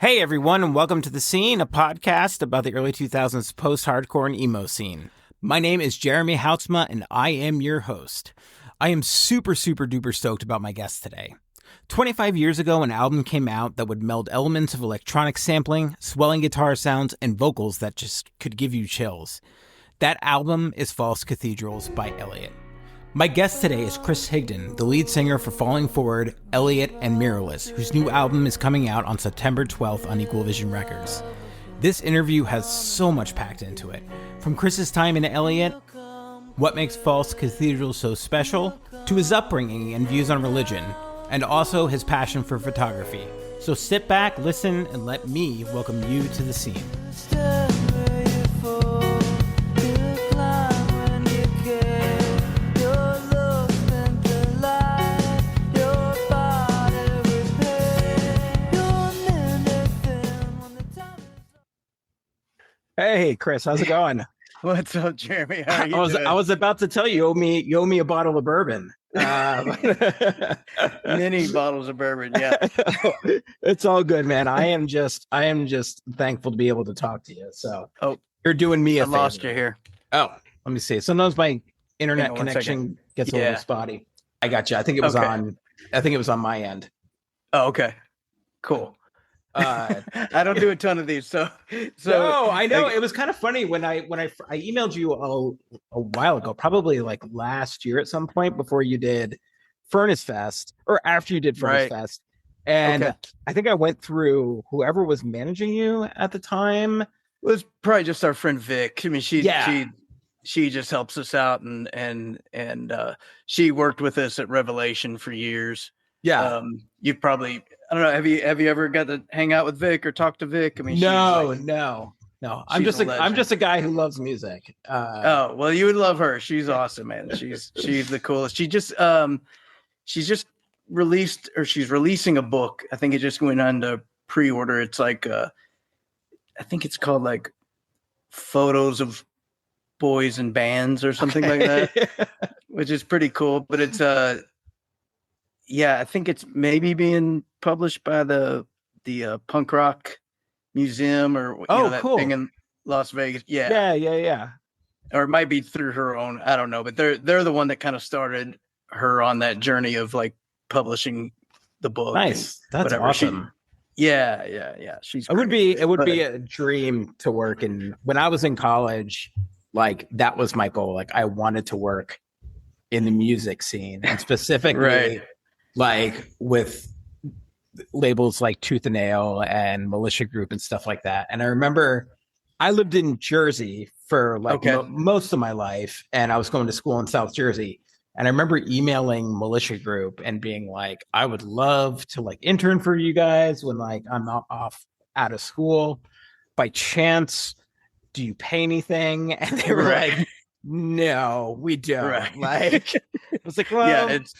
Hey everyone, and welcome to The Scene, a podcast about the early 2000s post-hardcore and emo scene. My name is Jeremy Houtsma, and I am your host. I am super duper stoked about my guest today. 25 years ago, an album came out that would meld elements of electronic sampling, swelling guitar sounds, and vocals that just could give you chills. That album is False Cathedrals by Elliott. My guest today is Chris Higdon, the lead singer for Falling Forward, Elliott and Mirrorless, whose new album is coming out on September 12th on Equal Vision Records. This interview has so much packed into it. From Chris's time in Elliott, what makes False Cathedrals so special, to his upbringing and views on religion, and also his passion for photography. So sit back, listen, and let me welcome you to the scene. Hey, Chris, how's it going? What's up, Jeremy? How are you doing? I was about to tell you, you owe me a bottle of bourbon. Many bottles of bourbon, yeah. It's all good, man. I am just thankful to be able to talk to you. So, you're doing me a favor. I lost you here. Oh, let me see. Sometimes my internet connection gets a little spotty. I got you. I think it was on my end. Oh, okay. Cool. I don't do a ton of these, so no, I know. It was kind of funny when I emailed you a while ago, probably like last year at some point before you did Furnace Fest or after you did Furnace Fest, and I think I went through whoever was managing you at the time. It was probably just our friend Vic. I mean, she just helps us out, and she worked with us at Revelation for years. Yeah. You probably, I don't know. Have you ever got to hang out with Vic or talk to Vic? I mean, no. I'm just a guy who loves music. Oh, well, you would love her. She's awesome, man. She's the coolest. She's released, or she's releasing a book. I think it just went on to pre-order. It's like, I think it's called like Photos of Boys and Bands or something like that, which is pretty cool. But it's, yeah, I think it's maybe being published by the Punk Rock Museum or that cool. thing in Las Vegas. Yeah. Or it might be through her own. I don't know, but they're the one that kind of started her on that journey of like publishing the book. Nice, that's awesome. Yeah. She's. It would be a dream to work in. When I was in college, like that was my goal. Like I wanted to work in the music scene, and specifically. Right. Like with labels like Tooth and Nail and Militia Group and stuff like that. And I remember I lived in Jersey for like most of my life, and I was going to school in South Jersey. And I remember emailing Militia Group and being like, I would love to like intern for you guys when like I'm not off out of school. By chance, do you pay anything? And they were like, no, we don't. Right. Like, I was like, well, yeah, it's.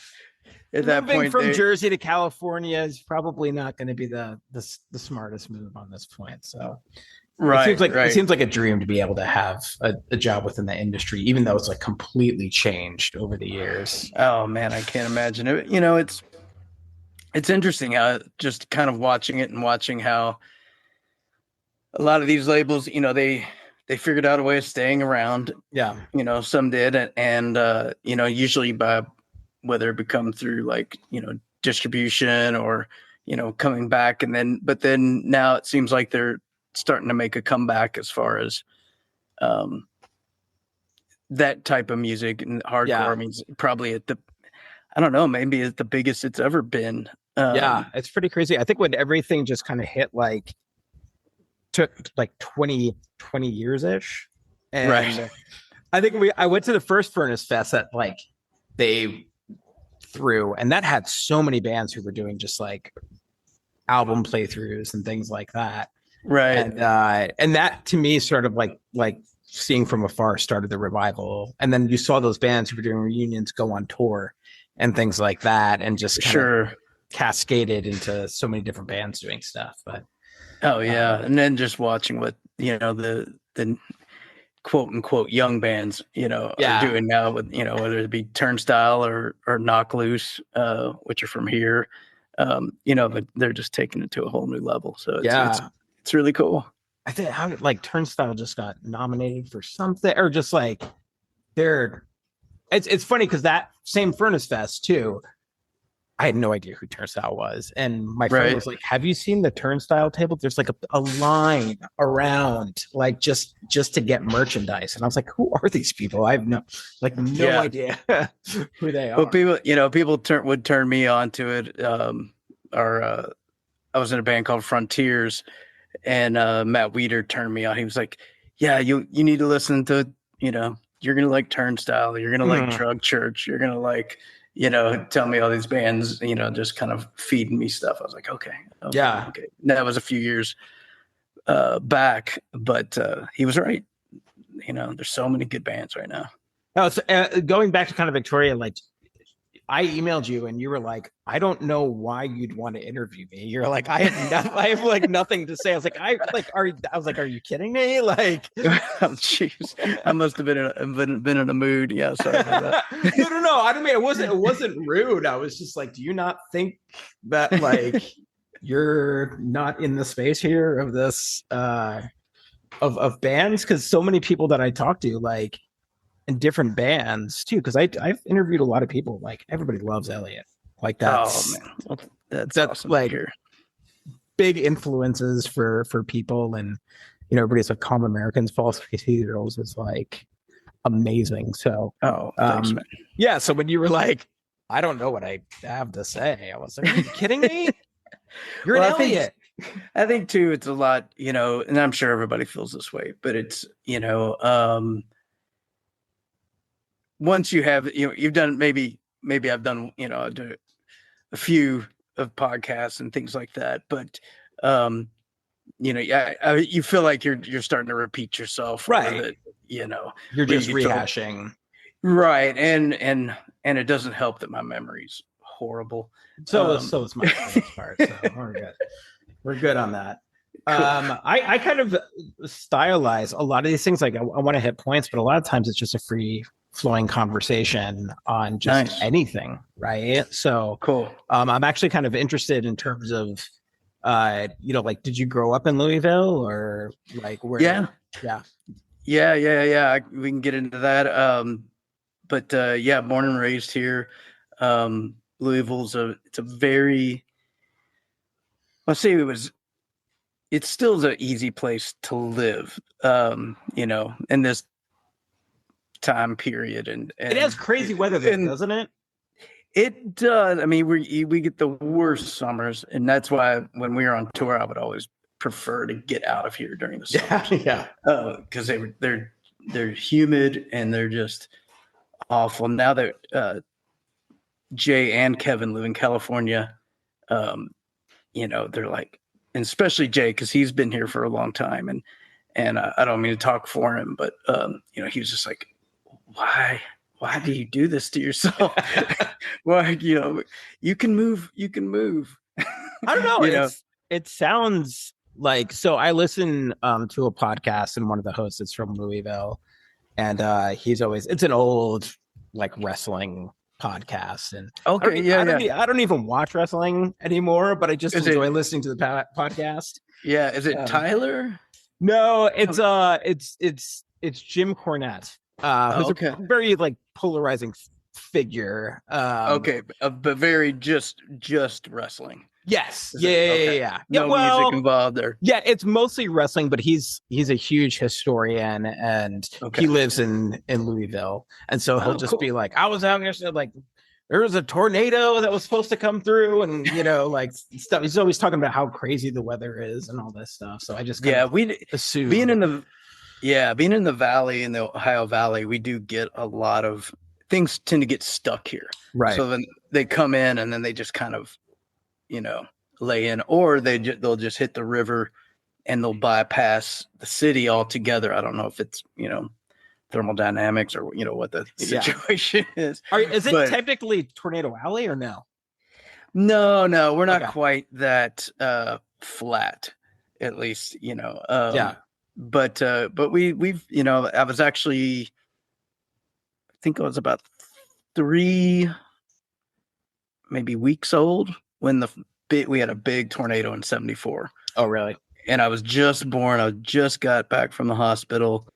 At that point, from Jersey to California is probably not going to be the smartest move on this point. So, it seems like a dream to be able to have a job within the industry, even though it's like completely changed over the years. Oh man, I can't imagine it. It's interesting how just kind of watching it and watching how a lot of these labels, they figured out a way of staying around. Yeah, some did, and usually by whether it become through like, distribution or, coming back. But then now it seems like they're starting to make a comeback as far as that type of music and hardcore. Yeah. I mean, probably maybe it's the biggest it's ever been. Yeah, it's pretty crazy. I think when everything just kind of hit took like 20 years ish. And I think I went to the first Furnace Fest that like they through, and that had so many bands who were doing just like album playthroughs and things like that, right? And that to me sort of like seeing from afar started the revival. And then you saw those bands who were doing reunions go on tour and things like that, and just kind of cascaded into so many different bands doing stuff. But and then just watching what the quote unquote young bands, are doing now with, whether it be Turnstile or Knock Loose, which are from here. but they're just taking it to a whole new level. So it's really cool. I think how like Turnstile just got nominated for something, or just like it's funny because that same Furnace Fest too, I had no idea who Turnstile was, and my friend was like, "Have you seen the Turnstile table? There's like a line around, like just to get merchandise." And I was like, "Who are these people? I have no idea who they are." Well, people would turn me on to it. I was in a band called Frontiers, and Matt Weeder turned me on. He was like, "Yeah, you need to listen to, you're gonna like Turnstile, you're gonna like Drug Church, you're gonna like." Tell me all these bands, just kind of feeding me stuff. I was like, okay. Okay. That was a few years back, but he was right. There's so many good bands right now. Oh, so, going back to kind of Victoria, like I emailed you and you were like, I don't know why you'd want to interview me. You're like, I have like nothing to say. I was like, are you kidding me? Like, oh, jeez, I must have been in a mood. Yeah, sorry about that. No. I don't mean it wasn't rude. I was just like, do you not think that like you're not in the space here of this of bands? Because so many people that I talk to, like, in different bands too, because I've interviewed a lot of people. Like everybody loves Elliott. Like that's that's awesome like big influences for people, and everybody's like Calm Americans, False Cathedrals is like amazing. So thanks, man. Yeah. So when you were like, I don't know what I have to say, I was like, are you kidding me? You're an Elliott. I think too, it's a lot, and I'm sure everybody feels this way, but it's once you have, you've done maybe I've done, a few of podcasts and things like that, but you feel like you're starting to repeat yourself, right? You're just rehashing, right? And it doesn't help that my memory's horrible. So it's my part. So we're good on that. Cool. I kind of stylize a lot of these things. Like I want to hit points, but a lot of times it's just a free flowing conversation on just anything, right? So cool. I'm actually kind of interested in terms of like, did you grow up in Louisville, or like where? Yeah. We can get into that. But born and raised here. Louisville's it's a very, I'll say it's still an easy place to live, in this time period, and it has crazy weather there, doesn't it? It does. I mean, we get the worst summers, and that's why when we were on tour, I would always prefer to get out of here during the summer. Yeah. Because they're humid and they're just awful. Now that Jay and Kevin live in California, they're like, and especially Jay, because he's been here for a long time, and I don't mean to talk for him, but he was just like, why do you do this to yourself? Why, you can move. I don't know. It sounds like, so I listen to a podcast, and one of the hosts is from Louisville, and it's an old like wrestling podcast, and I don't even watch wrestling anymore, but I just enjoy listening to the podcast. Yeah, is it Tyler? No, it's Jim Cornette, who's a very like polarizing figure. But very just wrestling. Yes. Yeah. No music involved there. Yeah, it's mostly wrestling, but he's a huge historian, and he lives in Louisville, and so he'll just be like, I was out yesterday, like there was a tornado that was supposed to come through, and like stuff. He's always talking about how crazy the weather is and all this stuff. So I just we assume being in the valley, in the Ohio Valley, we do get a lot of things tend to get stuck here. Right. So then they come in, and then they just kind of lay in, or they'll just hit the river and they'll bypass the city altogether. I don't know if it's thermodynamics or what the situation is. Is it technically Tornado Alley or no? No, we're not quite that flat, at least. But we've I was actually, I think I was about 3 maybe weeks old when the we had a big tornado in 74. Oh, really? And I was just born. I just got back from the hospital.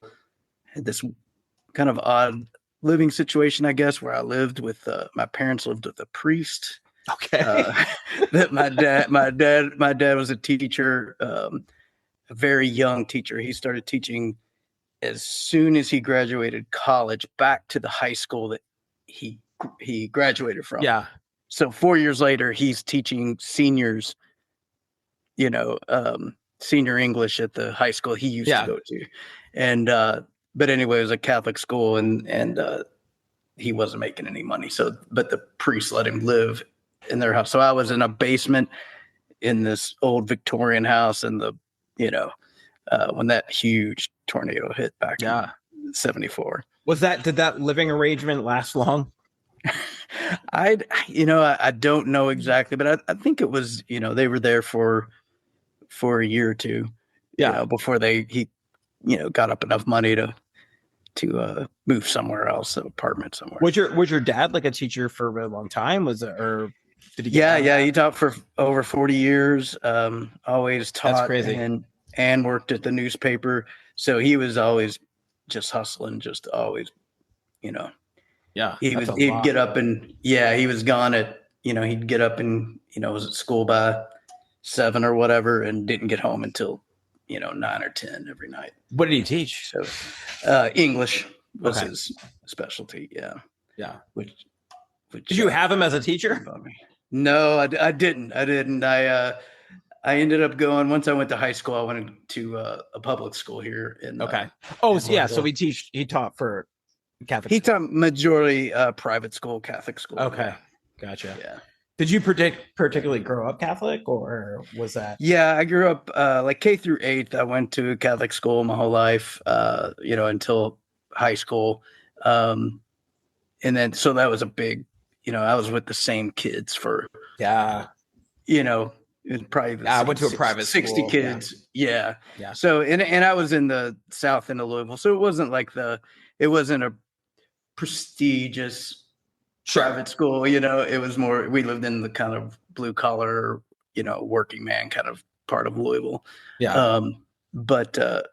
Had this kind of odd living situation, I guess, where I lived with my parents lived with a priest. Okay. That my dad was a teacher, a very young teacher. He started teaching as soon as he graduated college, back to the high school that he graduated from. Yeah. So 4 years later, he's teaching seniors, senior English at the high school he used to go to. And but anyway, it was a Catholic school, and he wasn't making any money. So, but the priest let him live in their house. So I was in a basement in this old Victorian house, and when that huge tornado hit back in 74. Did that living arrangement last long? I don't know exactly, but I think it was, they were there for a year or two, before he got up enough money to move somewhere else, an apartment somewhere. Was your dad like a teacher for a really long time? Or did he? He taught for over 40 years. Always taught. That's crazy. And worked at the newspaper. So he was always just hustling, just always, he'd get up and he was gone at, he'd get up and, was at school by 7 or whatever, and didn't get home until, 9 or 10 every night. What did he teach? So English was his specialty. Yeah. Yeah. Which did you have him as a teacher? No, I didn't. I ended up going, once I went to high school, I went to a public school here in So he taught for Catholic He school. taught majority private school, Catholic school. Okay. Gotcha. Yeah. Did you particularly grow up Catholic, or was that? Yeah, I grew up like K through 8th. I went to a Catholic school my whole life, until high school. And then, so that was a big, I was with the same kids for, it was probably I went to a private 60 school. kids. Yeah. Yeah. So, and I was in the south end of Louisville. So it wasn't it wasn't a prestigious private school, it was more, we lived in the kind of blue collar, working man kind of part of Louisville. Yeah. But it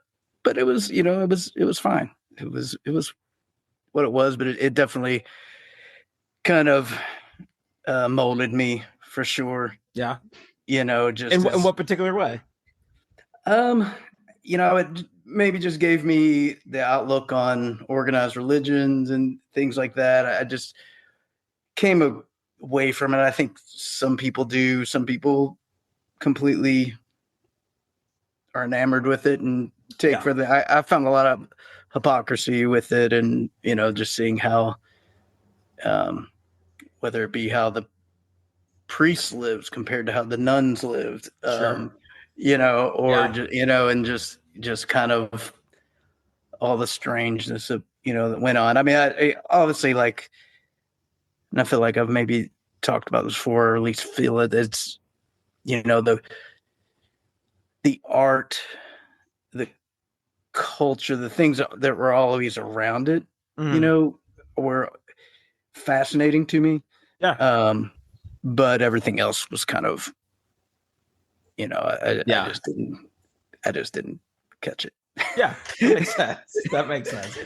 was, it was fine. It was what it was, but it definitely kind of molded me for sure. Yeah. Just in what particular way? It maybe just gave me the outlook on organized religions and things like that. I just came away from it. I think some people do. Some people completely are enamored with it and take for the. I found a lot of hypocrisy with it, and just seeing how, whether it be how the priest lives compared to how the nuns lived, and just kind of all the strangeness of, that went on. I mean, I obviously, like, and I feel like I've maybe talked about this before, or at least feel it. It's, the art, the culture, the things that were always around it, were fascinating to me. Yeah. But everything else was kind of, I just didn't catch it. Yeah, that makes sense.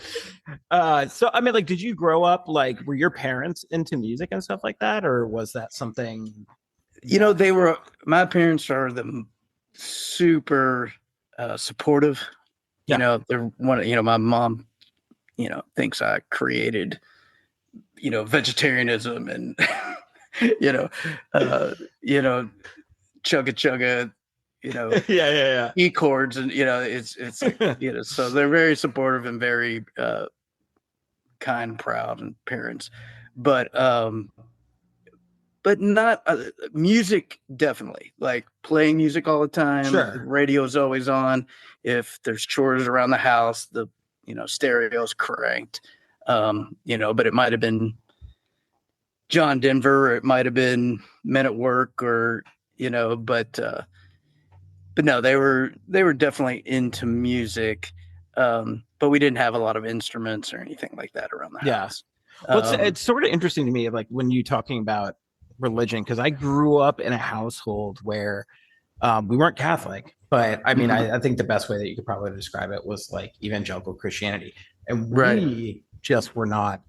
So I mean, like, did you grow up, like, were your parents into music and stuff like that, or was that something? My parents are the super supportive. They're my mom, thinks I created, vegetarianism and, chugga chugga, E chords, and it's so they're very supportive and very kind, proud, and parents, but not music. Definitely, like, playing music all the time. Sure. Radio's always on. If there's chores around the house, the stereo's cranked. But it might have been John Denver, or it might have been Men at Work, or but no, they were definitely into music, but we didn't have a lot of instruments or anything like that around the house. Well, it's sort of interesting to me, like, when you talking about religion, because I grew up in a household where we weren't Catholic, but I mean, Mhm. I think the best way that you could probably describe it was like evangelical Christianity. And Right. we just were not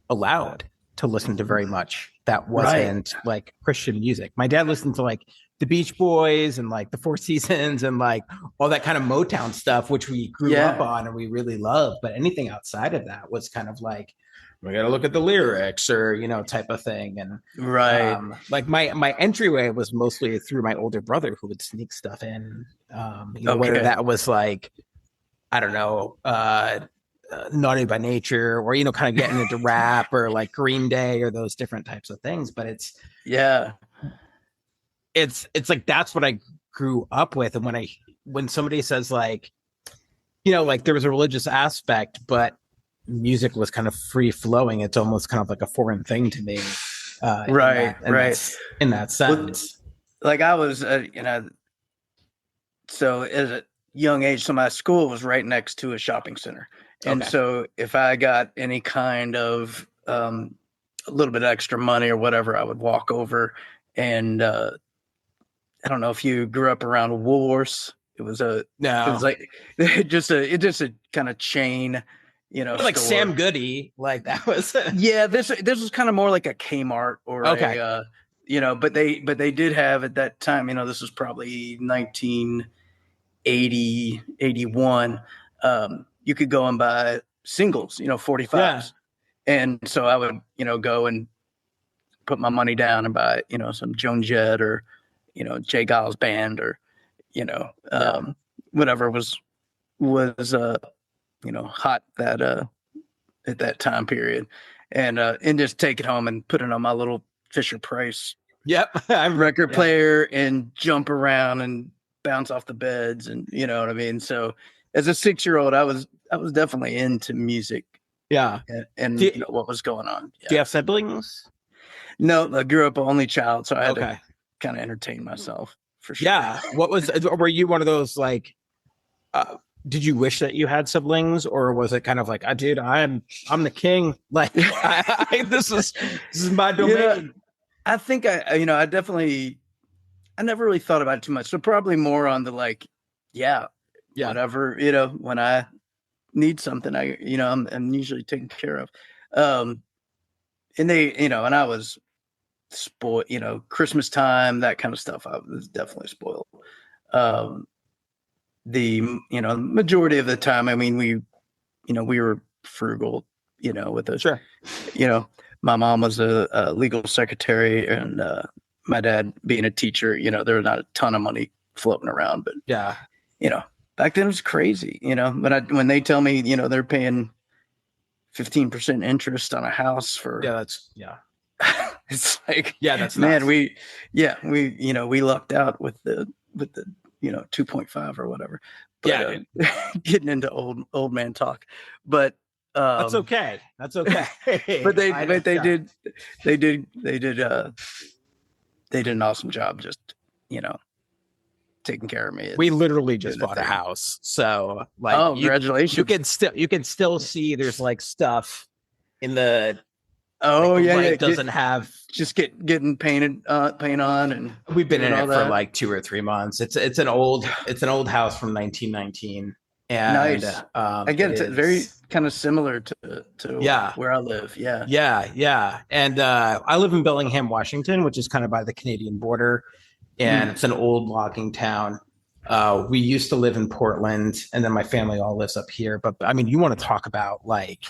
allowed to listen to very much that Right. wasn't like Christian music. My dad listened to like the Beach Boys and like the Four Seasons and like all that kind of Motown stuff, which we grew up Yeah. on and we really loved. But anything outside of that was kind of like, we got to look at the lyrics or, you know, type of thing. And Right. like my entryway was mostly through my older brother who would sneak stuff in, you know, whether Okay. that was like, I don't know, Naughty by Nature, or you know, kind of getting into rap or like Green Day or those different types of things. But Yeah. it's like that's what I grew up with. And when somebody says like, you know, like there was a religious aspect, but music was kind of free flowing, it's almost kind of like a foreign thing to me. Right. In that sense. Like I was, so as a young age, so my school was right next to a shopping center. And Okay. so if I got any kind of a little bit of extra money or whatever, I would walk over and I don't know if you grew up around Woolworths. It was No, like it just a kind of chain, like store. Sam Goody, like that was Yeah, this was kind of more like a Kmart or okay. but they did have at that time, this was probably 1980, 81. You could go and buy singles, 45s. Yeah. And so I would, go and put my money down and buy, some Joan Jett or, Jay Giles Band or, whatever was hot that at that time period, and just take it home and put it on my little Fisher Price record player and jump around and bounce off the beds, and you know what I mean. So as a 6-year-old, I was definitely into music. Yeah. And what was going on. Yeah. Do you have siblings? No, I grew up only child, so I had Okay. to kind of entertain myself for sure. Yeah. Were you one of those like, did you wish that you had siblings, or was it kind of like, dude, I'm the king. Like this is my domain. Yeah, I think I definitely, I never really thought about it too much. So probably more on the like, whatever, when I need something, I'm usually taken care of. And they, and I was spoiled, Christmas time, that kind of stuff. I was definitely spoiled. The, majority of the time, I mean, we were frugal, with a, Sure. My mom was a legal secretary, and my dad being a teacher, there was not a ton of money floating around, but yeah, back then it was crazy, when they tell me, they're paying 15% interest on a house for, it's like, that's man, nuts. we lucked out with the 2.5 or whatever. But, getting into old man talk, but that's okay. That's okay. But they did an awesome job, just taking care of me. We literally just bought a house, so like, congratulations! You can still see there's like stuff in the. Doesn't have just getting paint on, and we've been in it for like 2 or 3 months. It's an old house from 1919, and nice. I get it's very kind of similar to where I live. Yeah. And I live in Bellingham, Washington, which is kind of by the Canadian border, and it's an old logging town. We used to live in Portland, and then my family all lives up here. But I mean, you want to talk about like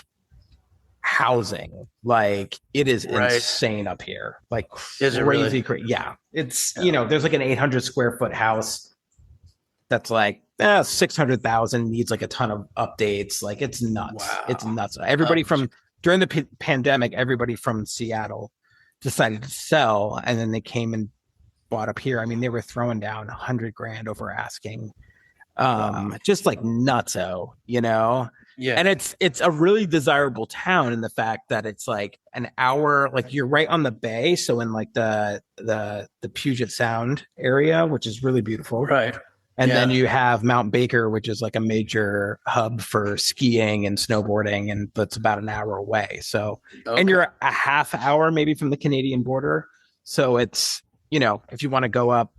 housing, like it is insane up here, like is crazy, it really? Yeah, it's there's like an 800 square foot house that's like 600,000, needs like a ton of updates. Like it's nuts. Wow. It's nuts. Everybody from during the pandemic, everybody from Seattle decided to sell, and then they came and bought up here. I mean, they were throwing down $100,000 over asking, just like nutso, Yeah. And it's a really desirable town in the fact that it's like an hour, like you're right on the bay. So in like the Puget Sound area, which is really beautiful. Right. And then you have Mount Baker, which is like a major hub for skiing and snowboarding, and that's about an hour away. So, and you're a half hour maybe from the Canadian border. So it's, if you want to go up,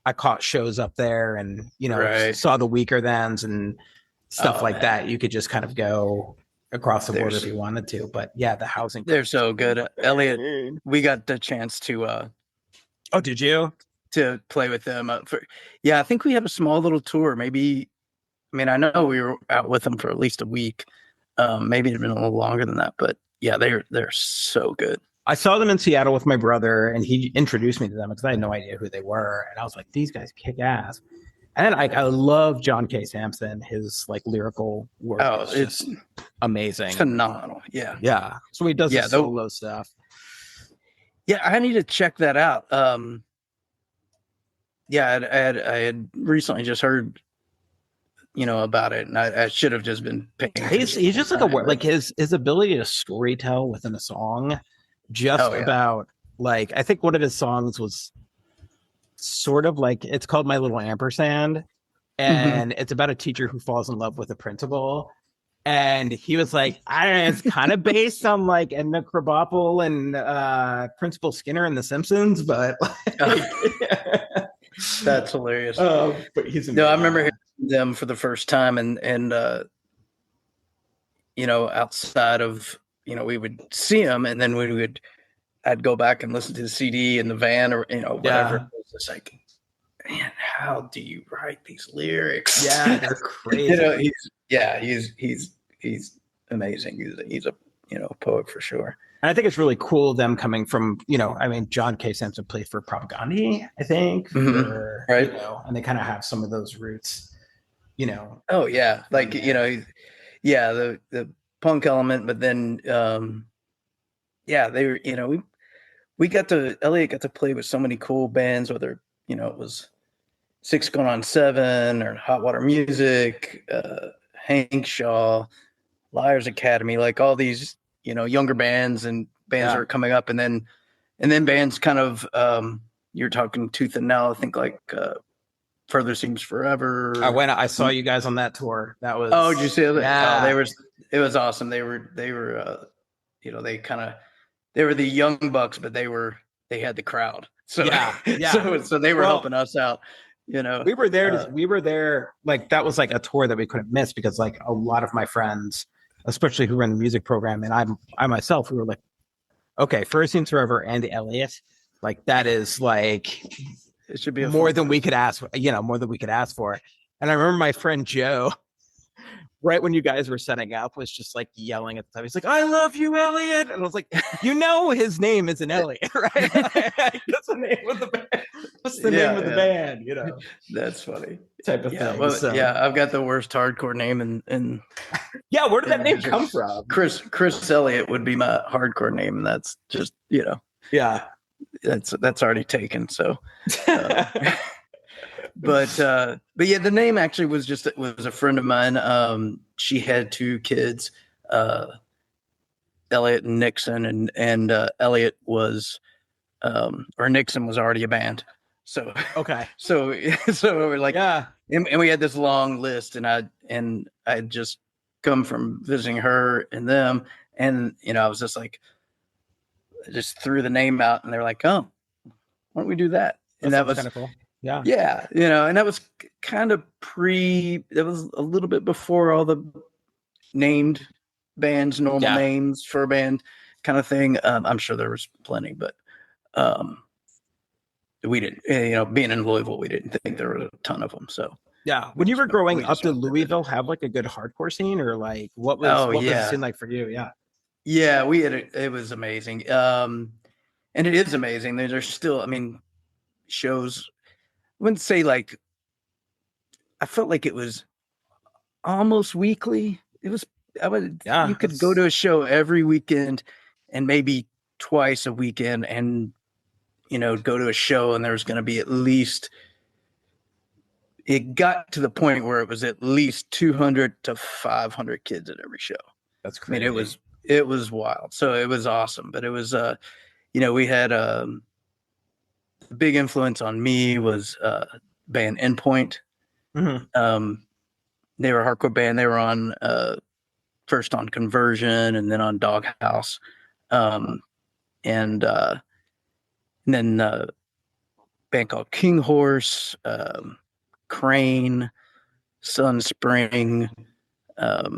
I caught shows up there and, Right. saw the weaker thans and stuff like man. that. You could just kind of go across the border if you wanted to. But yeah, the housing. They're so good. Elliott, we got the chance to Oh, did you? to play with them. I think we have a small little tour. Maybe, I mean, I know we were out with them for at least a week. Maybe it's been a little longer than that, but yeah, they're so good. I saw them in Seattle with my brother, and he introduced me to them because I had no idea who they were, and I was like, "These guys kick ass." And I love John K. Sampson, his like lyrical work. Oh, it's amazing, phenomenal. Yeah, yeah. So he does the solo stuff. Yeah, I need to check that out. Yeah, I had recently just heard, about it, and I should have just been paying attention. He's just like his ability to storytell within a song, about like I think one of his songs was sort of like it's called My Little Ampersand, and it's about a teacher who falls in love with a principal. And he was like, I don't know, it's kind of based on like Edna Krabappel and Principal Skinner in The Simpsons, but that's hilarious. But he's amazing. No, I remember hearing them for the first time, and outside of we would see them, and then I'd go back and listen to the CD in the van or whatever. It was just like, man, how do you write these lyrics? Yeah, they're crazy. He's amazing. He's a poet for sure. And I think it's really cool them coming from John K. Sampson played for Propagandhi, I think, right? And they kind of have some of those roots, Oh yeah, like the punk element, but then they were Elliott got to play with so many cool bands, whether it was 6 Going on 7 or Hot Water Music, Hank Shaw, Liars Academy, like all these younger bands and bands that are coming up, and then bands kind of you're talking Tooth and Nail, I think, like Further Seems Forever. I saw you guys on that tour. That was did you see that? Yeah. It was awesome. They were they were the young bucks, but they had the crowd. So so they were helping us out. We were there. Like that was like a tour that we couldn't miss because like a lot of my friends, especially who run the music program, and I myself, we were like, okay, First Seems Forever and Elliott, like that is like it should be more than we could ask, more than we could ask for. And I remember my friend Joe, right when you guys were setting up, was just like yelling at the time. He's like, "I love you, Elliott," and I was like, his name isn't Elliott, right? That's the name of the band. What's the name of the band? That's funny. Type of thing. Well, I've got the worst hardcore name, and where did that name come from? Chris Elliott would be my hardcore name, and that's just that's already taken. So, but yeah, the name actually was a friend of mine. She had 2 kids, Elliott and Nixon, and Elliott was, or Nixon was already a band. So okay, so we're like, and we had this long list, and I just come from visiting her and them, and I was just like, I just threw the name out, and they're like, "Oh, why don't we do that?" And that was kind of cool. Yeah, and that was kind of that was a little bit before all the named bands, normal names for a band kind of thing. I'm sure there was plenty, but we didn't, being in Louisville, we didn't think there were a ton of them. So yeah, when you were growing up, did Louisville have like a good hardcore scene, or like what was the scene like for you? Yeah, we had it was amazing. And it is amazing. There's still, shows. I wouldn't say like, I felt like it was almost weekly. It was, you could go to a show every weekend and maybe twice a weekend and, go to a show and there was going to be at least, it got to the point where it was at least 200 to 500 kids at every show. That's crazy. It was wild. So it was awesome, but it was, we had, the big influence on me was band Endpoint. Mm-hmm. They were a hardcore band. They were on first on Conversion and then on Doghouse. And and then band called King Horse, Crane, Sunspring. I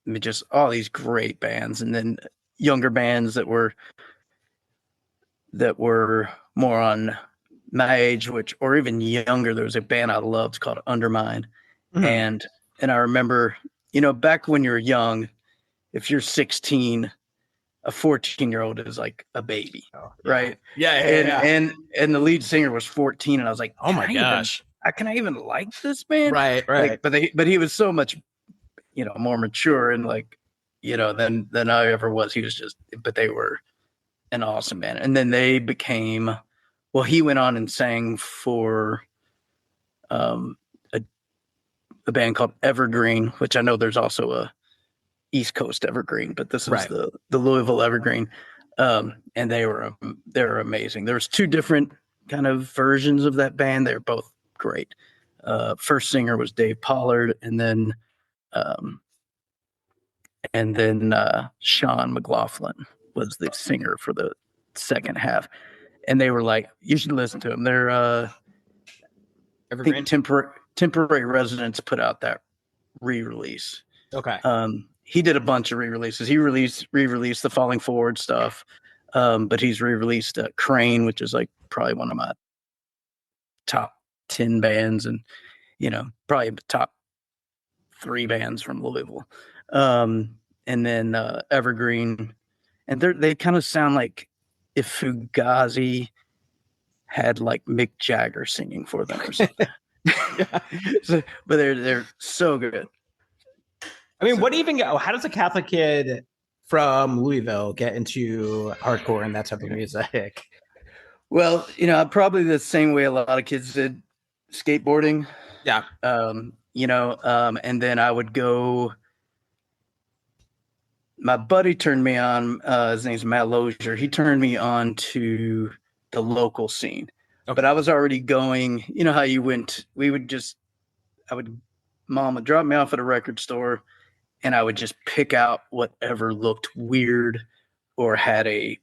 mean, just all these great bands, and then younger bands that were more on my age, or even younger. There was a band I loved called Undermine, and I remember, back when you're young, if you're 16, a 14-year-old is like a baby, right? Yeah. And the lead singer was 14, and I was like, oh my gosh, can I even like this band? right. Like, but he was so much, more mature and like, than I ever was. He was just, but they were an awesome band. And then they became, well, he went on and sang for a band called Evergreen, which I know there's also a East Coast Evergreen, but this is the Louisville Evergreen. And they were amazing. There's two different kind of versions of that band. They're both great. First singer was Dave Pollard, and then Sean McLaughlin was the singer for the second half. And they were like, you should listen to them. They're I think Temporary Residents put out that re-release. Okay. He did a bunch of re-releases. He re-released the Falling Forward stuff, but he's re-released Crane, which is like probably one of my top 10 bands, and probably top 3 bands from Louisville. And then Evergreen, and they kind of sound like if Fugazi had like Mick Jagger singing for them or something. But they're so good. I mean, how does a Catholic kid from Louisville get into hardcore and that type of music? Well, probably the same way a lot of kids did skateboarding. Yeah. And then I would go. My buddy turned me on. His name's Matt Lozier. He turned me on to the local scene. Okay. But I was already going. You know how you went? Mom would drop me off at a record store, and I would just pick out whatever looked weird or had a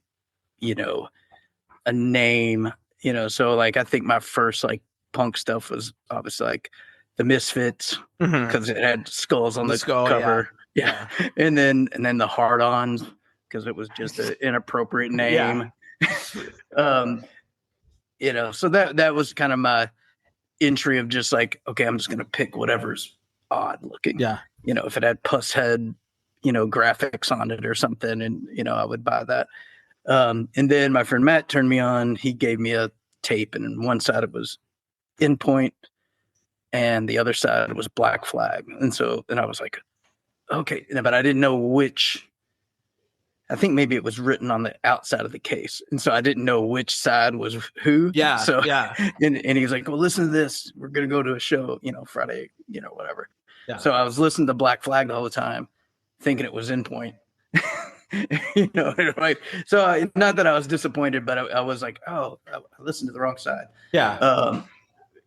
name. So like I think my first like punk stuff was obviously like the Misfits, because it had skulls on the cover. Yeah. And then the Hard-Ons, because it was just an inappropriate name. So that was kind of my entry of just like, okay, I'm just going to pick whatever's odd looking. Yeah. If it had puss head, graphics on it or something, and, I would buy that. And then my friend Matt turned me on. He gave me a tape, and on one side it was In Point, and the other side was Black Flag. And I was like, okay, but I didn't know which. I think maybe it was written on the outside of the case, and so I didn't know which side was who. Yeah. So yeah. And he was like, well, listen to this. We're gonna go to a show, Friday, whatever. Yeah. So I was listening to Black Flag the whole time, thinking it was In Point. Right? So not that I was disappointed, but I was like, oh, I listened to the wrong side. Yeah.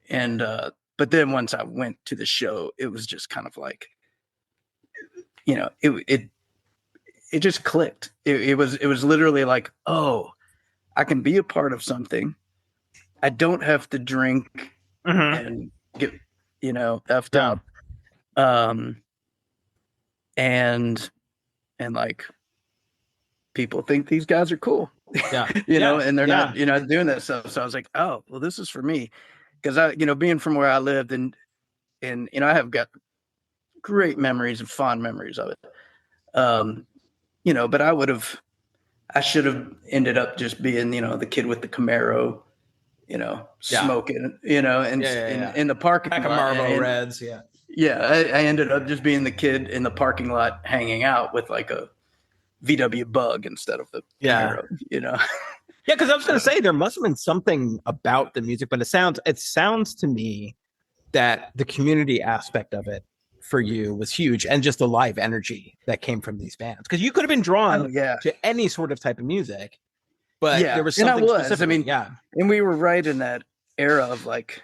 But then once I went to the show, it was just kind of like, it just clicked. It was literally like, oh, I can be a part of something. I don't have to drink and get, effed up. And like, people think these guys are cool. Yeah. And they're not, doing that stuff. So I was like, oh, well, this is for me. Because I, being from where I lived, and I have got great memories and fond memories of it. But I should have ended up just being, the kid with the Camaro, smoking, and in the parking lot. Marlboro Reds, yeah. Yeah, I ended up just being the kid in the parking lot hanging out with like a VW Bug instead of the Camaro, Yeah, because I was going to say there must have been something about the music, but it sounds to me that the community aspect of it for you was huge, and just the live energy that came from these bands, because you could have been drawn to any sort of type of music, but there was something specific. I mean, and we were right in that era of like,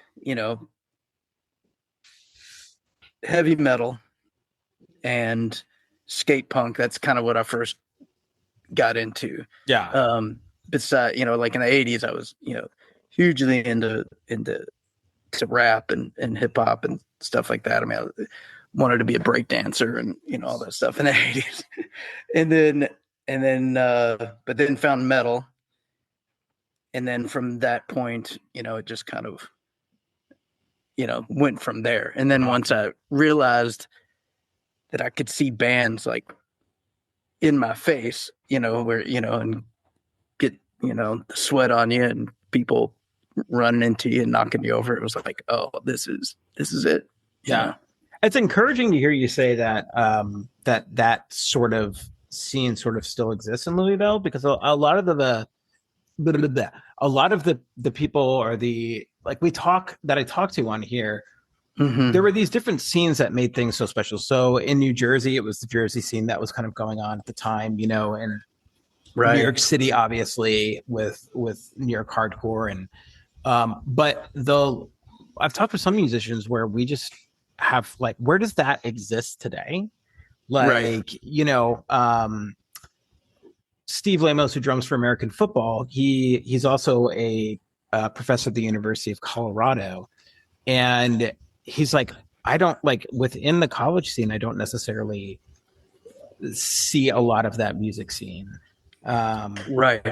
heavy metal and skate punk. That's kind of what I first got into. beside, like in the 80s, I was, hugely into to rap and hip hop and stuff like that. I mean, I wanted to be a break dancer and, all that stuff in the 80s. But then found metal. And then from that point, it just kind of, went from there. And then once I realized that I could see bands like in my face, where, and get, the sweat on you and people running into you and knocking you over, it was like, oh, this is it. Yeah. It's encouraging to hear you say that, that sort of scene sort of still exists in Louisville, because a lot of the people or the, like I talked to on here, there were these different scenes that made things so special. So in New Jersey, it was the Jersey scene that was kind of going on at the time, and New York City, obviously, with New York hardcore. And but I've talked to some musicians where we just have, like, where does that exist today? Like, Steve Lamos, who drums for American football, he's also a professor at the University of Colorado. And he's like, I don't, like, within the college scene, I don't necessarily see a lot of that music scene. Right.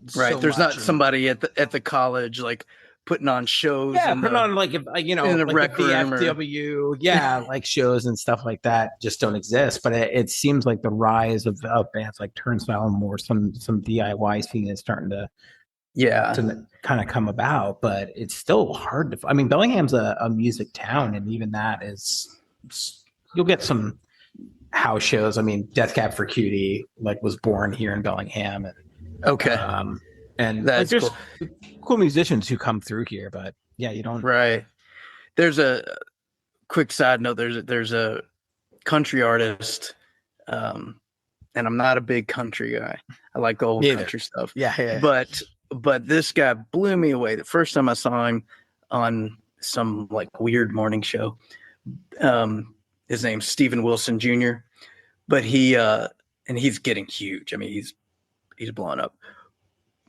There's not somebody at the college, like, putting on shows. Yeah, putting on, like, in the like rec room the VFW, like shows and stuff like that just don't exist. But it seems like the rise of bands like Turnstile and more some DIY scene is starting to kind of come about. But it's still hard to. I mean, Bellingham's a music town, and even that is, you'll get some house shows. I mean, Death Cab for Cutie was born here in Bellingham, and and that's there's cool musicians who come through here, but yeah, you don't. Right. There's a quick side note. There's a country artist, and I'm not a big country guy. I like the old country stuff. Yeah. But this guy blew me away. The first time I saw him on some like weird morning show, his name's Stephen Wilson Jr. But he's getting huge. I mean, he's blowing up.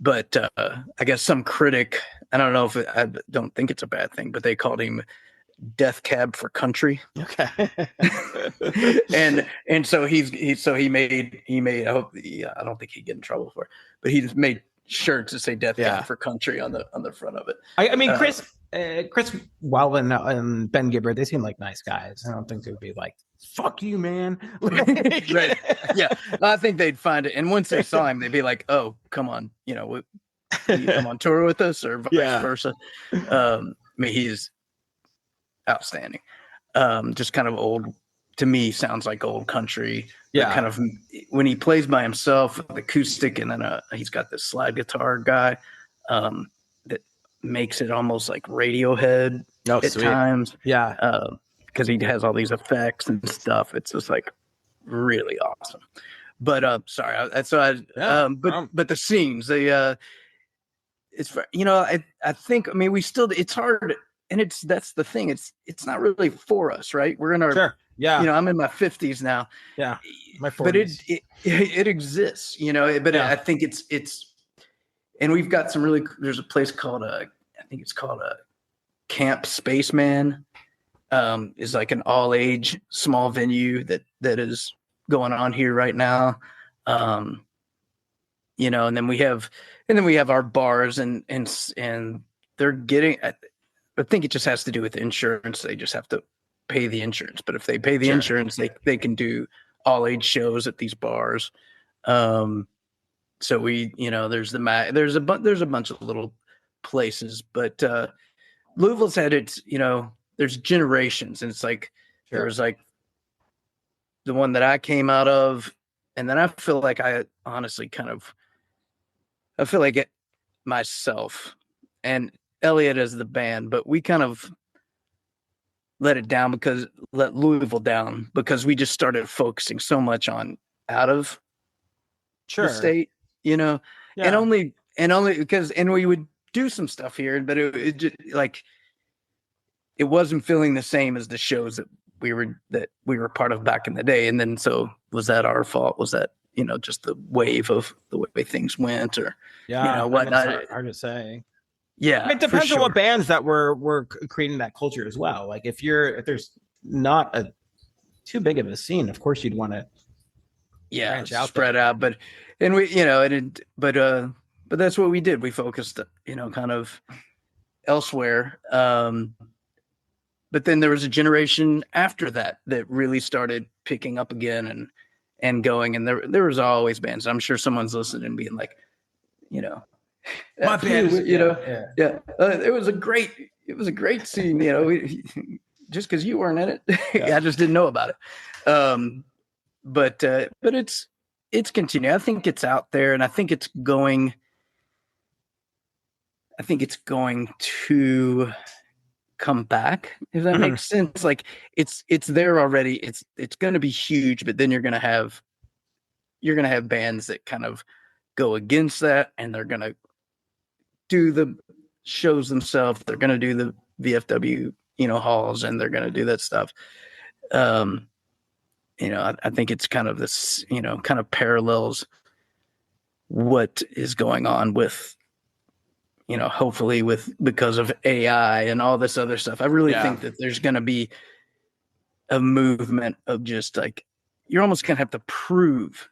But I guess some critic, I don't know I don't think it's a bad thing, but they called him Death Cab for Country. Okay. and so he made I hope I don't think he'd get in trouble for it, but he just made shirts that say Death Cab for Country on the front of it. I mean, Chris Wildman and Ben Gibbard, they seem like nice guys. I don't think they would be like, fuck you, man. Right. Yeah. I think they'd find it. And once they saw him, they'd be like, oh, come on. Will you come on tour with us or vice versa? I mean, he's outstanding. Just kind of old, to me, sounds like old country. Yeah. Kind of when he plays by himself with acoustic, and then he's got this slide guitar guy that makes it almost like Radiohead at times. Yeah. Because he has all these effects and stuff. It's just like really awesome. But sorry, but the scenes, it's I think, I mean, we still, it's hard, and that's the thing. It's not really for us, right? We're in our I'm in my 50s now. Yeah, my 40s. But it exists, But I think it's, and we've got some really. There's a place called I think it's called a Camp Spaceman. Is like an all-age small venue that is going on here right now. And then we have our bars and they're getting, I think it just has to do with insurance. They just have to pay the insurance, but if they pay the insurance, they can do all-age shows at these bars. So we, there's a bunch of little places, but Louisville's had its, there's generations, and it's like there was like the one that I came out of, and then I feel like I honestly I feel like it myself and Elliott as the band, but we kind of let Louisville down because we just started focusing so much on out of the state, and only because we would do some stuff here, but it just like. It wasn't feeling the same as the shows that we were part of back in the day. And then, so was that our fault? Was that, just the wave of the way things went, or whatnot. It's hard to say. Yeah, I mean, it depends on what bands that were creating that culture as well. Like if there's not a too big of a scene, of course you'd want to branch out, spread out. But but that's what we did. We focused, kind of elsewhere. But then there was a generation after that really started picking up again and going. And there was always bands. I'm sure someone's listening and being like, my band, it was a great scene. Just because you weren't in it, I just didn't know about it. But it's continuing. I think it's out there, and I think it's going to come back, if that makes sense. Like it's there already. It's going to be huge, but then you're going to have bands that kind of go against that, and they're going to do the shows themselves. They're going to do the VFW, halls, and they're going to do that stuff. I think it's kind of this, kind of parallels what is going on with, hopefully because of AI and all this other stuff. I really think that there's going to be a movement of just like, you're almost going to have to prove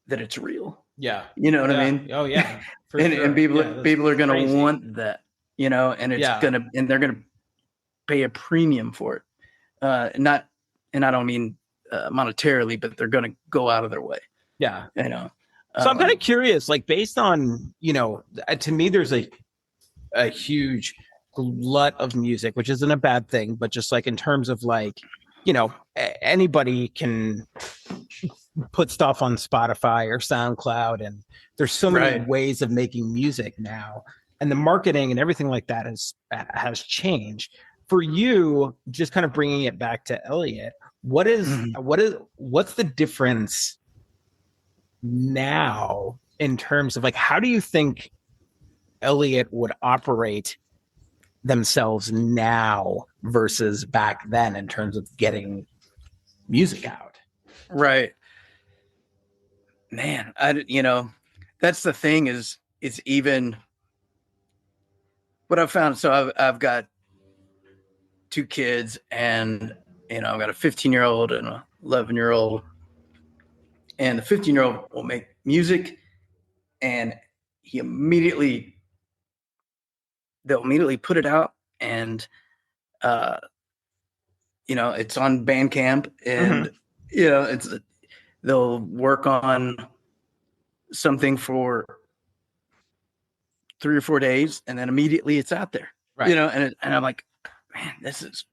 that it's real. Yeah. You know what I mean? Oh yeah. And people are going to want that, and it's and they're going to pay a premium for it. And I don't mean monetarily, but they're going to go out of their way. Yeah. So I'm kind of curious, like based on, to me, there's a huge glut of music, which isn't a bad thing, but just like in terms of like, anybody can put stuff on Spotify or SoundCloud, and there's so many ways of making music now, and the marketing and everything like that has changed. For you, just kind of bringing it back to Elliott, what's the difference now in terms of like, how do you think Elliott would operate themselves now versus back then in terms of getting music out? Right. Man, that's the thing is even what I've found. So I've got 2 kids, and I've got a 15-year-old and a 11-year-old, and the 15-year-old will make music, and they'll immediately put it out, and it's on Bandcamp, and they'll work on something for 3 or 4 days, and then immediately it's out there. Right. And I'm like, man, this is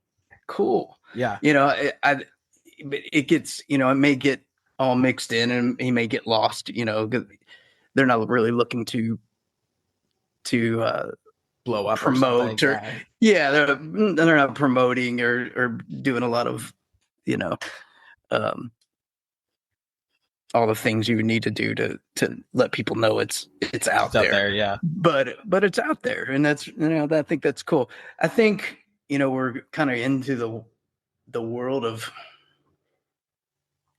cool. Yeah. It gets, it may get all mixed in, and he may get lost, they're not really looking to blow up, promote, or they're not promoting or doing a lot of, all the things you need to do to let people know it's out there. Yeah. But it's out there, and that's, I think that's cool. I think, we're kind of into the world of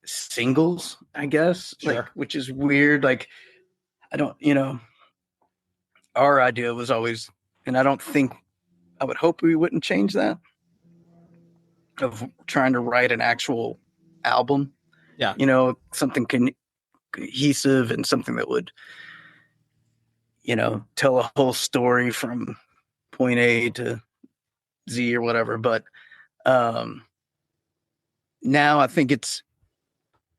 singles, I guess, like, which is weird. Like, I don't, our idea was always, and I would hope we wouldn't change that, of trying to write an actual album. Yeah. Something cohesive, and something that would, tell a whole story from point A to Z or whatever. But now I think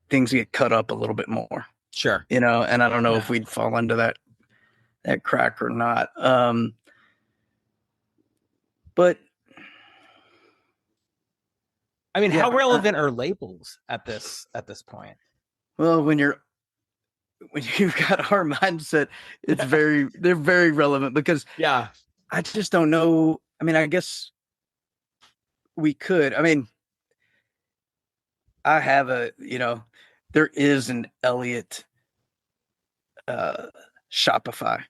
things get cut up a little bit more. Sure. And I don't know if we'd fall into that crack or not. But I mean, how relevant are labels at this point? Well, when you've got our mindset, they're very relevant, because I just don't know. I mean, I guess we could. I mean, I have there is an Elliott Shopify,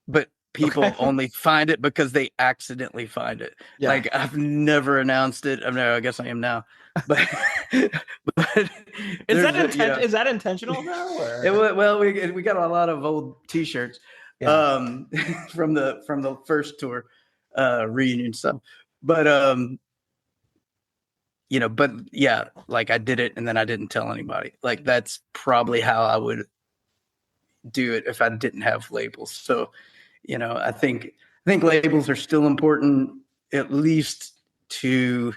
but people only find it because they accidentally find it. Yeah. Like I've never announced it. I guess I am now. But, but is that intentional though? Well, we got a lot of old T-shirts from the first tour reunion stuff. But but yeah, like I did it and then I didn't tell anybody. Like that's probably how I would do it if I didn't have labels. So, I think labels are still important, at least to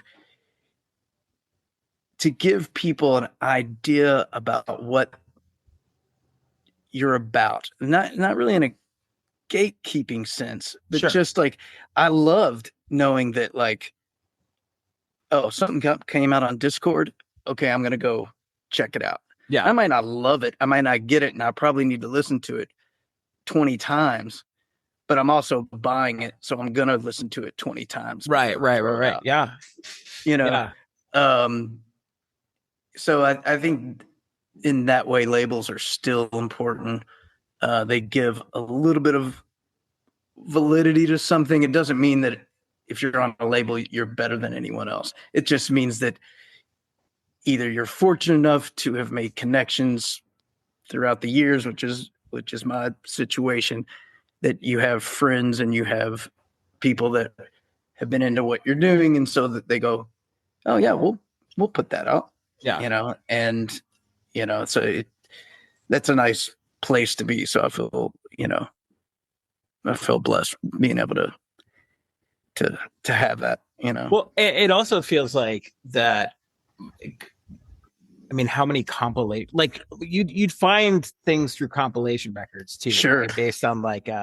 give people an idea about what you're about. Not really in a gatekeeping sense, but just like I loved knowing that like, oh, something came out on Discord. Okay, I'm gonna go check it out. Yeah. I might not love it. I might not get it. And I probably need to listen to it 20 times, but I'm also buying it. So I'm going to listen to it 20 times. Right. Yeah. So I think in that way, labels are still important. They give a little bit of validity to something. It doesn't mean that if you're on a label, you're better than anyone else. It just means that either you're fortunate enough to have made connections throughout the years, which is my situation, that you have friends and you have people that have been into what you're doing. And so that they go, oh yeah, we'll put that out. Yeah. So that's a nice place to be. So I feel blessed being able to have that, Well, it also feels like that. I mean, how many like you'd find things through compilation records too, sure, right? Based on like you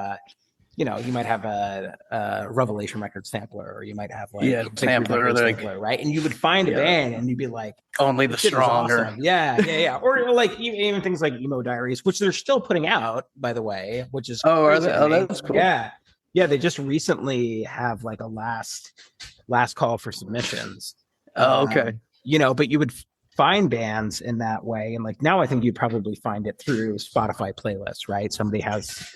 might have a Revelation record sampler, or you might have like sampler, right? And you would find a band and you'd be like, only the stronger, awesome. Yeah. Or like even things like Emo Diaries, which they're still putting out, by the way, which is are they? Oh, that's cool. Yeah, they just recently have like a last call for submissions. Oh, okay. But you would find bands in that way, and like now I think you'd probably find it through Spotify playlists, right? Somebody has,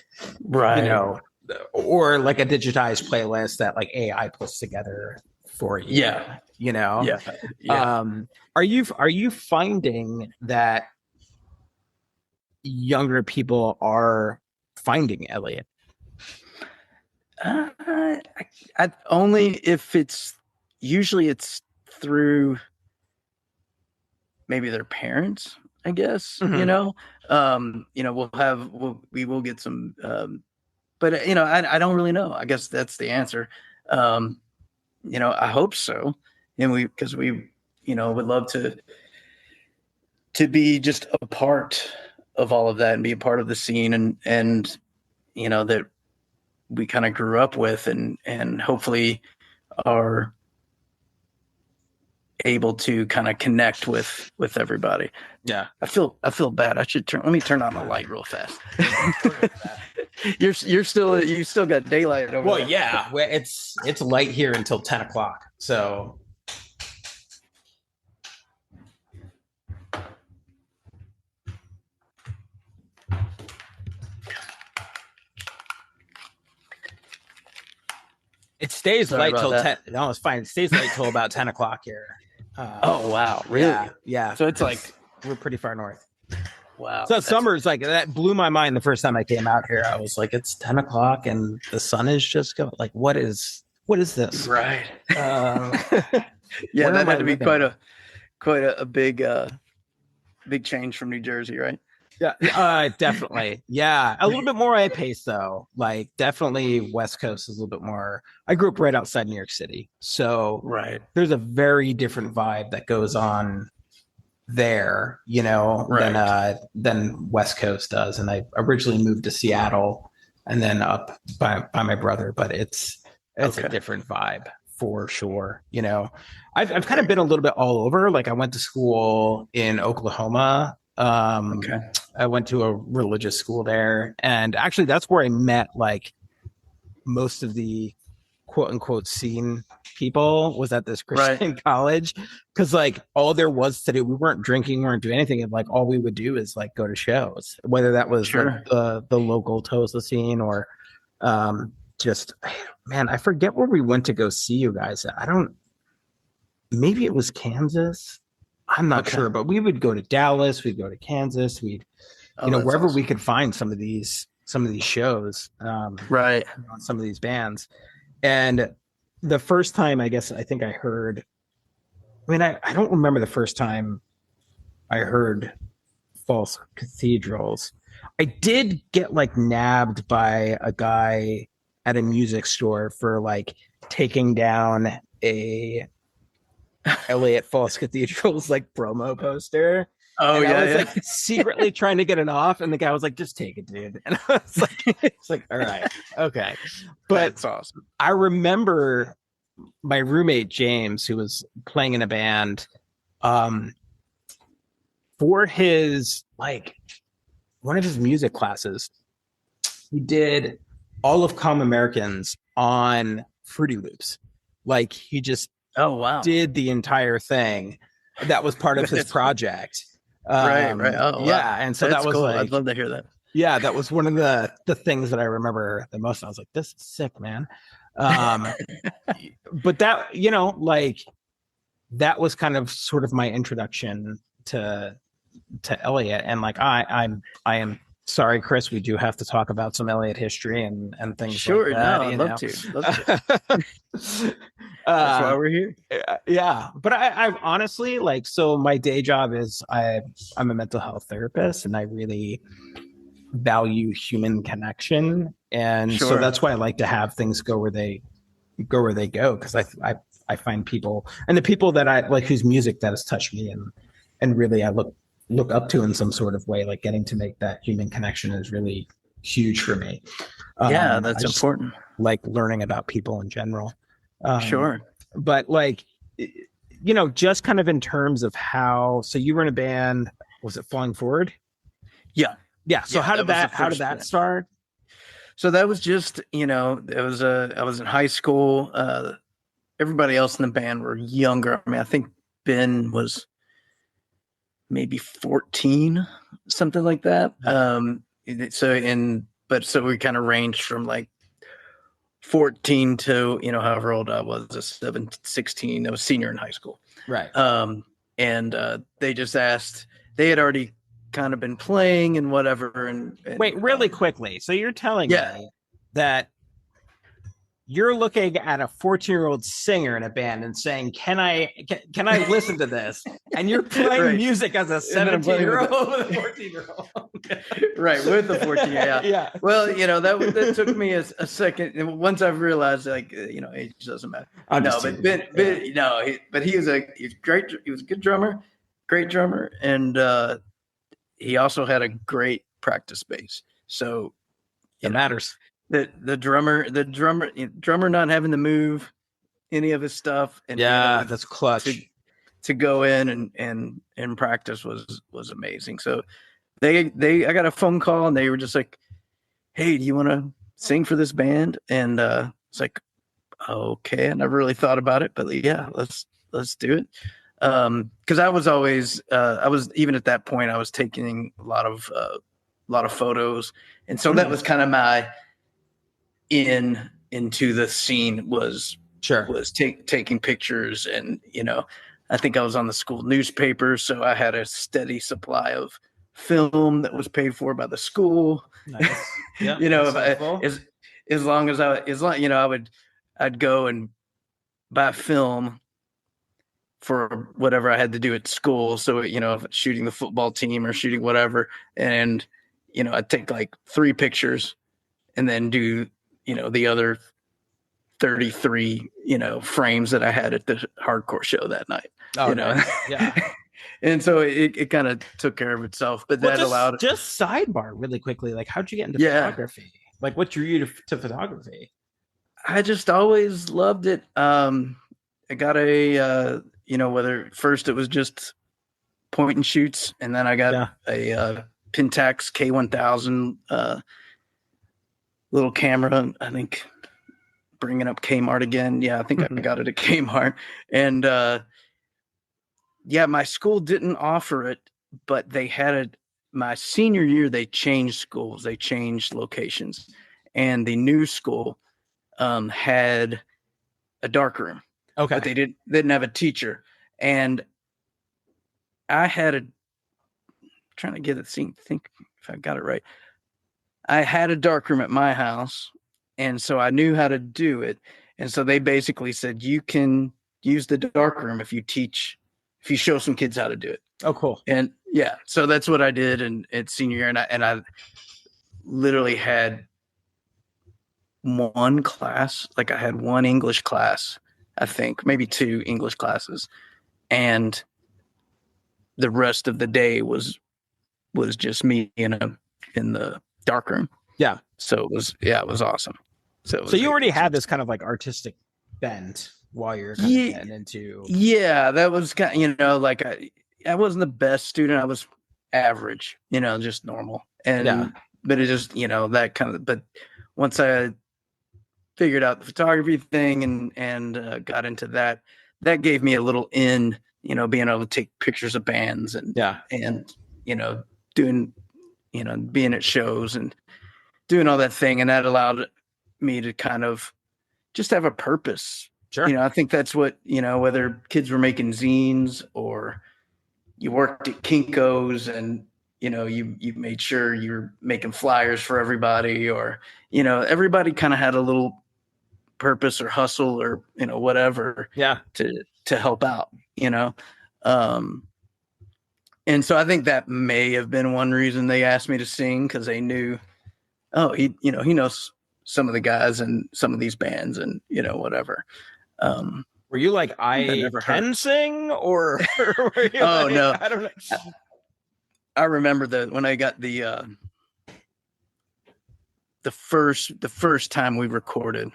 or like a digitized playlist that like AI puts together for you. Yeah. Are you finding that younger people are finding Elliott? I only if it's through maybe their parents, I guess. Mm-hmm. We will get some, but I don't really know. I guess that's the answer. I hope so, and because we would love to be just a part of all of that and be a part of the scene, and that we kind of grew up with, and hopefully are able to kind of connect with everybody. Yeah. I feel bad. Let me turn on the light real fast. you still got daylight over there. Well, yeah, it's light here until 10 o'clock. So it stays light till 10. No, it's fine. It stays light till about 10 o'clock here. Oh wow, really? Yeah. So it's like we're pretty far north. Wow. So summer's like that blew my mind the first time I came out here. I was like, it's 10 o'clock and the sun is just going. Like, what is this? Right. Yeah, that had to be quite a big change from New Jersey, right? Yeah, definitely. Yeah, a little bit more at pace though. Like definitely West Coast is a little bit more. I grew up right outside New York City, so right. There's a very different vibe that goes on there, than West Coast does. And I originally moved to Seattle and then up by my brother, but it's a different vibe for sure. I've kind of been a little bit all over. Like I went to school in Oklahoma. I went to a religious school there, and actually that's where I met like most of the quote unquote scene people was at this Christian college, because like all there was to do, we weren't drinking, we weren't doing anything, and like all we would do is like go to shows, whether that was like, the local Tulsa scene or Just man, I forget where we went to go see you guys. Maybe it was Kansas. I'm not Okay. sure, but we would go to Dallas, we'd go to Kansas, we'd Oh, that's wherever we awesome. could find some of these shows, Right. on some of these bands. And the first time, I think I heard, I don't remember the first time I heard False Cathedrals. I did get like nabbed by a guy at a music store for like taking down a Elliott False Cathedrals like promo poster. Oh And I yeah, was yeah. like secretly trying to get it off, and the guy was like, "Just take it, dude." And I was like, "It's like, all right, okay." But That's awesome. I remember my roommate James, who was playing in a band, um, for his like one of his music classes, he did all of Calm Americans on Fruity Loops. Like he just Oh wow. did the entire thing. That was part of his That's cool. project. Right. Oh Yeah, wow. and so That's that was cool. like, I'd love to hear that. yeah, that was one of the things that I remember the most. I was like, this is sick, man. But that, like that was kind of sort of my introduction to Elliott. And like I am sorry, Chris, we do have to talk about some Elliott history and things Sure. like that. No, I'd love to. Love to. That's why we're here. Yeah, but I honestly like, so my day job is I'm a mental health therapist, and I really value human connection, and so Sure. that's why I like to have things go where they go, because I find people, and the people that I like whose music that has touched me, and really I look up to in some sort of way, like getting to make that human connection is really huge for me. Yeah, that's important. Like learning about people in general. Sure. But like, just kind of in terms of how, so you were in a band, was it Falling Forward? Yeah. Yeah. So Yeah, how did that was the that first band. start? So that was just, I was in high school. Everybody else in the band were younger. I mean, I think Ben was maybe 14, something like that. So we kind of ranged from like 14 to, however old I was, 16. I was senior in high school. Right. And they just asked, they had already kind of been playing and whatever. And Wait, really quickly. So you're telling yeah. me that you're looking at a 14-year-old singer in a band and saying, can I listen to this? And you're playing Right. music as a 17-year-old with a 14-year-old. Right, with the 14, yeah. Yeah. Well, that took me a second. And once I've realized, like, age doesn't matter. But he was great. He was a good drummer, great drummer, and he also had a great practice bass. So it matters. The drummer not having to move any of his stuff, and that's clutch to go in and practice was amazing. So I got a phone call, and they were just like, "Hey, do you want to sing for this band?" And it's like, okay. I never really thought about it, but yeah, let's do it. Because I was always even at that point I was taking a lot of photos, and so that was kind of my into the scene was taking pictures, and I think I was on the school newspaper, so I had a steady supply of film that was paid for by the school. Nice. Yeah, as long as I'd go and buy film for whatever I had to do at school. So, shooting the football team or shooting whatever. And, I'd take like 3 pictures and then do, the other 33, frames that I had at the hardcore show that night. Oh, nice. Yeah. And so it kind of took care of itself, but that allowed. Just sidebar really quickly. Like, how'd you get into photography? Like, what drew you to photography? I just always loved it. I got whether first it was just point and shoots, and then I got a Pentax K1000 little camera. I think bringing up Kmart again. Yeah, I think I got it at Kmart, and my school didn't offer it, but they had it. My senior year, they changed schools, they changed locations, and the new school had a dark room, Okay. but they didn't have a teacher. And I had trying to get it, think if I got it right. I had a dark room at my house, and so I knew how to do it. And so they basically said, you can use the dark room if you show some kids how to do it. Oh, cool. And yeah, so that's what I did at senior year. And I literally had one class, like I had one English class, I think, maybe two English classes. And the rest of the day was just me in the dark room. Yeah. So it was awesome. So you already had this kind of like artistic bent while you're kind of getting into. Yeah, that was kind of, like I wasn't the best student. I was average, just normal. And but it just, that kind of, but once I figured out the photography thing and got into that gave me a little in, being able to take pictures of bands and doing, being at shows and doing all that thing. And that allowed me to kind of just have a purpose. Sure. I think that's what, whether kids were making zines or you worked at Kinko's and, you made sure you're making flyers for everybody, or, everybody kind of had a little purpose or hustle or, whatever to help out, and so I think that may have been one reason they asked me to sing, because they knew, oh, he knows some of the guys and some of these bands and, whatever. Were you like, I can sing, or were you no, I don't know. I remember when I got the first time we recorded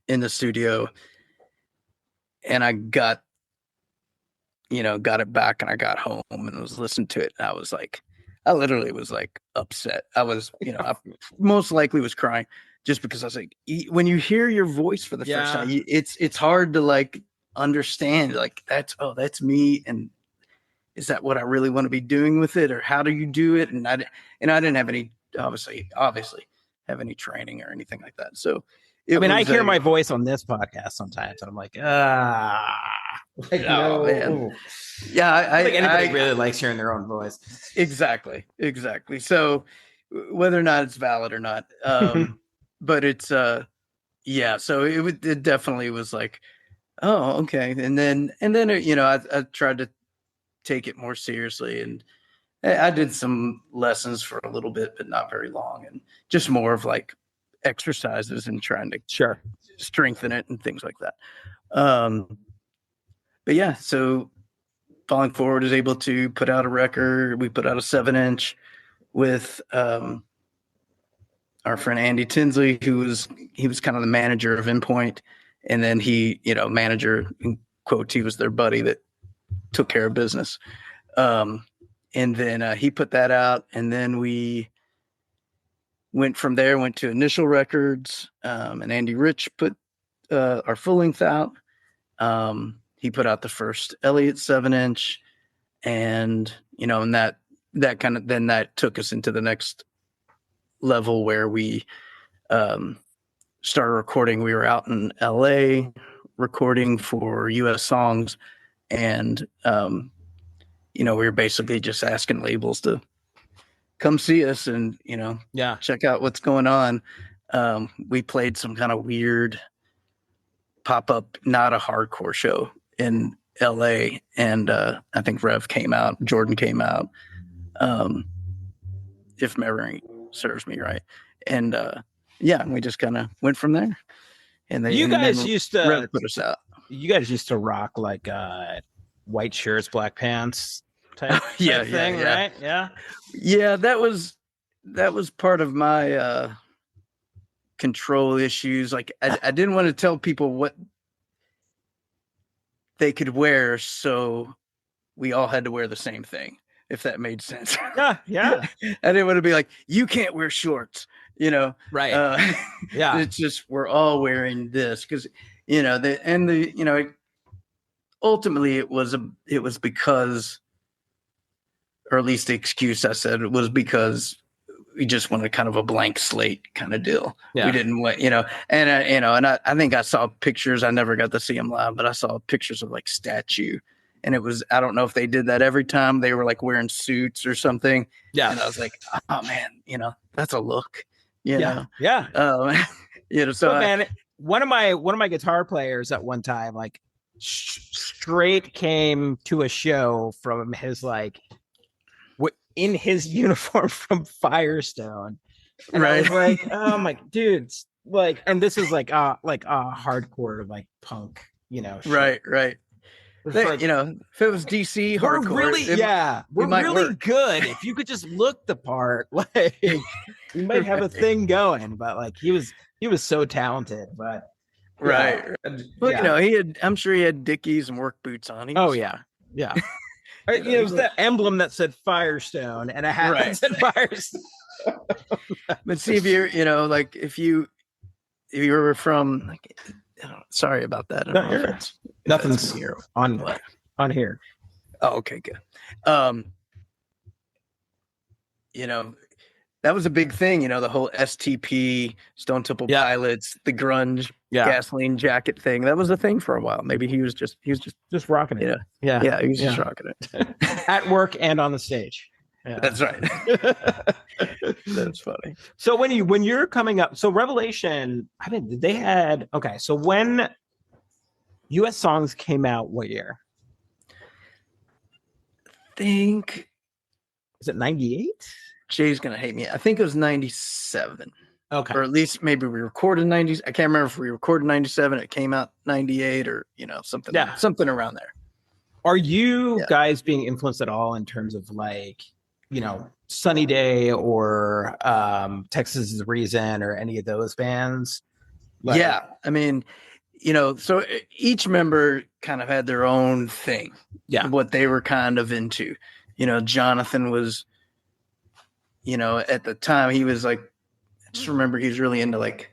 in the studio, and I got it back, and I got home and was listening to it. And I literally was like upset. I was, I most likely was crying, just because I was like, when you hear your voice for the first time, it's hard to like understand, like that's me. And is that what I really want to be doing with it? Or how do you do it? And I didn't have any, obviously have any training or anything like that. So I hear my voice on this podcast sometimes, and I'm like, no, man. Yeah. I think anybody really likes hearing their own voice. Exactly. So whether or not it's valid or not, but it's, so it definitely was like, oh, okay. And then, I tried to take it more seriously, and I did some lessons for a little bit, but not very long, and just more of like exercises and trying to strengthen it and things like that. But yeah, so Falling Forward is able to put out a record. We put out a 7-inch with our friend Andy Tinsley, he was kind of the manager of Endpoint, and then he, manager in quotes, he was their buddy that took care of business. And then he put that out, and then we went from there, went to Initial Records, and Andy Rich put our full length out. He put out the first Elliott 7-inch, and and that kind of, then that took us into the next level where we started recording. We were out in LA recording for US Songs, and we were basically just asking labels to come see us and check out what's going on. We played some kind of weird pop-up, not a hardcore show in LA, and I think Jordan came out, if memory serves me right. And we just kind of went from there. And you guys used to put us out. You guys used to rock like white shirts, black pants type thing, right? Yeah, that was part of my control issues. Like I didn't want to tell people what they could wear, so we all had to wear the same thing, if that made sense. Yeah. I didn't want to be like, you can't wear shorts, right. It's just, we're all wearing this because ultimately it was because, or at least the excuse I said, it was because we just wanted kind of a blank slate kind of deal. Yeah. We didn't want, and I think I saw pictures. I never got to see them live, but I saw pictures of like Statue, and it was, I don't know if they did that every time they were like wearing suits or something. Yeah. And I was like, oh man, that's a look, Yeah. So man, one of my guitar players at one time, like straight came to a show from his in his uniform from Firestone, and I was like, oh my dudes, like, and this is like a hardcore like punk, shit. right. Like, if it was DC hardcore, we're really good. If you could just look the part, like we might have a thing going. But like he was so talented. But right. Well, I'm sure he had Dickies and work boots on. Yeah. It was that emblem that said Firestone and a hat that said Firestone. But see, if you're, if you were from, like, sorry about that. Nothing's here on here. Oh, okay, good. That was a big thing, the whole STP, Stone Temple Pilots, the grunge, gasoline jacket thing. That was a thing for a while. Maybe he was just rocking it. Yeah, he was just rocking it at work and on the stage. Yeah. That's right. That's funny. So when you're coming up, so Revelation, I mean, they had so when US Songs came out, what year? Is it 98? Jay's gonna hate me. I think it was 97. Okay. Or at least maybe we recorded 90s. I can't remember if we recorded 97, it came out 98 or something around there. Are you guys being influenced at all in terms of like, Sunny Day or Texas is the Reason or any of those bands? Yeah. I mean, so each member kind of had their own thing. Yeah. What they were kind of into. Jonathan was, at the time he was like, I just remember he was really into like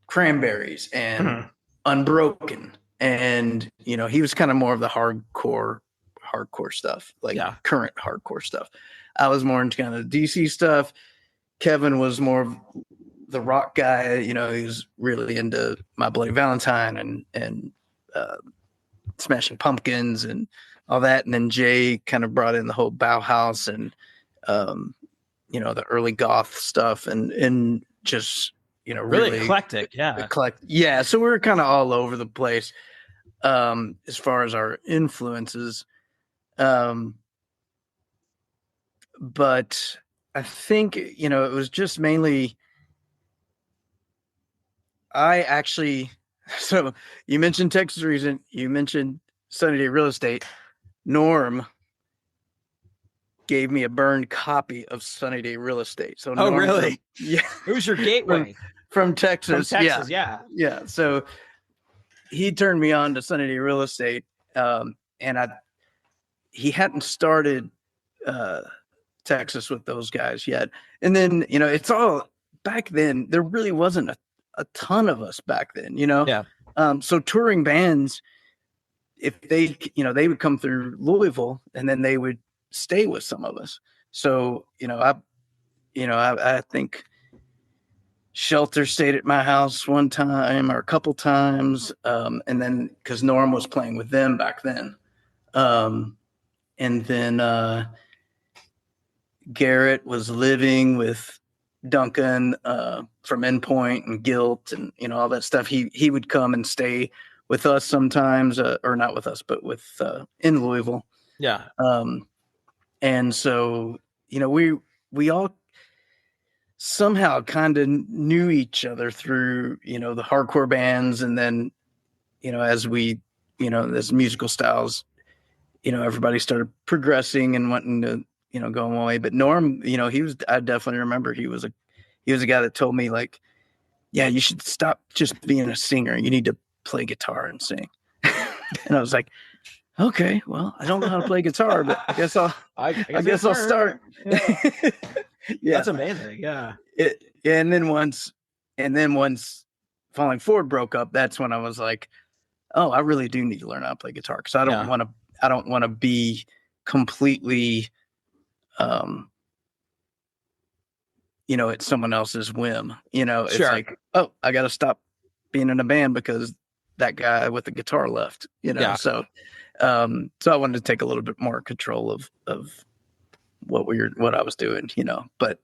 Cranberries and Unbroken. And, he was kind of more of the hardcore stuff, like current hardcore stuff. I was more into kind of DC stuff. Kevin was more of the rock guy. He was really into My Bloody Valentine and Smashing Pumpkins and all that. And then Jay kind of brought in the whole Bauhaus and, the early goth stuff and just, really eclectic. Yeah. So we were kind of all over the place as far as our influences. But I think, it was just mainly, so you mentioned Texas Reason, you mentioned Sunny Day Real Estate. Norm gave me a burned copy of Sunny Day Real Estate. So Norm, really? Yeah. It was your gateway. From Texas. Yeah. So he turned me on to Sunny Day Real Estate. And he hadn't started Texas with those guys yet. And then, it's all back then, there really wasn't a ton of us back then, Yeah. So touring bands, if they, they would come through Louisville and then they would stay with some of us. So, I think Shelter stayed at my house one time or a couple times. And then because Norm was playing with them back then. And then Garrett was living with Duncan from Endpoint and Guilt and all that stuff. He would come and stay with us sometimes, or not with us, but with in Louisville. Yeah. And so we all somehow kind of knew each other through the hardcore bands, and then as we as musical styles everybody started progressing and wanting to go one way. But Norm, I definitely remember he was a guy that told me like, yeah, you should stop just being a singer, you need to play guitar and sing. And I was like, okay, well, I don't know how to play guitar, but I guess I'll start. Yeah, that's amazing. Yeah. And then once Falling Forward broke up, that's when I was like, oh, I really do need to learn how to play guitar, because I don't want to be completely at someone else's whim. It's Sure. like, oh, I got to stop being in a band because that guy with the guitar left. Yeah. So I wanted to take a little bit more control of what I was doing. But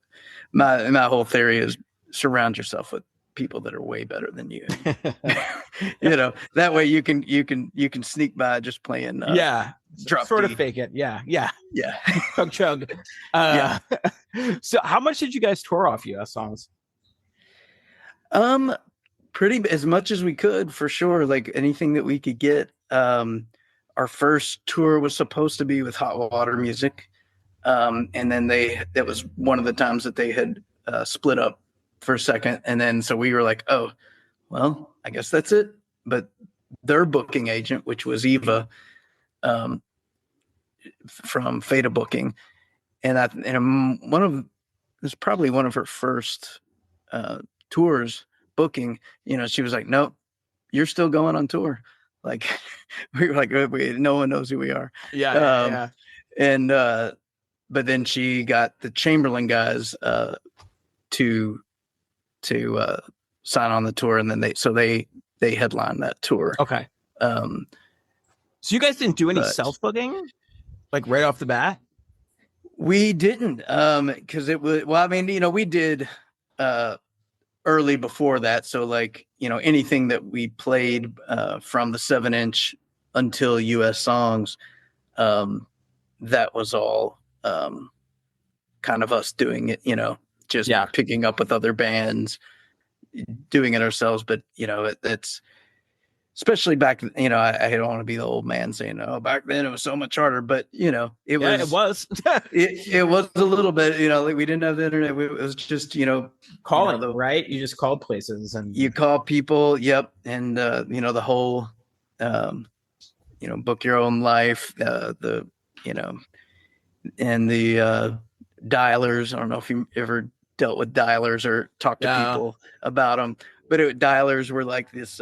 my whole theory is surround yourself with people that are way better than you. That way you can sneak by just playing. Drop sort D. of fake it. Yeah. Chug. Yeah. So how much did you guys tour off US songs? Pretty as much as we could, for sure. Like anything that we could get. Our first tour was supposed to be with Hot Water Music, and then that was one of the times that they had split up for a second, and then so we were like, oh, well, I guess that's it. But their booking agent, which was Eva, from Feta Booking, and it was probably one of her first tours booking. She was like, nope, you're still going on tour. Like we were like, no one knows who we are. Yeah. And but then she got the Chamberlain guys to sign on the tour, and then they headlined that tour. Okay. So you guys didn't do any self-booking, like right off the bat? We didn't, because it was, well, I mean, we did early before that. So like, anything that we played from the 7-inch until US songs, that was all kind of us doing it, just picking up with other bands, doing it ourselves. But, it's especially back, I don't want to be the old man saying, oh, back then it was so much harder, but it was it was a little bit, like we didn't have the internet. It was just, calling, right? You just called places and you call people. Yep. And, the whole, book your own life, and the dialers. I don't know if you ever dealt with dialers or talked to people about them, but dialers were like this,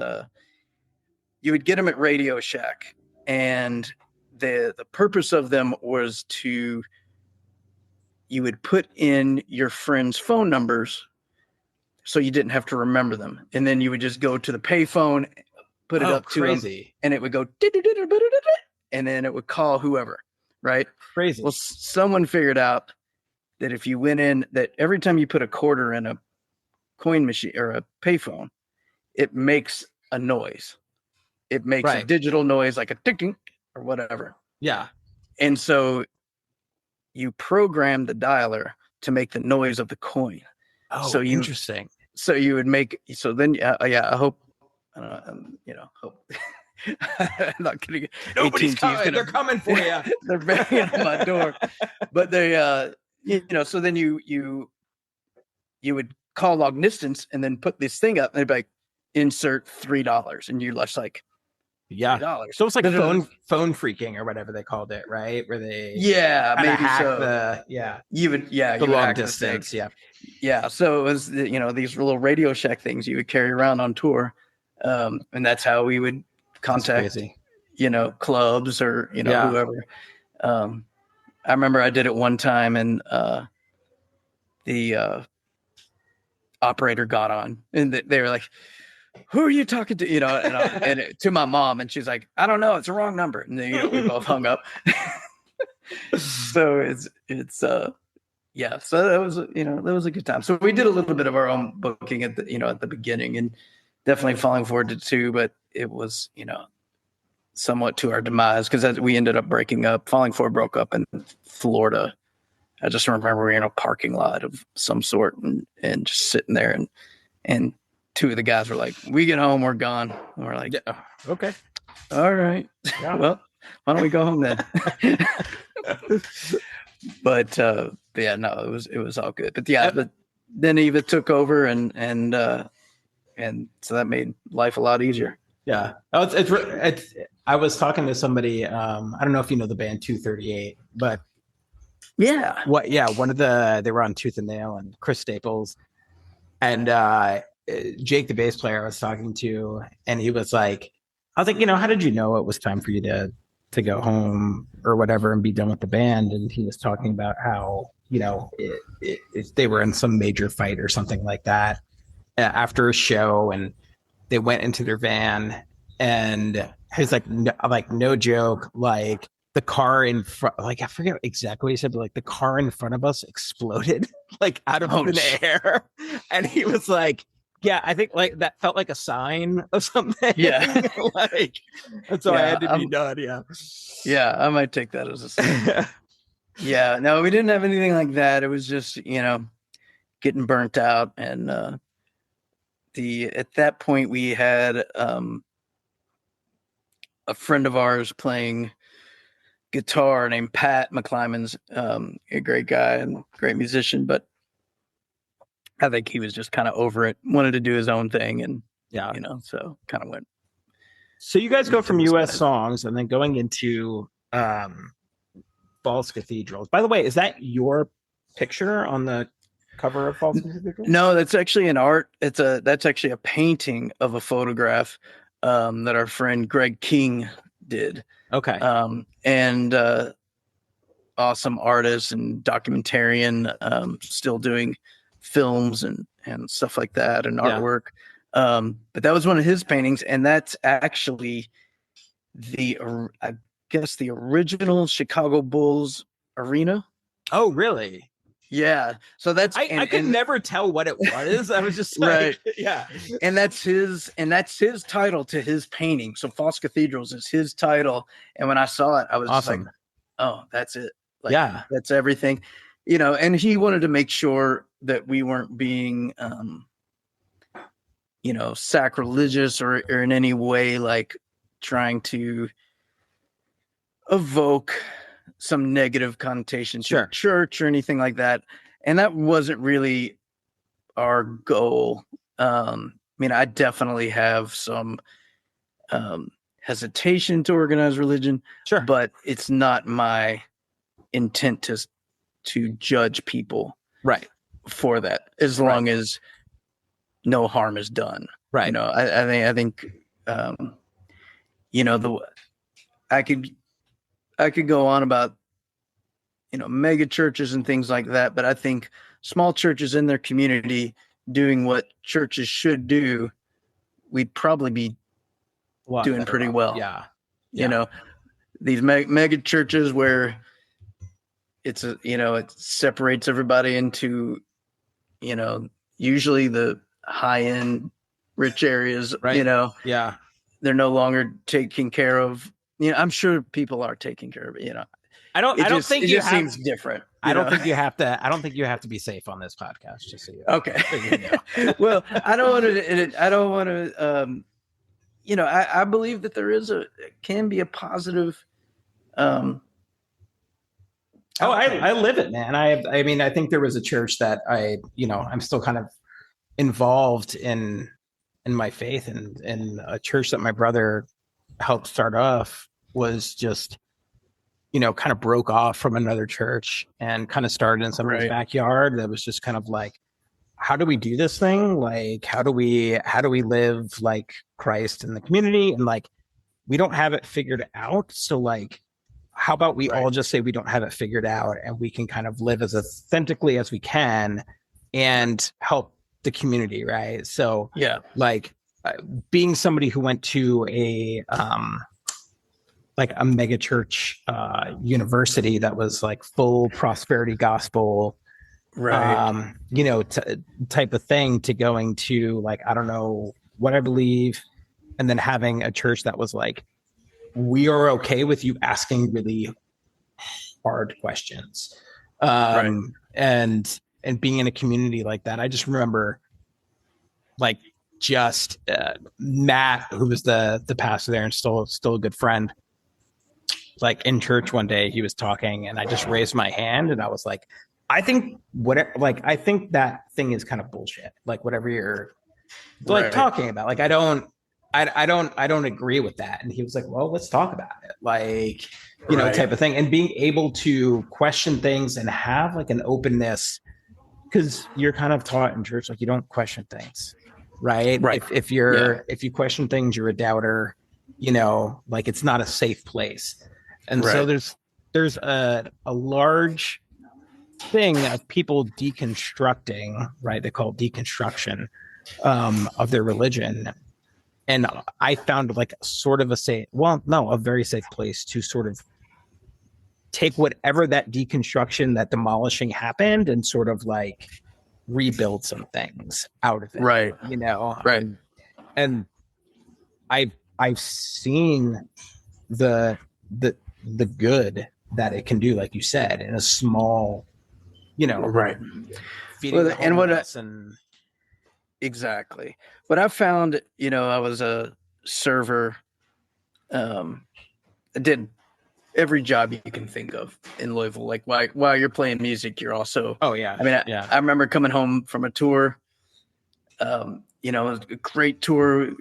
you would get them at Radio Shack, and the purpose of them was you would put in your friends' phone numbers so you didn't have to remember them. And then you would just go to the payphone, put it up to them, and it would go, and then it would call whoever, right? Crazy. Well, someone figured out that if you went in, that every time you put a quarter in a coin machine or a payphone, it makes a noise. It makes a digital noise, like a ticking or whatever. Yeah. And so you program the dialer to make the noise of the coin. Oh, so interesting. So you would make, so then, I hope, hope. I'm not kidding. Nobody's coming. They're coming for you. They're banging on my door. But they, so then you would call long distance and then put this thing up, and they'd be like, insert $3. And you're just like, $3. So it's like phone freaking or whatever they called it, right? Where they maybe hack so. You would the long distance. Yeah. So it was these little Radio Shack things you would carry around on tour, and that's how we would contact clubs or whoever. I remember I did it one time, and the operator got on, and they were like, who are you talking to? And to my mom, and she's like, I don't know, it's a wrong number. And then, we both hung up. So it's so that was a good time. So we did a little bit of our own booking at the beginning, and definitely Falling Forward did too, but it was, somewhat to our demise, because we ended up breaking up. Falling Forward broke up in Florida. I just remember we were in a parking lot of some sort, and just sitting there, and two of the guys were like, we get home, we're gone. And we're like, okay, all right. Yeah. Well, why don't we go home then? But no, it was all good. But then Eva took over, and so that made life a lot easier. Yeah. It's I was talking to somebody, I don't know if you know the band 238, but yeah. One of they were on Tooth and Nail, and Chris Staples, and Jake, the bass player I was talking to, and he was like, I was like, how did you know it was time for you to to go home or whatever and be done with the band. And he was talking about how, they were in some major fight or something like that after a show, and they went into their van, and he's like, no joke, like the car in front, like I forget exactly what he said, but like the car in front of us exploded like out of thin air. And he was like, yeah, I think like that felt like a sign of something. Yeah. Like, and so I had to be done. Yeah. Yeah, I might take that as a sign. Yeah, no, we didn't have anything like that. It was just, getting burnt out. And at that point we had a friend of ours playing guitar named Pat McClymon's, a great guy and great musician, but I think he was just kind of over it, wanted to do his own thing, and so kind of went. So you guys go from U.S. songs and then going into False Cathedrals. By the way, is that your picture on the cover of False Cathedrals? No, that's actually an art. That's actually a painting of a photograph that our friend Greg King did. Okay. And awesome artist and documentarian, still doing films and stuff like that and artwork. But that was one of his paintings, and that's actually I guess the original Chicago Bulls arena. Oh, really? Yeah. So that's I could never tell what it was. I was just like, right. Yeah. And that's his title to his painting. So False Cathedrals is his title. And when I saw it, I was awesome. Just like, oh, that's it. Like, yeah, that's everything. And he wanted to make sure that we weren't being sacrilegious or in any way like trying to evoke some negative connotations to church or anything like that. And that wasn't really our goal. I definitely have some hesitation to organize religion, but it's not my intent to judge people for that, as long as no harm is done. Right. I think I could go on about, mega churches and things like that, but I think small churches in their community doing what churches should do, we'd probably be doing pretty well. Yeah. These mega churches where it separates everybody into, usually the high end rich areas, right. They're no longer taking care of, I'm sure people are taking care of it, I don't think it just seems different. I don't think you have to be safe on this podcast, just so you know. Okay. Well, I don't want to I believe that there can be a positive I live it, man. I think there was a church that I'm still kind of involved in my faith, and a church that my brother helped start off was just, kind of broke off from another church and kind of started in somebody's backyard. That was just kind of like, how do we do this thing? Like, how do we live like Christ in the community? And like, we don't have it figured out. So like, how about we all just say we don't have it figured out, and we can kind of live as authentically as we can and help the community. Right. So like being somebody who went to a mega church university that was like full prosperity gospel, type of thing, to going to like, I don't know what I believe, and then having a church that was like, we are okay with you asking really hard questions, and being in a community like that. I just remember like Matt, who was the pastor there and still a good friend, like in church one day he was talking, and I just raised my hand and I was like, I think that thing is kind of bullshit. Like whatever you're like talking about, like I don't agree with that. And he was like, well, let's talk about it. Like, type of thing. And being able to question things and have like an openness, because you're kind of taught in church, like you don't question things. Right. If you question things, you're a doubter, like it's not a safe place. And Right. so there's a large thing of people deconstructing, right? They call it deconstruction of their religion. And I found like sort of a very safe place to sort of take whatever that deconstruction, that demolishing happened, and sort of like rebuild some things out of it. Right. Right. And I've seen the good that it can do, like you said, in a small, Right. feeding the And what homeless and exactly what I found, I was a server. I did every job you can think of in Louisville. Like while you're playing music, you're also. oh yeah. I mean, yeah. I remember coming home from a tour. It was a great tour.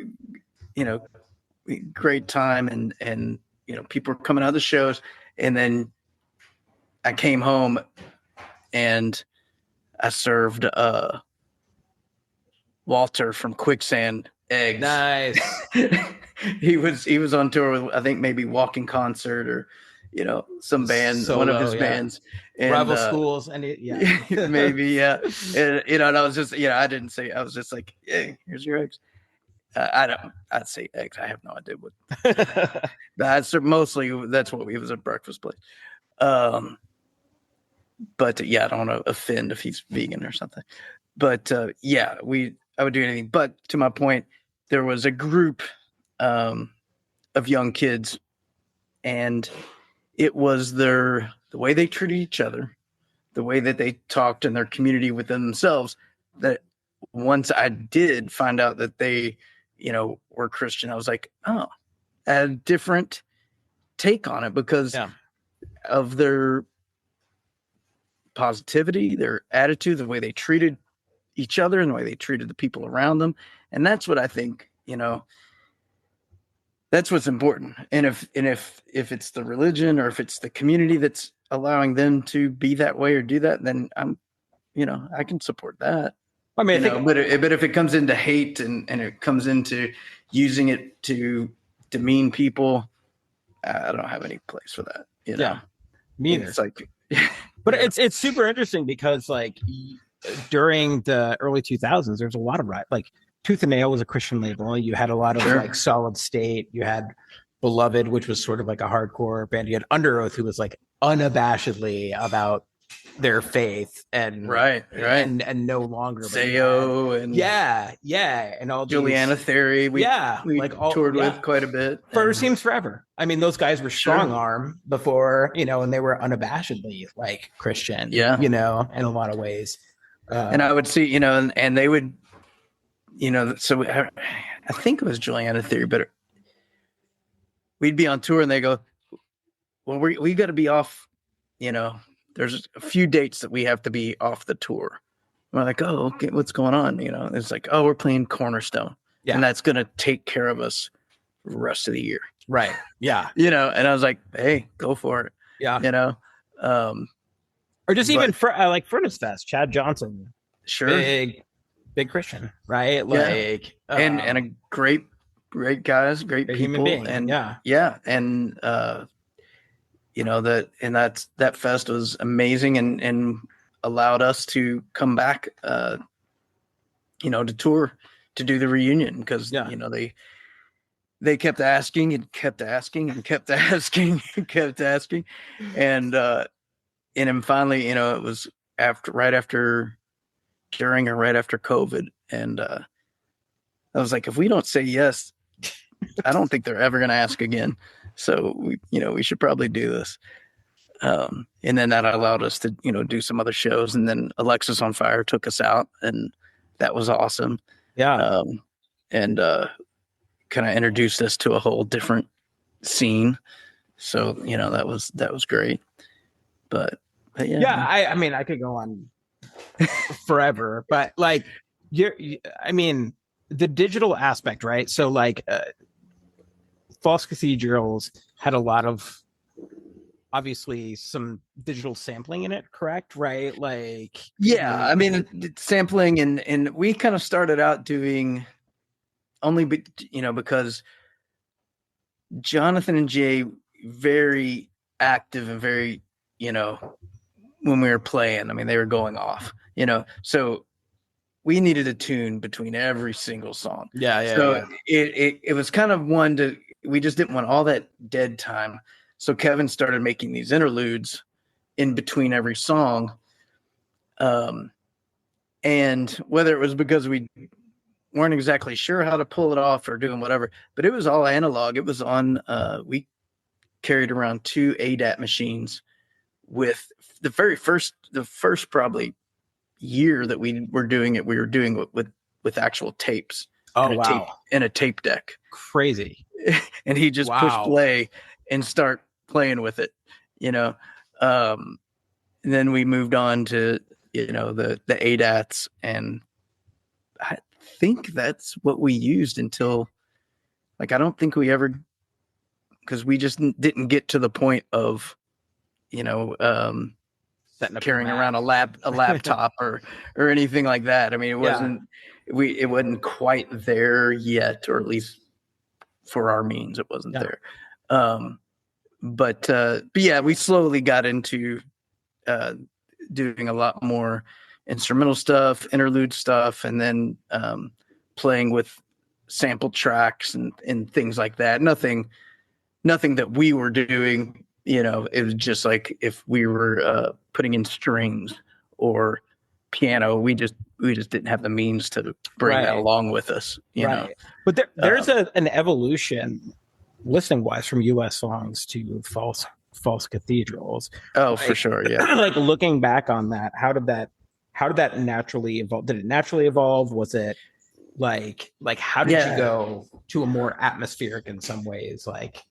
Great time, and people were coming out of the shows, and then I came home and I served Walter from Quicksand eggs. Nice. he was on tour with, I think, maybe Walking Concert or some band, one of his bands, and Rival Schools, and maybe and I was just I didn't say, I was just like, hey, here's your eggs. I'd say eggs. I have no idea what. That's mostly that's what it was, a breakfast place. But I don't want to offend if he's vegan or something. But I would do anything. But to my point, there was a group of young kids, and it was the way they treated each other, the way that they talked in their community within themselves, that once I did find out that they, were Christian, I was like, oh, I had a different take on it because of their positivity, their attitude, the way they treated each other and the way they treated the people around them. And that's what I think, that's what's important. And if it's the religion or if it's the community that's allowing them to be that way or do that, then I'm, I can support that. I mean, but if it comes into hate and it comes into using it to demean people, I don't have any place for that. Yeah, me either. It's like, but it's super interesting because like during the early 2000s, there's a lot of like Tooth and Nail was a Christian label. You had a lot of like Solid State. You had Beloved, which was sort of like a hardcore band. You had Under Oath, who was like unabashedly about their faith and and no longer Zayo and and all Juliana Theory we like toured with quite a bit. First Seems Forever. I mean, those guys were strong arm before, and they were unabashedly like Christian, in a lot of ways. And I would see, and they would, so I think it was Juliana Theory, but we'd be on tour and they go, well, we got to be off, there's a few dates that we have to be off the tour. We're like, oh, okay, what's going on? It's like, oh, we're playing Cornerstone. Yeah. And that's going to take care of us the rest of the year. Right. Yeah. And I was like, hey, go for it. Yeah. Or just even like Furnace Fest, Chad Johnson. Sure. Big Christian, right? Like, and a great guys, great people. Human being. And and that fest was amazing and allowed us to come back to tour, to do the reunion, because they kept asking and kept asking and kept asking and kept asking, and then finally it was right after COVID, and I was like, if we don't say yes, I don't think they're ever going to ask again. So we should probably do this. And then that allowed us to, do some other shows. And then Alexis on Fire took us out, and that was awesome. Yeah. And kind of introduced us to a whole different scene. So, that was great. But yeah. I mean, I could go on forever, but like the digital aspect, right? So like False Cathedrals had a lot of, obviously, some digital sampling in it, correct? Right? Like, I mean, sampling, and we kind of started out doing only, because Jonathan and Jay very active and very, you know, when we were playing, I mean, they were going off, you know, so we needed a tune between every single song. So it was kind of we just didn't want all that dead time. So Kevin started making these interludes in between every song. And whether it was because we weren't exactly sure how to pull it off or doing whatever, but it was all analog. It was on, we carried around 2 ADAT machines with the first probably year that we were doing it. We were doing it with actual tapes. Oh, wow. And a tape deck. Crazy. And he just push play and start playing with it, you know? And then we moved on to, you know, the ADATs, and I think that's what we used until, like, I don't think we ever, because we just didn't get to the point of, you know, carrying around a laptop or anything like that. I mean, it wasn't quite there yet, or at least for our means, it wasn't there. But yeah, we slowly got into doing a lot more instrumental stuff, interlude stuff, and then playing with sample tracks and things like that. Nothing that we were doing, you know. It was just like if we were putting in strings or piano, we just didn't have the means to bring that along with us, you know. But there's an evolution listening wise from US songs to False Cathedrals. Oh, for sure. Yeah. Like, looking back on that, how did that naturally evolve? Did it naturally evolve? Was it like how did you go to a more atmospheric in some ways? Like,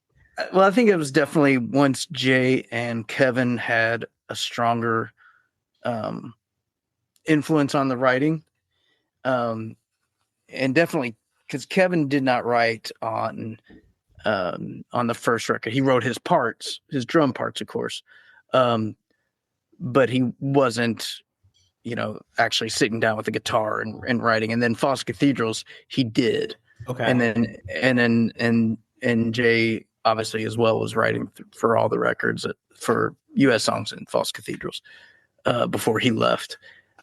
well, I think it was definitely once Jay and Kevin had a stronger influence on the writing. And definitely because Kevin did not write on the first record. He wrote his parts, his drum parts, of course. But he wasn't, you know, actually sitting down with the guitar and writing. And then False Cathedrals, he did. Okay. And Jay obviously as well was writing for all the records for US songs in False Cathedrals before he left.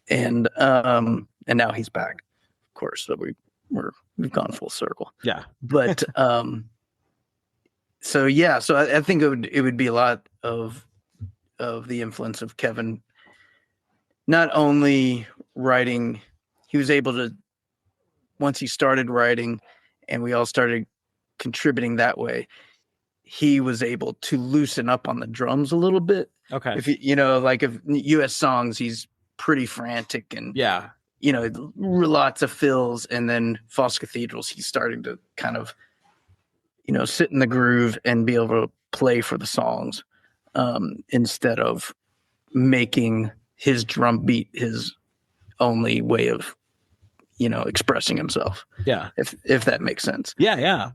And now he's back, of course. So we've gone full circle. Yeah. But so I think it would be a lot of the influence of Kevin, not only writing, he was able to, once he started writing and we all started contributing that way, he was able to loosen up on the drums a little bit. Okay. If you know, like, if US songs, he's pretty frantic and you know, lots of fills. And then False Cathedrals, he's starting to kind of, you know, sit in the groove and be able to play for the songs, instead of making his drum beat his only way of, you know, expressing himself. Yeah. If that makes sense. Yeah.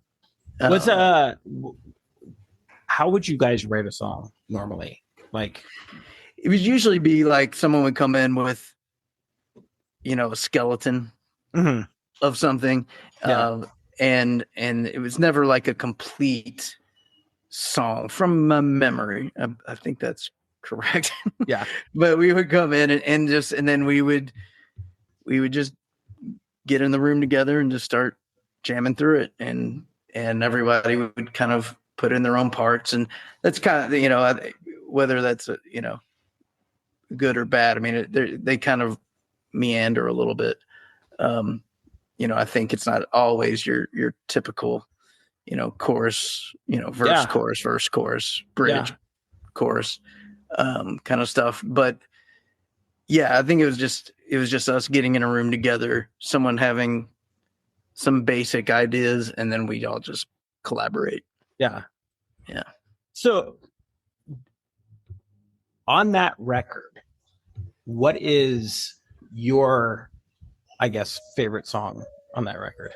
How would you guys write a song normally? Like, it would usually be like someone would come in with, you know, a skeleton of something. And it was never like a complete song from my memory. I think that's correct. Yeah. But we would come in and then we would just get in the room together and just start jamming through it. And everybody would kind of put in their own parts. And that's kind of, you know, whether that's, you know, good or bad. I mean, they kind of meander a little bit. You know, I think it's not always your typical, you know, chorus, you know, verse, chorus, bridge, chorus, kind of stuff. But yeah, I think it was just us getting in a room together, someone having some basic ideas, and then we all just collaborate. Yeah. Yeah. So on that record, what is your, I guess, favorite song on that record?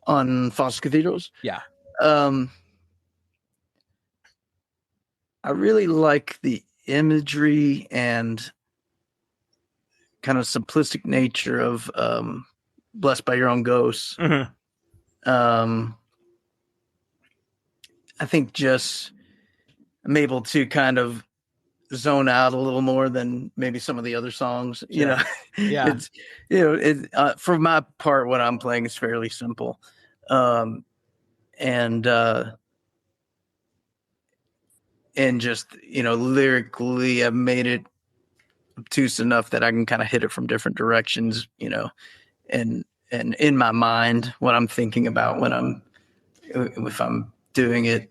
On False Cathedrals? Yeah. I really like the imagery and kind of simplistic nature of Blessed by Your Own Ghosts. I think I'm able to kind of zone out a little more than maybe some of the other songs. Sure. Yeah. It's for my part, what I'm playing is fairly simple, and just lyrically, I've made it obtuse enough that I can kind of hit it from different directions, and in my mind what I'm thinking about if I'm doing it.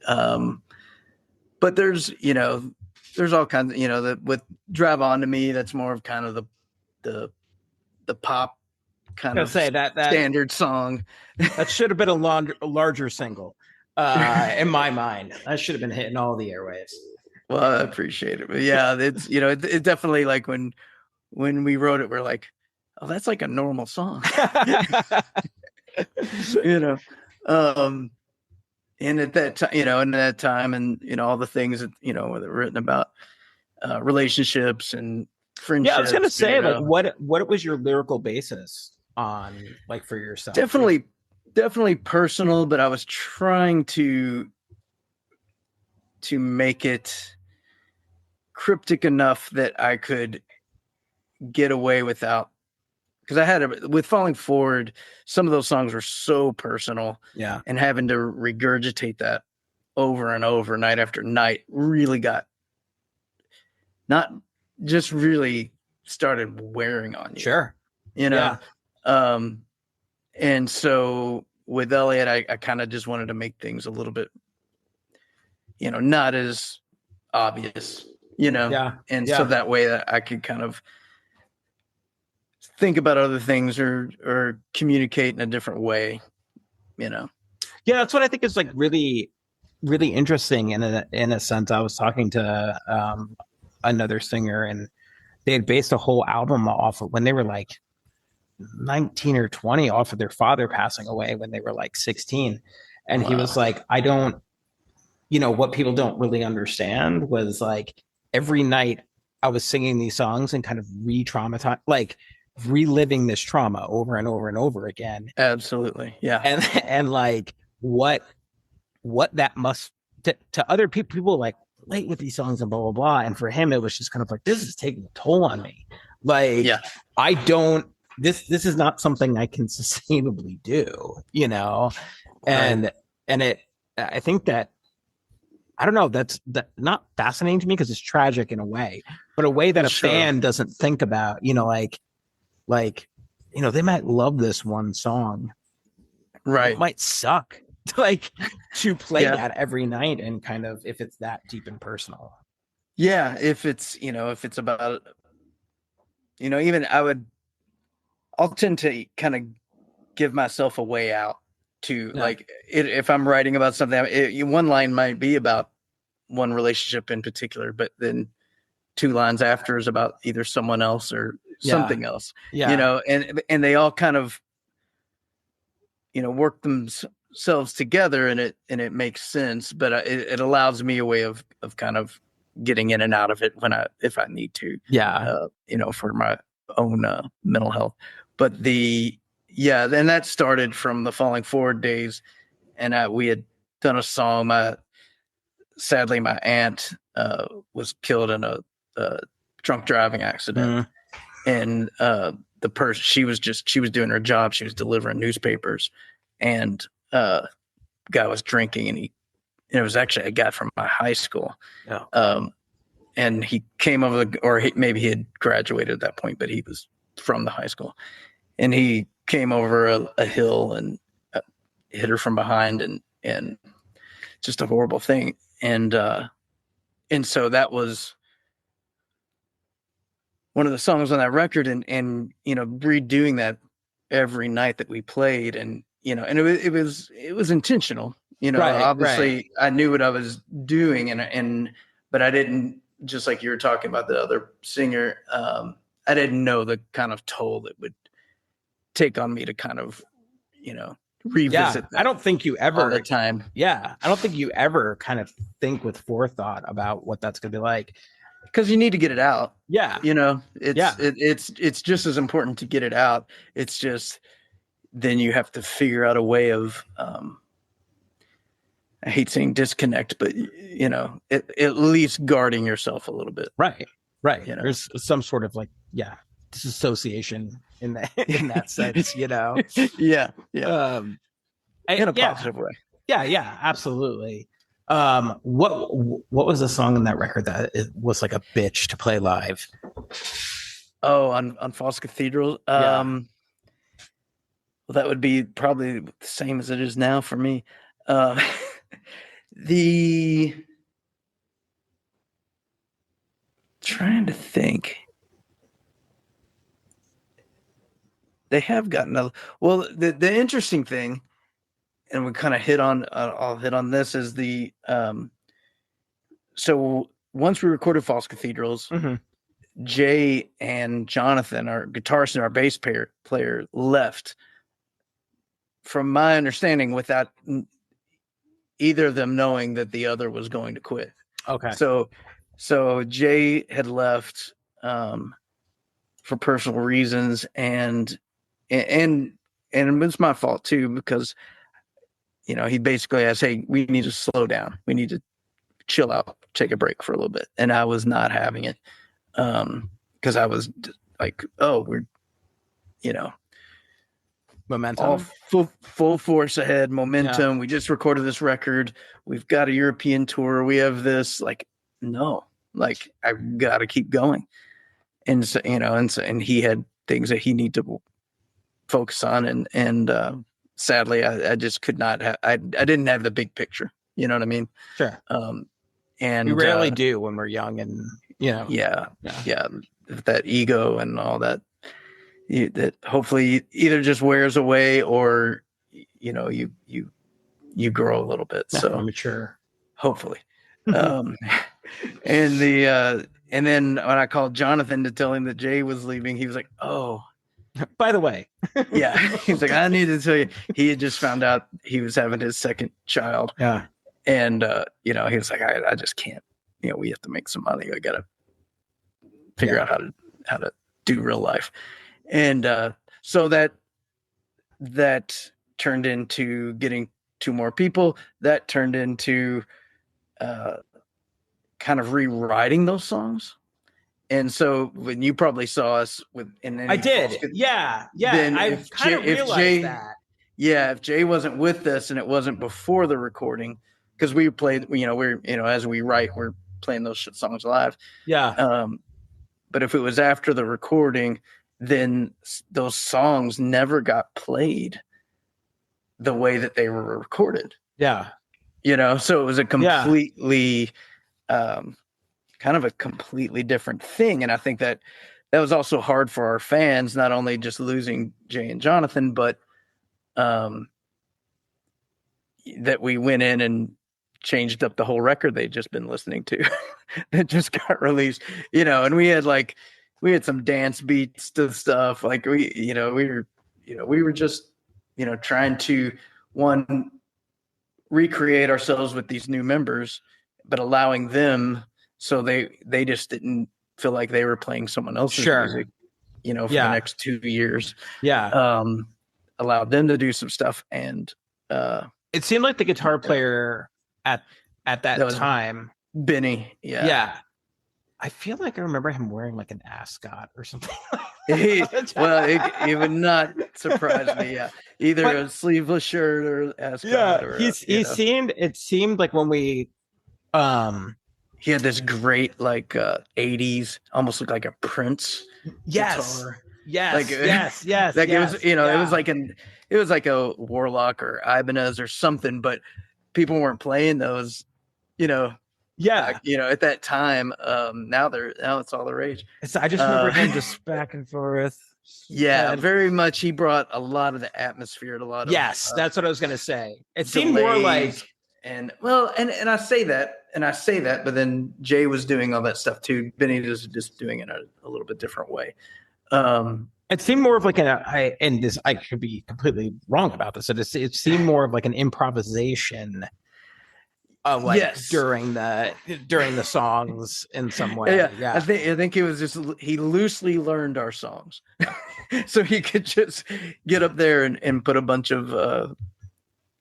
But there's all kinds of, that with Drive On to Me, that's more of kind of the pop kind of that standard song. That should have been a larger single in my mind. That should have been hitting all the airwaves. Well, I appreciate it. But yeah, it's, it definitely, like when we wrote it, we're like, oh, that's like a normal song. And at that time, and all the things that, were written about relationships and friendships. Yeah, I was gonna say, like, what was your lyrical basis on, like, for yourself? Definitely personal, but I was trying to make it cryptic enough that I could get away without, because I had with Falling Forward, some of those songs were so personal. Yeah. And having to regurgitate that over and over, night after night, really really started wearing on you. Sure. Yeah. And so with Elliott, I kind of just wanted to make things a little bit, not as obvious, Yeah. And so that way that I could kind of think about other things or communicate in a different way, Yeah, that's what I think is, like, really, really interesting in a sense. I was talking to another singer, and they had based a whole album off of when they were like 19 or 20, off of their father passing away when they were like 16. And He was like, I don't, what people don't really understand was, like, every night I was singing these songs and kind of re-traumatized, like reliving this trauma over and over and over again. Absolutely. Yeah. And like what that must to other people like relate with these songs and blah blah blah. And for him, it was just kind of like, this is taking a toll on me. Like, yeah. I don't. This is not something I can sustainably do. And it. I think that. I don't know. That's not fascinating to me because it's tragic in a way, but a way that a fan doesn't think about. They might love this one song, right? It might suck, like, to play that every night, and kind of, if it's that deep and personal. Yeah, if it's about, even I'll tend to kind of give myself a way out to like if I'm writing about something, one line might be about one relationship in particular, but then 2 lines after is about either someone else or something else. And they all kind of work themselves together, and it makes sense, but it allows me a way of kind of getting in and out of it if I need to, for my own mental health. But then that started from the Falling Forward days, and we had done a song. Sadly, my aunt was killed in a drunk driving accident, and the person, she was doing her job. She was delivering newspapers, and guy was drinking, and it was actually a guy from my high school. And he came over, maybe he had graduated at that point, but he was from the high school, and he came over a hill and hit her from behind, and just a horrible thing. And so that was one of the songs on that record, and redoing that every night that we played, and it was intentional, obviously. Right. I knew what I was doing, but I didn't, just like you were talking about the other singer, I didn't know the kind of toll that would take on me to kind of, revisit that. I don't think you ever all the time. Yeah. I don't think you ever kind of think with forethought about what that's going to be like. Because you need to get it out. Yeah. It's just as important to get it out. It's just, then you have to figure out a way of I hate saying disconnect, but at least guarding yourself a little bit. Right. There's some sort of like, disassociation in that sense, Yeah. In a positive way. Yeah, absolutely. What was the song in that record that it was like a bitch to play live? Oh, on False Cathedrals. Well, that would be probably the same as it is now for me. Trying to think. They have gotten the interesting thing, and we kind of I'll hit on this, is the so once we recorded False Cathedrals, Jay and Jonathan, our guitarist and our bass player, left, from my understanding, without either of them knowing that the other was going to quit. Okay. So Jay had left for personal reasons, and it's my fault too, because he basically asked, "Hey, we need to slow down. We need to chill out, take a break for a little bit." And I was not having it, because I was like, "Oh, we're momentum, all full force ahead, momentum. Yeah. We just recorded this record. We've got a European tour. We have this, like, no, like, I've got to keep going." And so, and he had things that he needed to focus on. And sadly, I just could not have, I didn't have the big picture. You know what I mean? Sure. And we rarely do when we're young, and yeah, that ego and all that, that hopefully either just wears away, or you grow a little bit. So mature, hopefully. And then when I called Jonathan to tell him that Jay was leaving, he was like, "Oh, by the way." Yeah. He's like, "I need to tell you." He had just found out he was having his second child. Yeah. And he was like, I just can't. We have to make some money. I gotta figure out how to do real life. And so that turned into getting 2 more people. That turned into kind of rewriting those songs. And so when you probably saw us I did. Yeah. Then I kind of realized that. Yeah, if Jay wasn't with us and it wasn't before the recording, because we played, we're as we write, we're playing those songs live. Yeah. But if it was after the recording, then those songs never got played the way that they were recorded. Yeah. So it was a completely, kind of a completely different thing. And I think that was also hard for our fans, not only just losing Jay and Jonathan, but that we went in and changed up the whole record they'd just been listening to that just got released, and we had some dance beats to stuff. Like we were just, trying to, one, recreate ourselves with these new members, but allowing them, so they just didn't feel like they were playing someone else's music, for the next 2 years. Yeah. Allowed them to do some stuff. And it seemed like the guitar player at that time, Benny. Yeah. I feel like I remember him wearing like an ascot or something. It would not surprise me. Yeah. Either a sleeveless shirt or ascot. Yeah. It seemed like when we, he had this great, like, 80s, almost looked like a Prince guitar. Yes. Like, yes. Like it was, it was like a Warlock or Ibanez or something, but people weren't playing those, at that time. Now it's all the rage. I just remember him just back and forth. Yeah, very much. He brought a lot of the atmosphere to a lot of. Yes, that's what I was gonna say. It seemed more like, and I say that, but then Jay was doing all that stuff too. Benny was just doing it a little bit different way. It seemed more of like I could be completely wrong about this. It seemed more of like an improvisation, during the songs in some way. Yeah. I think it was just, he loosely learned our songs, so he could just get up there and put a bunch of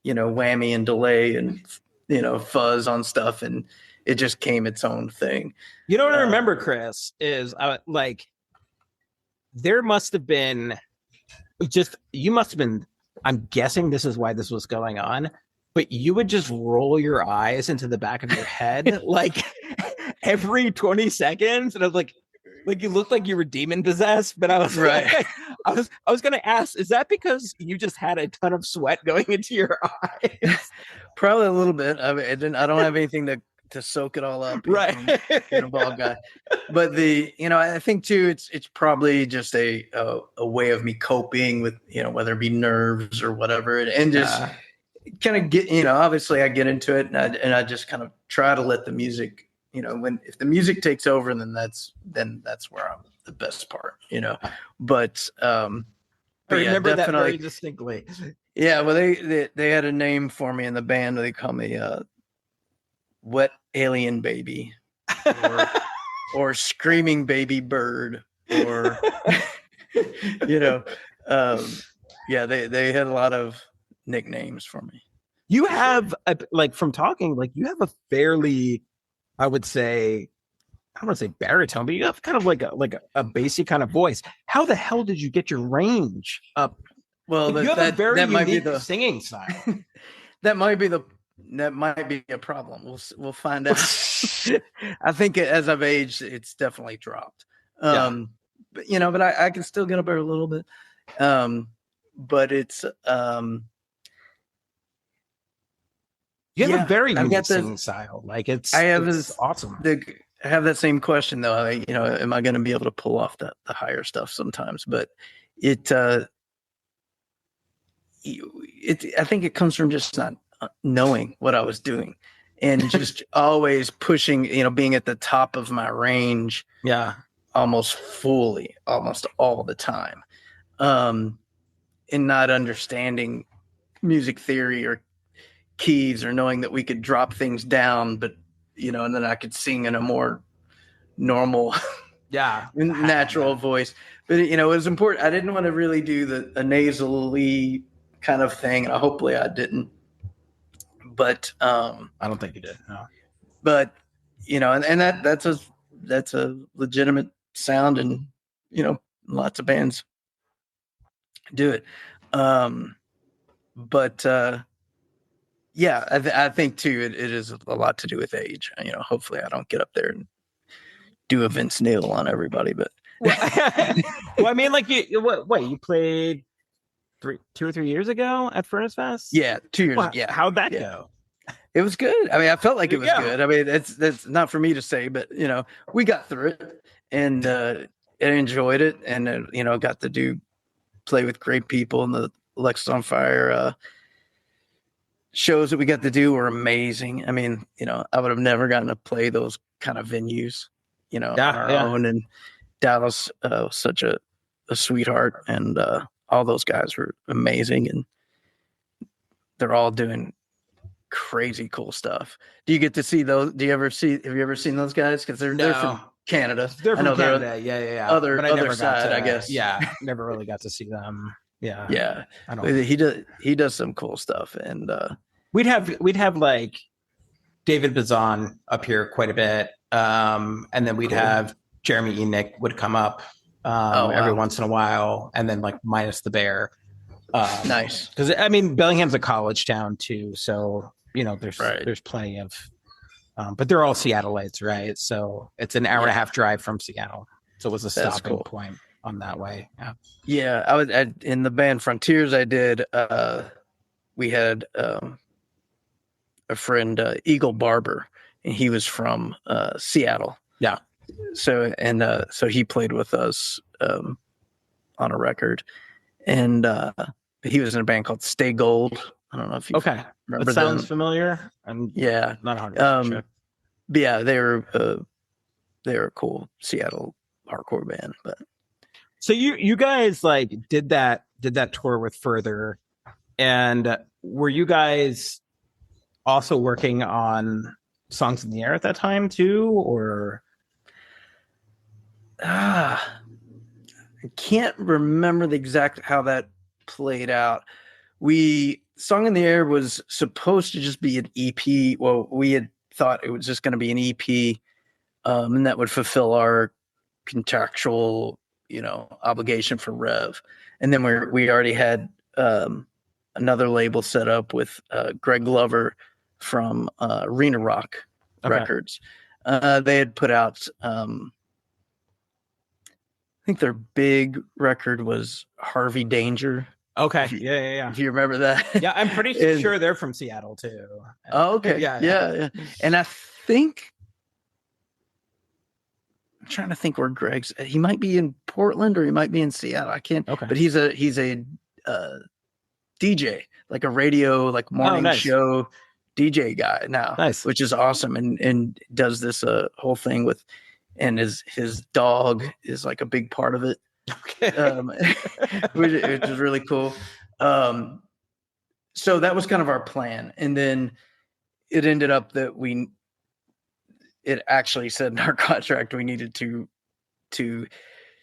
whammy and delay and fuzz on stuff, and it just came its own thing. You know what I remember, Chris, is like there must have been you must have been, I'm guessing this is why this was going on, but you would just roll your eyes into the back of your head like every 20 seconds. And I was like you looked like you were demon possessed, but I was right. Like, I was going to ask, is that because you just had a ton of sweat going into your eyes? Probably a little bit. I mean, I don't have anything to soak it all up. Right. I'm a bald guy. But I think too, it's probably just a way of me coping with, whether it be nerves or whatever, and just kind of get, obviously I get into it, and I just kind of try to let the music, if the music takes over, then that's where I'm the best part, but I remember that very distinctly. Yeah. Well, they had a name for me in the band. They call me, Wet Alien Baby, or Screaming Baby Bird, or yeah, they had a lot of nicknames for me. You have from talking, you have a fairly, I would say, I don't want to say baritone, but you have kind of like a bassy kind of voice. How the hell did you get your range up? Well, you have a very unique singing style. That might be a problem. We'll find out. I think as I've aged, it's definitely dropped. But but I can still get up there a little bit. But it's you have a very unique singing style. It's awesome. I have that same question though. Am I going to be able to pull off the higher stuff sometimes? But I think it comes from just not knowing what I was doing, and just always pushing, being at the top of my range. Yeah. Almost all the time. And not understanding music theory or keys, or knowing that we could drop things down, but and then I could sing in a more normal, natural voice. But it was important. I didn't want to really do a nasally kind of thing, and hopefully I didn't. But I don't think you did. No. But and that's a legitimate sound, and lots of bands do it. But I think too it is a lot to do with age. Hopefully I don't get up there and do a Vince Neil on everybody. But well, I mean, you played 2 or 3 years ago at Furnace Fest? Yeah, 2 years. Well, yeah. How'd that go? It was good. I mean, I felt like it was good. I mean, that's not for me to say, but we got through it, and enjoyed it, and got to play with great people, and the Alexis on Fire shows that we got to do were amazing. I mean, I would have never gotten to play those kind of venues, on our own. And Dallas was such a sweetheart, and all those guys were amazing, and they're all doing crazy cool stuff. Do you get to see those? Have you ever seen those guys? Because they're from Canada. They're from Canada. Yeah. Other side, I guess. Yeah, never really got to see them. Yeah. I don't. He does some cool stuff, and we'd have like David Bazan up here quite a bit, and then we'd have Jeremy Enoch would come up every once in a while, and then minus the Bear. Nice, because I mean Bellingham's a college town too, so there's plenty of, but they're all Seattleites, right? So it's an hour and a half drive from Seattle, so it was a stopping point on that way. Yeah, I was in the band Frontiers. I did. We had a friend, Eagle Barber, and he was from Seattle. Yeah. So he played with us on a record, and he was in a band called Stay Gold. I don't know if you remember that sounds familiar. I'm not 100% sure. But yeah, they were a cool Seattle hardcore band. But so you guys did that tour with Further, and were you guys also working on Songs in the Air at that time too, or? I can't remember the exact how that played out. We Song in the Air was supposed to just be an EP. Well, we had thought it was just going to be an EP, and that would fulfill our contractual, obligation for Rev. And then we already had another label set up with Greg Glover from Arena Rock Records. They had put out, I think their big record was Harvey Danger. Okay. If you remember that. Yeah, I'm pretty sure they're from Seattle too. Oh, okay. Yeah. And I think I'm trying to think where Greg's. He might be in Portland or he might be in Seattle. I can't. Okay. But he's a DJ, like a radio, like morning show DJ guy now, which is awesome, and does this whole thing with, and his dog is like a big part of it. Okay. Which is really cool. So that was kind of our plan. And then it ended up that it actually said in our contract, we needed to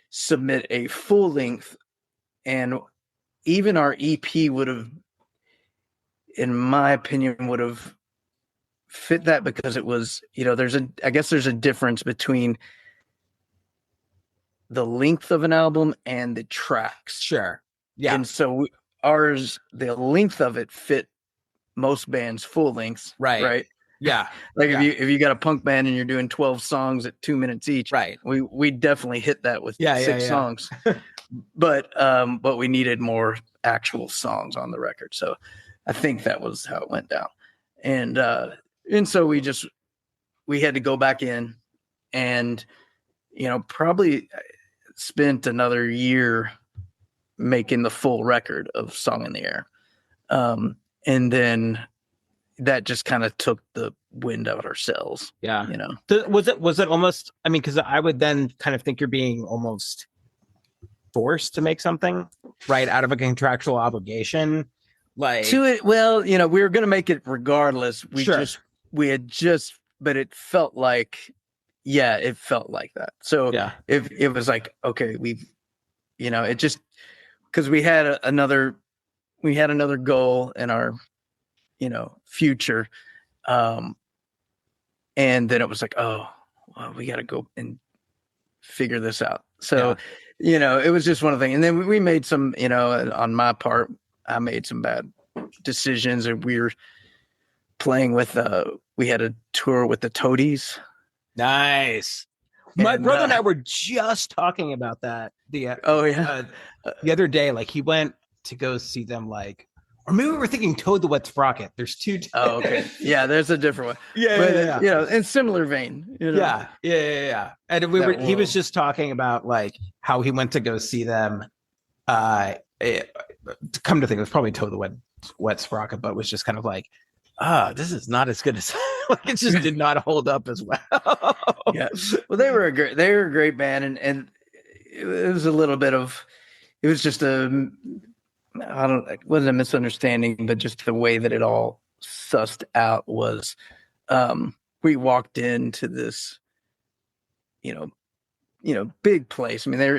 submit a full length, and even our EP would have, in my opinion, would have fit that, because it was, I guess there's a difference between the length of an album and the tracks. Sure. Yeah. And so the length of it fit most bands' full lengths. Right. Yeah. Like if you got a punk band and you're doing 12 songs at 2 minutes each. Right. We definitely hit that with 6 songs. But we needed more actual songs on the record. So I think that was how it went down. And so we had to go back in and, probably spent another year making the full record of Song in the Air. And then that just kind of took the wind out of our sails. Yeah. Was it almost, I mean, because I would then kind of think you're being almost forced to make something right out of a contractual obligation. Like to it, well, we were going to make it regardless. But it felt like, it felt like that. So if it was like, okay, it just, because we had another goal in our, future. And then it was like, oh, well, we got to go and figure this out. So, it was just one of the things. And then we made some, on my part, I made some bad decisions, and we were playing with, we had a tour with the Toadies. Nice. My brother and I were just talking about that. The other day, like he went to go see them, like, or maybe we were thinking Toad the Wet Sprocket. There's two. Oh, okay. Yeah, there's a different one. Yeah. In similar vein. Yeah. And he was just talking about like how he went to go see them. Come to think, it was probably Toad the Wet Sprocket, but it was just kind of like, this is not as good as like it just did not hold up as well. Yeah. Well, they were a great band, and it was a little bit of, it was just it wasn't a misunderstanding, but just the way that it all sussed out was, we walked into this, big place. I mean, they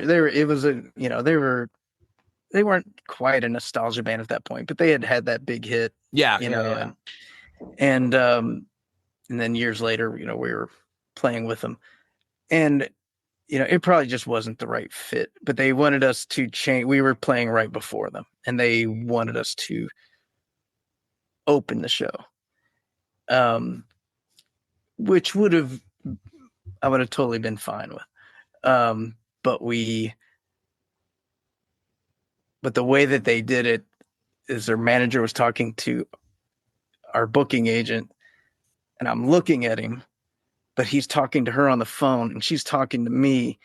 weren't quite a nostalgia band at that point, but they had that big hit. Yeah. And then years later, we were playing with them, and it probably just wasn't the right fit, but they wanted us to change. We were playing right before them, and they wanted us to open the show, which I would have totally been fine with. But the way that they did it is their manager was talking to our booking agent, and I'm looking at him, but he's talking to her on the phone, and she's talking to me,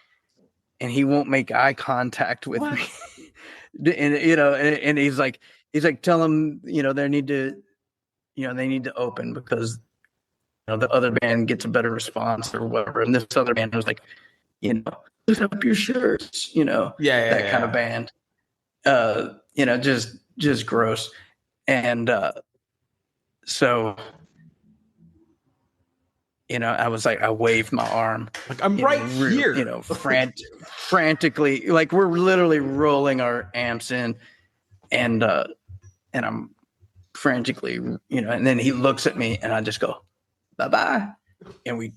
and he won't make eye contact with me. And he's like, tell them, they need to open, because the other band gets a better response or whatever. And this other band was like, lift up your shirts, that kind of band. Just gross. And so I was like, I waved my arm, like I'm right here, frantically, like we're literally rolling our amps in, and I'm frantically, and then he looks at me and I just go, bye-bye. And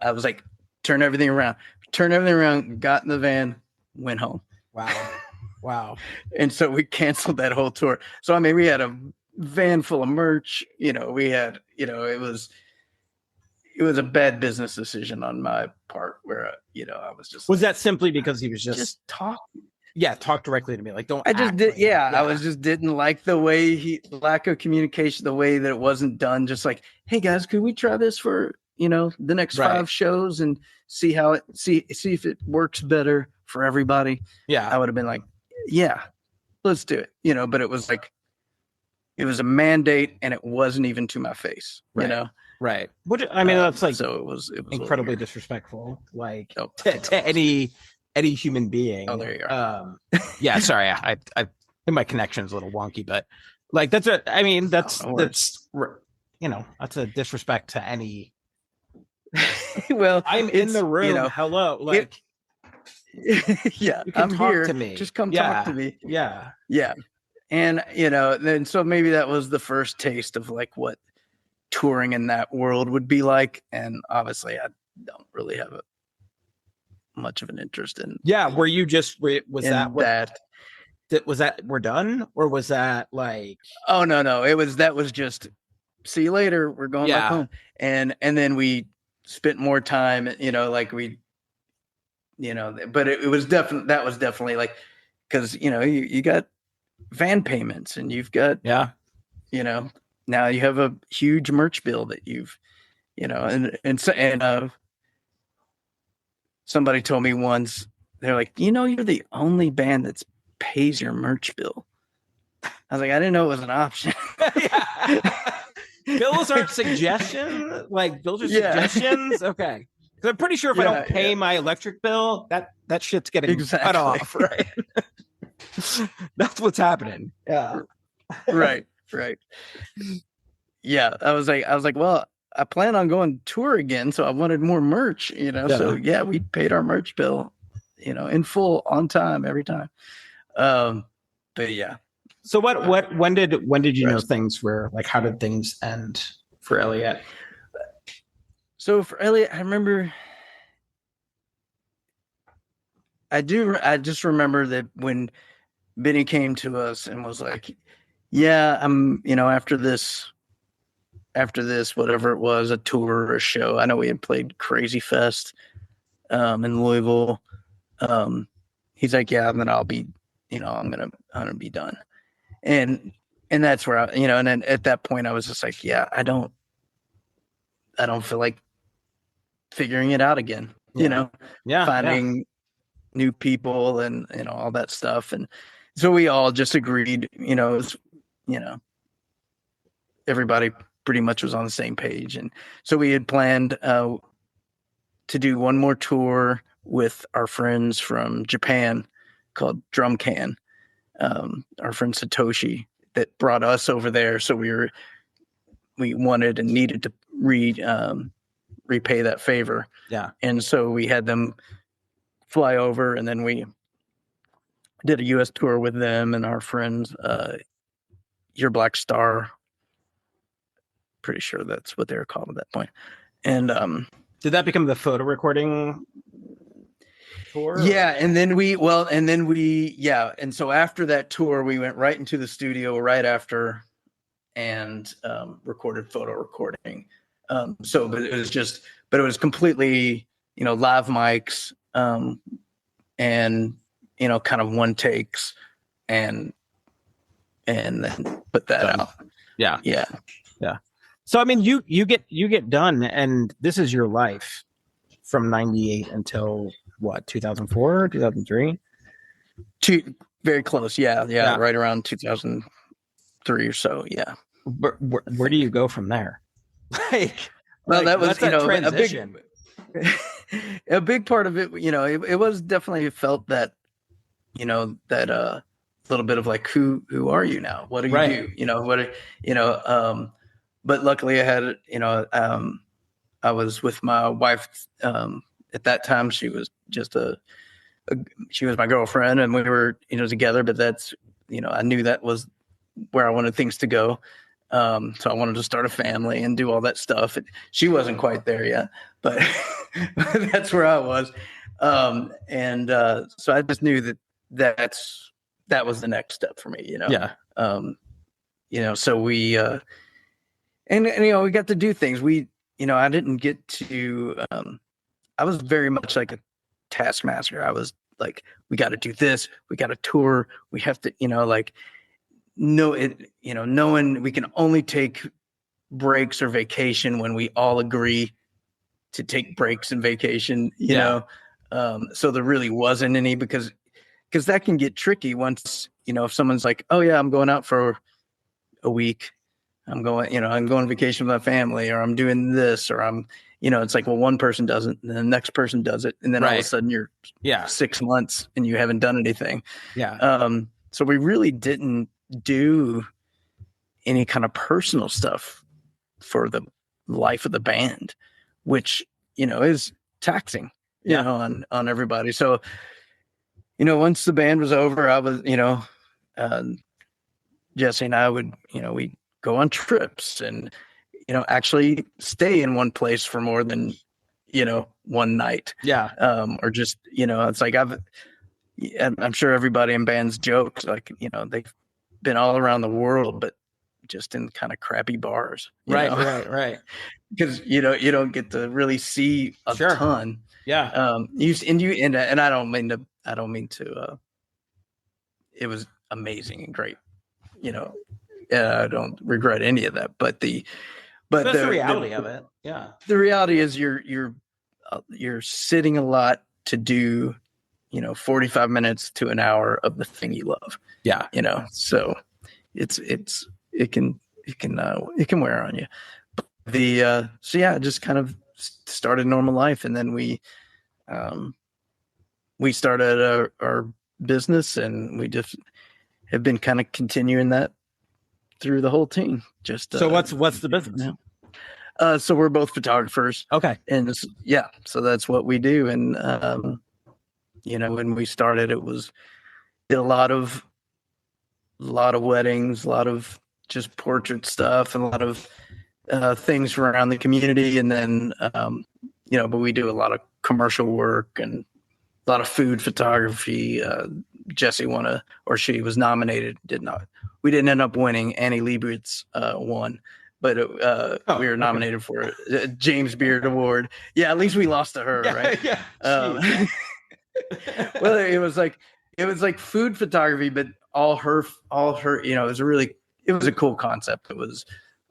I was like, turn everything around, got in the van, went home. Wow. And so we canceled that whole tour. So, I mean, we had a van full of merch, we had, it was a bad business decision on my part where, I was just. Was that simply because he was just talk? Yeah. Talk directly to me. Like, don't. I just did. Yeah. I was just didn't like the way lack of communication, the way that it wasn't done. Just like, hey guys, could we try this for, the next 5 shows and see if it works better for everybody? Yeah. I would have been like, yeah, let's do it. But it was like, it was a mandate and it wasn't even to my face, Right. Which, I mean, that's like, so it was incredibly disrespectful, like to any human being. Oh, there you are. Yeah, sorry. I think my connection is a little wonky, but like, that's a disrespect to any. Well, I'm in the room. Hello. Like, yeah, I'm here. To me. Just come talk to me. Yeah. Yeah. And, then so maybe that was the first taste of like what touring in that world would be like. And obviously I don't really have much of an interest in. Yeah. Were you just, was that we're done? Or was that like, oh, no, that was just see you later. We're going back home. And then we spent more time, like we, but it was definitely like, cause you got van payments and you've got, now you have a huge merch bill that you've, and somebody told me once, they're like, you're the only band that pays your merch bill. I was like, I didn't know it was an option. Bills aren't suggestions. Like bills are suggestions. Okay. Because I'm pretty sure if I don't pay my electric bill, that shit's getting cut off, right? That's what's happening. Yeah. Right. Yeah. I was like, well, I plan on going tour again, so I wanted more merch, So yeah, we paid our merch bill, in full, on time, every time. But yeah. So when did you know things were like, how did things end for Elliott? So for Elliott, I remember, I just remember that when Benny came to us and was like, yeah, I'm, after this, whatever it was, a tour or a show. I know we had played Crazy Fest in Louisville. He's like, yeah, and then I'll be, I'm gonna be done. And that's where I, and then at that point I was just like, yeah, I don't feel like figuring it out again, finding new people and, all that stuff. And so we all just agreed, everybody pretty much was on the same page. And so we had planned to do one more tour with our friends from Japan called Drum Can. Our friend Satoshi that brought us over there. So we wanted and needed to repay that favor. Yeah. And so we had them fly over, and then we did a US tour with them and our friends, Your Black Star. Pretty sure that's what they were called at that point. And did that become the photo recording tour? Yeah, and so after that tour, we went right into the studio right after and recorded photo recording. But it was completely, live mics, and kind of one takes, and then put that out. Yeah. So I mean, you get done, and this is your life from 98 until what, 2004, 2003? Very close. Yeah. Right around 2003 or so. Yeah. Where do you go from there? That was, transition. A big part of it, it was definitely felt that, that little bit of like, who are you now? What do you do? But luckily I had, I was with my wife at that time. She was just she was my girlfriend, and we were, together, but that's, I knew that was where I wanted things to go. So I wanted to start a family and do all that stuff. And she wasn't quite there yet, but that's where I was. So I just knew that was the next step for me, Yeah. So we, and we got to do things. I didn't get to, I was very much like a taskmaster. I was like, we got to do this. We got to tour. We have to, knowing we can only take breaks or vacation when we all agree to take breaks and vacation, you know? So there really wasn't any because that can get tricky once, if someone's like, oh yeah, I'm going out for a week. I'm going on vacation with my family, or I'm doing this, or I'm, it's like, well, one person doesn't, and the next person does it. And then all of a sudden you're 6 months and you haven't done anything. Yeah. So we really didn't do any kind of personal stuff for the life of the band, which, is taxing, on everybody. So, once the band was over, I was, Jesse and I would, we'd go on trips and, actually stay in one place for more than, one night. Yeah. Or just, it's like I'm sure everybody in bands jokes, like, they've been all around the world, but just in kind of crappy bars. Right. Because, you don't get to really see a ton. Yeah. And I don't mean to, it was amazing and great, I don't regret any of that, but that's the reality of it. Yeah. The reality is you're sitting a lot to do, 45 minutes to an hour of the thing you love. Yeah. So it can wear on you. But just kind of started normal life. And then we started our business, and we just have been kind of continuing that through the whole team. So what's the business? So we're both photographers. Okay. And so that's what we do. And, when we started, did a lot of weddings, a lot of just portrait stuff, and a lot of things from around the community. And then, but we do a lot of commercial work and a lot of food photography. Jesse she was nominated, we didn't end up winning. Annie Liebowitz won, but we were nominated for a James Beard Award. Yeah, at least we lost to her, right? Yeah. Well, it was like food photography, but all her, it was a cool concept. It was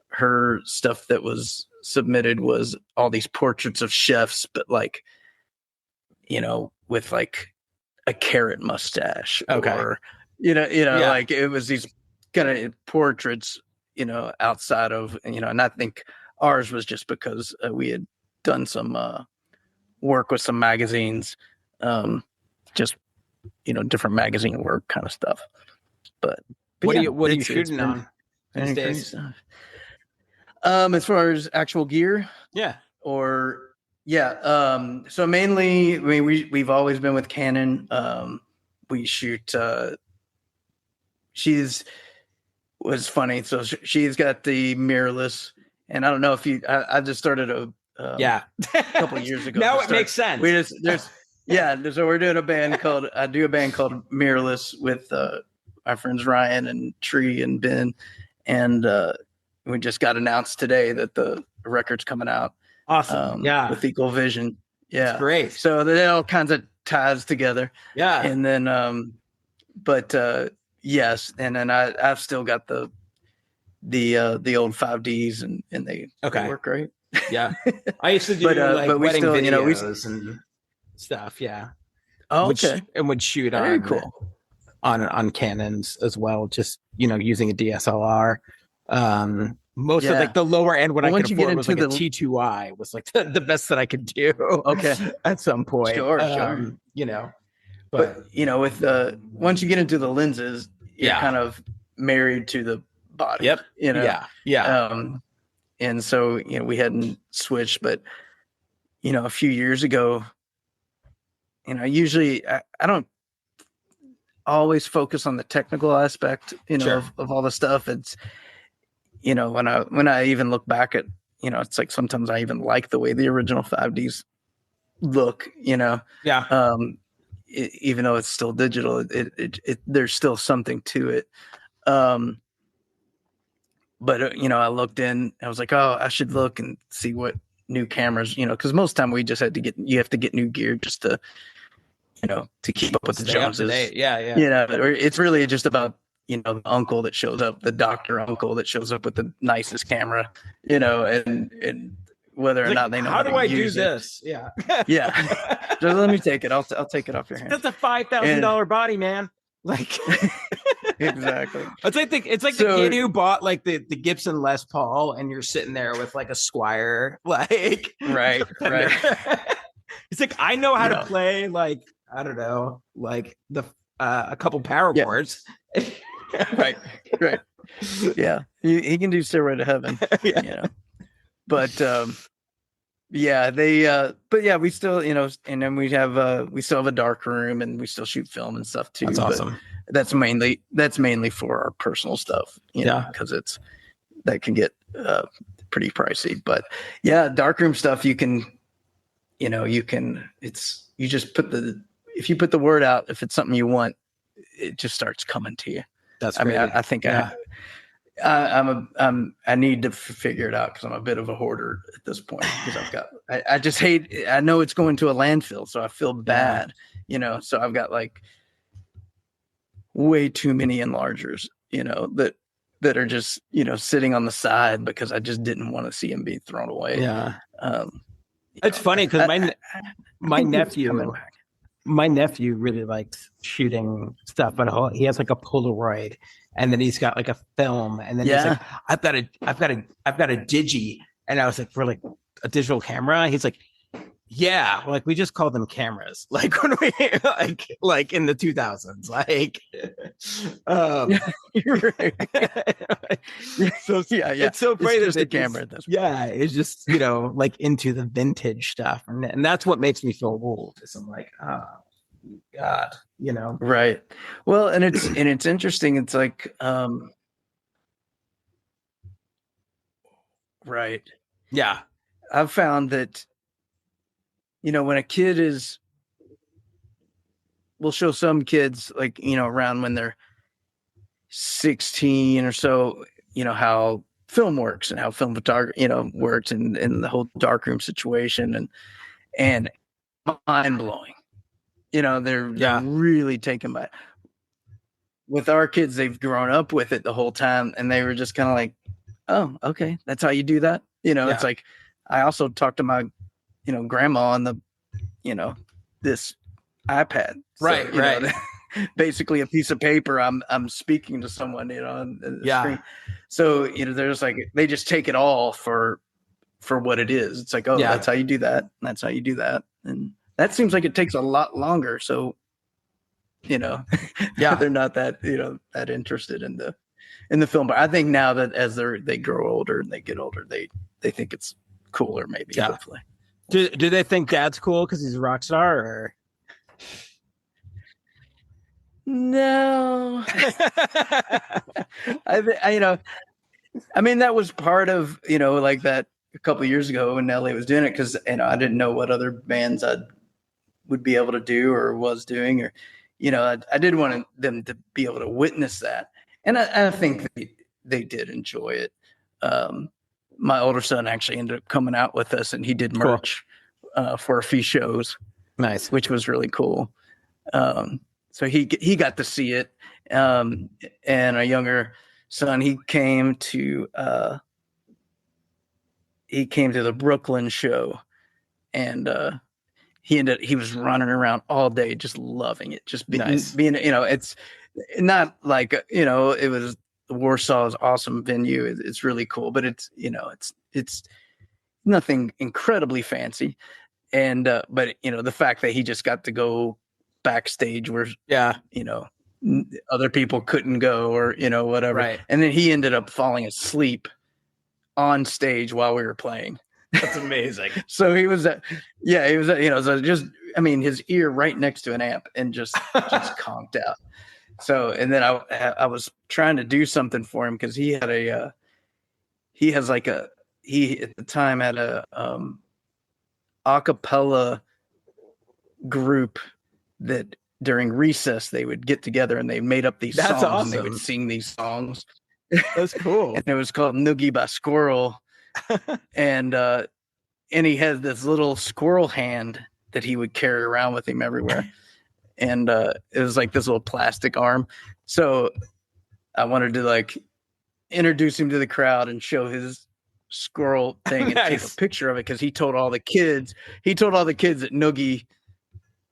her stuff that was submitted was all these portraits of chefs, but like, with like a carrot mustache, or, like it was these kind of portraits, outside of, and I think ours was just because we had done some work with some magazines, just, different magazine work kind of stuff. But what are you shooting on these days? As far as actual gear? Yeah. So mainly, I mean, we've always been with Canon. We shoot, was funny. So she's got the mirrorless, and I don't know if I just started a couple of years ago. Now it makes sense. So we're doing I do a band called Mirrorless with our friends Ryan and Tree and Ben, and we just got announced today that the record's coming out. Awesome. With Equal Vision. Yeah. That's great. So that all kinds of ties together. Yeah. And then, yes. And then I've still got the old 5Ds and they work great. Yeah. I used to do but wedding videos and stuff. Yeah. Oh, okay. And would shoot Very cool. on Canons as well. Just, using a DSLR. Most of like the lower end when I could afford was like a T2i was like the best that I could do. Okay. At some point. Sure. But with once you get into the lenses, you're kind of married to the body. Yep. Yeah. And so, we hadn't switched, but a few years ago, usually I don't always focus on the technical aspect, of all the stuff. It's, when I even look back at, it's like sometimes I even like the way the original 5Ds look, Yeah. Even though it's still digital, there's still something to it. But I looked in, I was like, oh, I should look and see what new cameras, because most time we just you have to get new gear just to, to keep up with the Joneses. Yeah. Or it's really just about, the uncle that shows up, the doctor uncle that shows up with the nicest camera, and whether or not they know how do to I use do it. this? Yeah. Yeah. Just let me take it. I'll take it off your hand. That's a $5,000 body, man. Like exactly. It's like the kid who bought like the Gibson Les Paul, and you're sitting there with like a Squire, like right. It's like, I know how to play, like, I don't know, like a couple power chords. right. Yeah, he can do Stairway to Heaven. But but yeah, we still, and then we still have a dark room, and we still shoot film and stuff too. That's awesome. That's mainly for our personal stuff, because that can get pretty pricey. But yeah, darkroom stuff, you just if you put the word out, if it's something you want, it just starts coming to you. That's great. I mean, I think I need to figure it out, because I'm a bit of a hoarder at this point, because I just hate, I know it's going to a landfill, so I feel bad, so I've got like way too many enlargers, that are just, sitting on the side because I just didn't want to see them be thrown away. Yeah. It's funny because my nephew really likes shooting stuff, but he has like a Polaroid, and then he's got like a film, and then he's like, I've got a digi, and I was like, for like a digital camera? He's like, yeah, like we just call them cameras, like when we like in the 2000s, like you're right. So it's so great that the camera at this point. It's just like into the vintage stuff, and that's what makes me feel old, is I'm like, oh God, right. Well, and it's interesting, it's like right, yeah, I've found that when a kid we'll show some kids, like, around when they're 16 or so, how film works and how film photography, works, and the whole darkroom situation, and mind blowing. They're really taken by it. With our kids, they've grown up with it the whole time, and they were just kind of like, oh, okay, that's how you do that. It's like, I also talked to my grandma on the this iPad, right. Basically a piece of paper, I'm speaking to someone on the screen. So there's like, they just take it all for what it is. It's like, oh, that's how you do that, and that's how you do that, and that seems like it takes a lot longer. So they're not that that interested in the film. But I think now that as they grow older and they get older, they think it's cooler, maybe. Hopefully. Do they think Dad's cool because he's a rock star, or? No. I mean, that was part of, like that a couple of years ago when Elliott was doing it, because I didn't know what other bands I would be able to do or was doing, or I did want them to be able to witness that, and I think they did enjoy it. My older son actually ended up coming out with us, and he did merch for a few shows. Nice, which was really cool. So he got to see it, and a younger son, he came to the Brooklyn show, and he was running around all day, just loving it, just being, it's not like, it was, Warsaw's awesome venue. It's really cool, but it's nothing incredibly fancy. And, but the fact that he just got to go backstage where, other people couldn't go, or, whatever. Right. And then he ended up falling asleep on stage while we were playing. That's amazing. So he was, so just, his ear right next to an amp, and just conked out. So, and then I was trying to do something for him, because he had he has like he at the time had a a cappella group that during recess they would get together and they made up these That's songs and they awesome. would sing these songs. That's cool. And it was called Noogie by Squirrel. and he had this little squirrel hand that he would carry around with him everywhere. And it was like this little plastic arm. So I wanted to like introduce him to the crowd and show his squirrel thing and take a picture of it, because he told all the kids that Noogie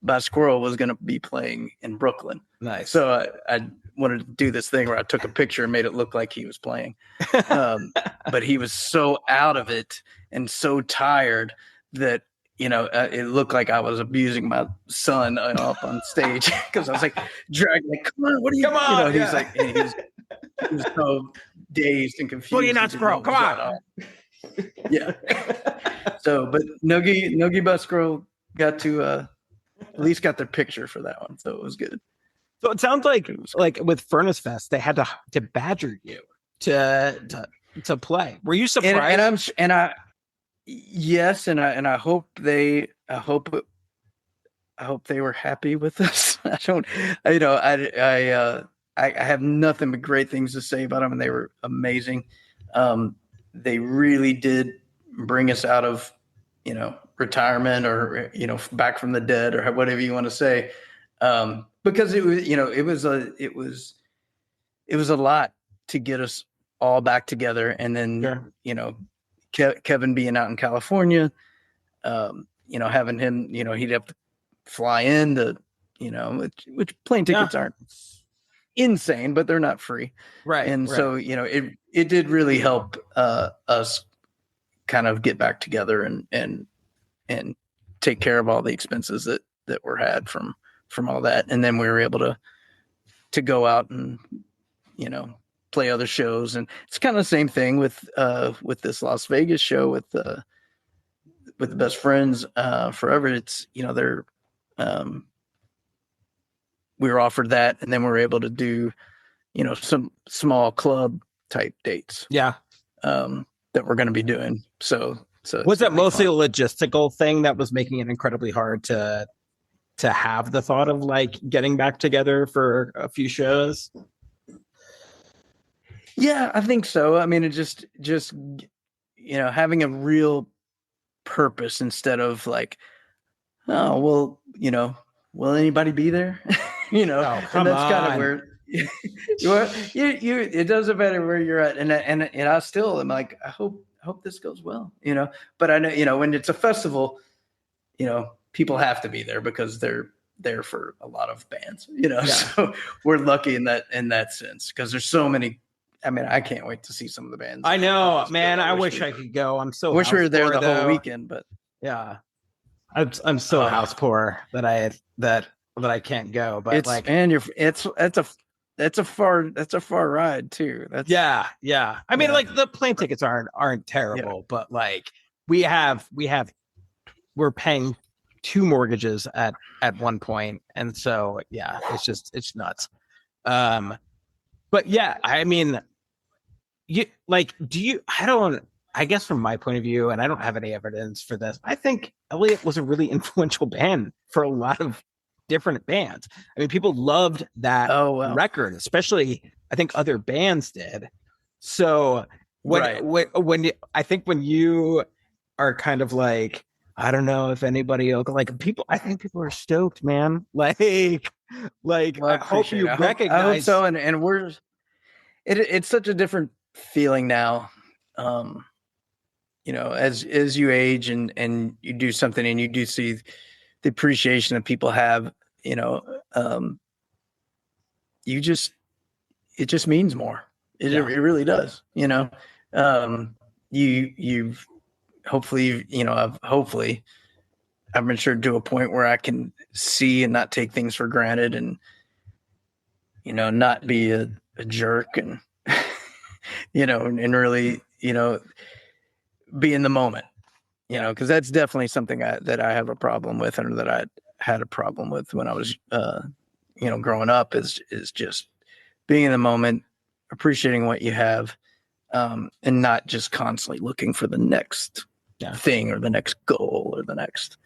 by Squirrel was going to be playing in Brooklyn. Nice. So I wanted to do this thing where I took a picture and made it look like he was playing. But he was so out of it and so tired that, you know, it looked like I was abusing my son up on stage, because I was like, dragging, like, come on, what are you? Come on, you know, he's like, he was so dazed and confused. Well, you're not Squirrel. Come on. Yeah. So, but Noogie by Squirrel got to at least got their picture for that one, so it was good. So it sounds like with Furnace Fest, they had to badger you to play. Were you surprised? Yes, and I hope they were happy with us. I have nothing but great things to say about them, and they were amazing. They really did bring us out of, you know, retirement, or, you know, back from the dead, or whatever you want to say. Because it was, you know, it was a lot to get us all back together. And then, sure. You know, Kevin being out in California, you know, having him, you know, he'd have to fly in to, you know, which plane tickets aren't insane, but they're not free. Right. And so, you know, it did really help us kind of get back together and take care of all the expenses that were had from all that. And then we were able to go out and, you know, play other shows. And it's kind of the same thing with this Las Vegas show with the Best Friends Forever. It's, you know, they're we were offered that, and then we were able to do, you know, some small club type dates. Yeah. That we're going to be doing. So was that mostly fun. A logistical thing that was making it incredibly hard to have the thought of like getting back together for a few shows? Yeah, I think so. I mean, it just, you know, having a real purpose instead of like, oh, well, you know, will anybody be there? You know, and that's kind of where it doesn't matter where you're at. And I still am like, I hope this goes well, you know, but I know, you know, when it's a festival, you know, people have to be there because they're there for a lot of bands, you know. Yeah. So we're lucky in that sense, because there's so many. I mean, I can't wait to see some of the bands. I know, man. I wish I could go. I'm so wish we were there the whole weekend, but yeah, I'm so house poor that I can't go. But it's, like, and that's a far ride too. That's yeah. I mean, like the plane tickets aren't terrible, but like we're paying 2 mortgages at one point, and so yeah, it's nuts. But yeah, I mean, I guess from my point of view, and I don't have any evidence for this, I think Elliott was a really influential band for a lot of different bands. I mean, people loved that record, especially I think other bands did. So when you are kind of like, I don't know if anybody else, like people, I think people are stoked, man. Like well, I hope you recognize. I hope so. And it's such a different feeling now. You know, as you age and you do something and you do see the appreciation that people have, you know, it just means more. It really does, you know. You've hopefully, you know, I've matured to a point where I can see and not take things for granted, and, you know, not be a jerk, and you know, and really, you know, be in the moment, you know, because that's definitely something that I have a problem with, and that I had a problem with when I was, you know, growing up, is just being in the moment, appreciating what you have, and not just constantly looking for the next Yeah. thing or the next goal or the next,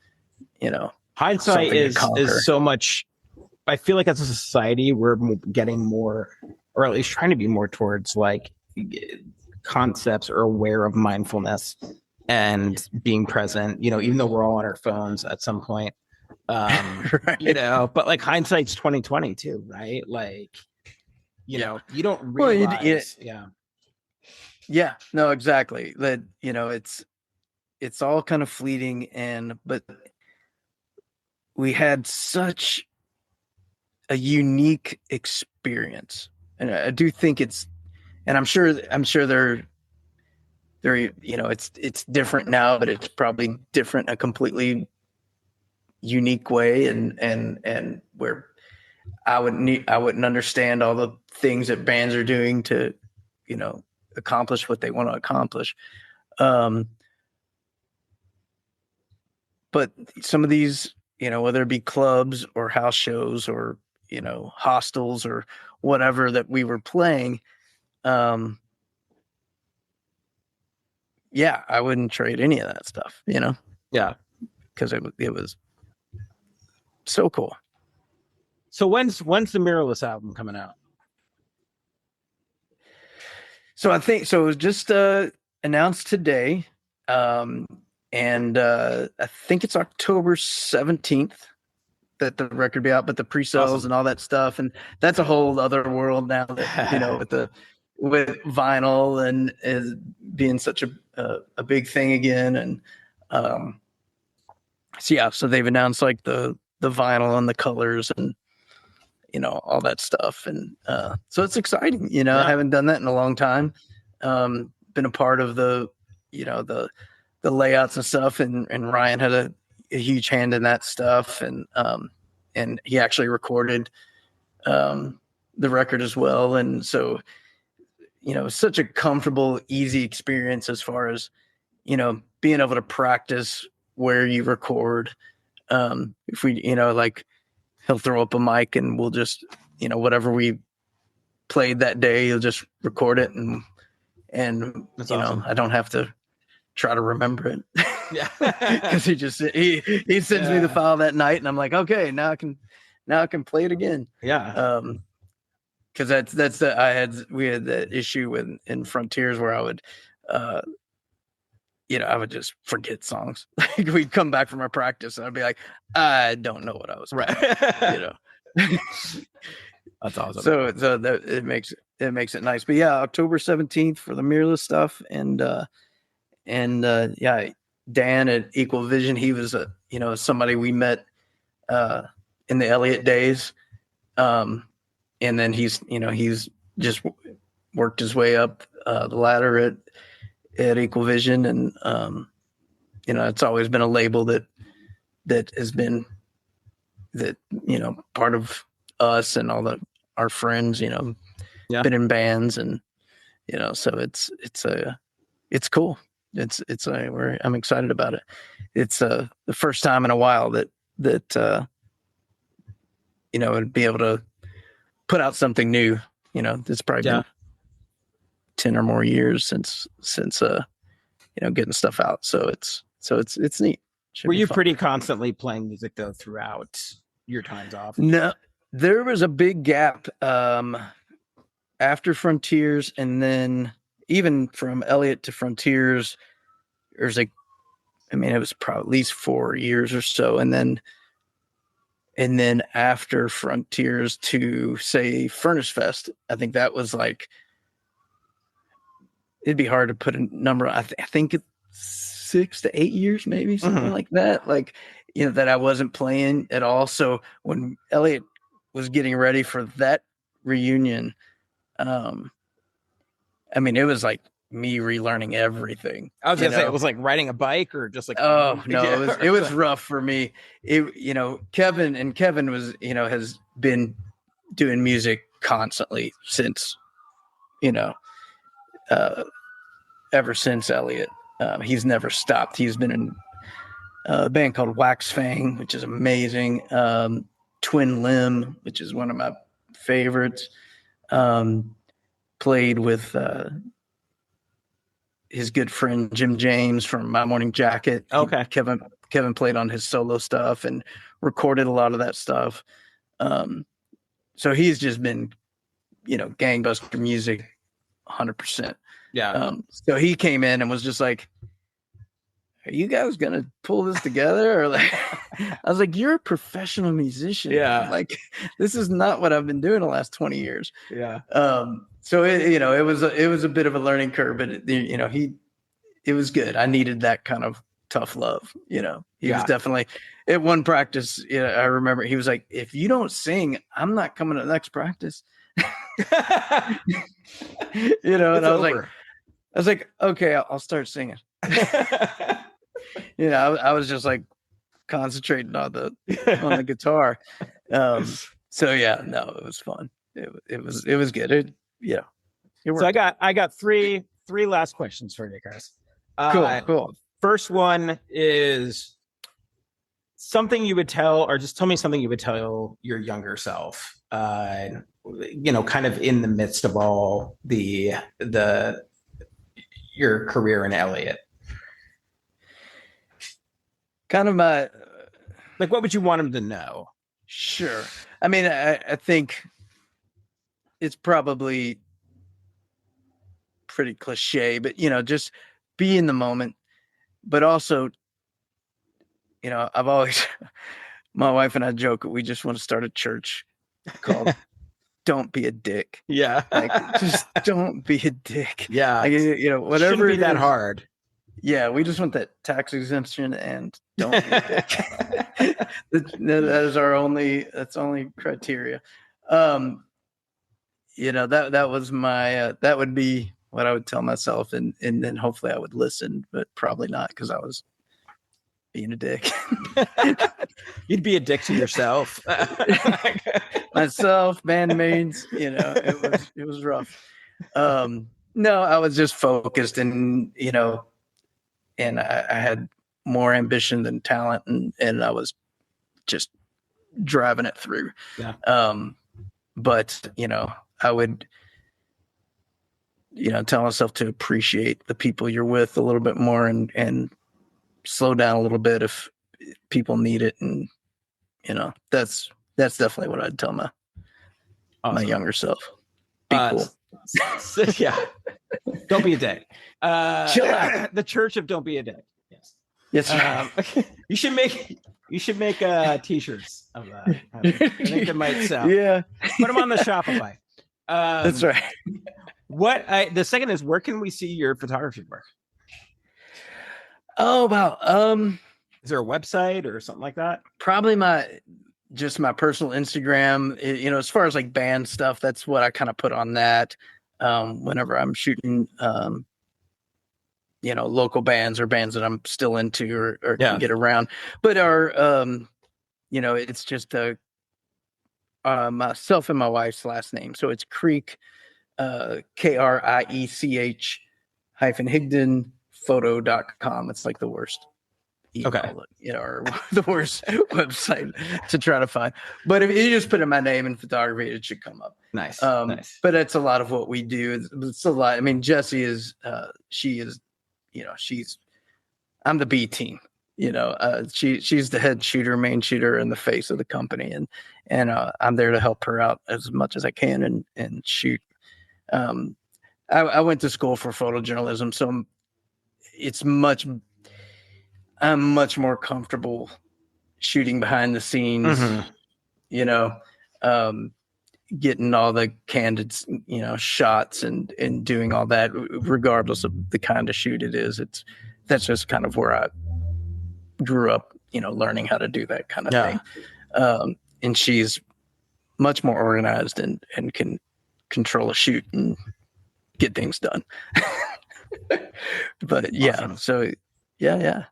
Hindsight something to is conquer. so much. I feel like as a society, we're getting more, or at least trying to be more towards like concepts or aware of mindfulness and being present, even though we're all on our phones at some point. Right. But like hindsight's 2020 too, right? Like, you don't Well, realize. yeah, no, exactly. That, it's all kind of fleeting, but we had such a unique experience. And I do think and I'm sure they're, it's different now, but it's probably different in a completely unique way. And where I wouldn't understand all the things that bands are doing to, accomplish what they want to accomplish. But some of these, whether it be clubs or house shows or, hostels or whatever that we were playing, yeah, I wouldn't trade any of that stuff, Yeah. because it was so cool. So when's the Mirrorless album coming out? So I think so. It was just announced today, and I think it's October 17th that the record be out. But the pre-sales Awesome. and all that stuff, and that's a whole other world now. That with vinyl and is being such a big thing again, and so they've announced like the vinyl and the colors and all that stuff, and so it's exciting. I haven't done that in a long time. Been a part of the layouts and stuff, and Ryan had a huge hand in that stuff, and he actually recorded the record as well, and so it's such a comfortable, easy experience as far as being able to practice where you record. If we like, he'll throw up a mic and we'll just, whatever we played that day, he'll just record it, and That's awesome. I don't have to try to remember it. Yeah. Because he sends me the file that night, and I'm like, okay, now I can play it again. Yeah. Because we had that issue in Frontiers where I would I would just forget songs. Like, we'd come back from our practice and I'd be like, I don't know what I was right. That's awesome. So that it makes it nice. But yeah, October 17th for the Mirrorless stuff, and Dan at Equal Vision, he was somebody we met in the Elliott days, and then he's just worked his way up the ladder at Equal Vision, and it's always been a label that has been part of us and all our friends, been in bands, and so it's cool. I'm excited about it. It's the first time in a while that would be able to put out something new. It's probably been 10 or more years since getting stuff out. So it's neat. Were you pretty constantly playing music though throughout your times off? No, there was a big gap after Frontiers, and then even from Elliott to Frontiers, there's it was probably at least 4 years or so, and then after Frontiers to, say, Furnace Fest, I think that was like, it'd be hard to put a number. I think it's 6 to 8 years, maybe something like that. Like, that I wasn't playing at all. So when Elliott was getting ready for that reunion, it was like me relearning everything. I was gonna say, it was like riding a bike or just like, oh no, it was rough for me. Kevin was, has been doing music constantly since, ever since Elliott. He's never stopped. He's been in a band called Wax Fang, which is amazing. Twin Limb, which is one of my favorites. Played with his good friend Jim James from My Morning Jacket. Okay. Kevin played on his solo stuff and recorded a lot of that stuff. So he's just been, gangbuster music 100%. Yeah. So he came in and was just like, are you guys gonna pull this together? Or like, I was like, you're a professional musician. Yeah. Man. Like, this is not what I've been doing the last 20 years. Yeah. So it was a bit of a learning curve, but it was good. I needed that kind of tough love. He was definitely at one practice. I remember he was like, if you don't sing, I'm not coming to the next practice. And I was like, okay, I'll start singing. I was just like concentrating on the guitar. So yeah, no, it was fun. It was good. So I got three last questions for you guys. Cool. First one is something you would tell, or just tell me something you would tell your younger self. Kind of in the midst of all your career in Elliott. Kind of what would you want him to know? Sure. I mean, I think it's probably pretty cliche, but just be in the moment. But also, I've always, my wife and I joke, we just want to start a church called Don't Be a Dick. Yeah. Just don't be a dick. Yeah. Whatever. Shouldn't be that hard. Yeah, we just want that tax exemption and don't be a dick. That is our only criteria. That was my that would be what I would tell myself, and then hopefully I would listen, but probably not, because I was being a dick. You'd be a dick to yourself. Myself, bandmates, it was rough. No, I was just focused, and and I had more ambition than talent, and I was just driving it through. Yeah. But I would tell myself to appreciate the people you're with a little bit more, and slow down a little bit if people need it. And that's definitely what I'd tell my younger self. Be cool. Yeah. Don't be a dick. Chill out. The Church of Don't Be a Dick. Yes. You should make t-shirts of that. I think that might sell. Yeah. Put them on the Shopify. That's right. The second is, where can we see your photography work? Oh, wow. Is there a website or something like that? Probably my personal Instagram. As far as like band stuff, that's what I kind of put on that. Whenever I'm shooting, local bands or bands that I'm still into or can get around. But it's just myself and my wife's last name. So it's Creek, KRIECH -Higdon photo.com. It's like the worst email, or the worst website to try to find. But if you just put in my name in photography, it should come up. Nice. But it's a lot of what we do. It's a lot. I mean, Jessie is, I'm the B team. She's the head shooter, main shooter, and the face of the company, and I'm there to help her out as much as I can and shoot. I went to school for photojournalism, so I'm much more comfortable shooting behind the scenes, getting all the candid, shots and doing all that, regardless of the kind of shoot it is. That's just kind of where I grew up, learning how to do that kind of thing. And she's much more organized and can control a shoot and get things done. But yeah, awesome. So yeah.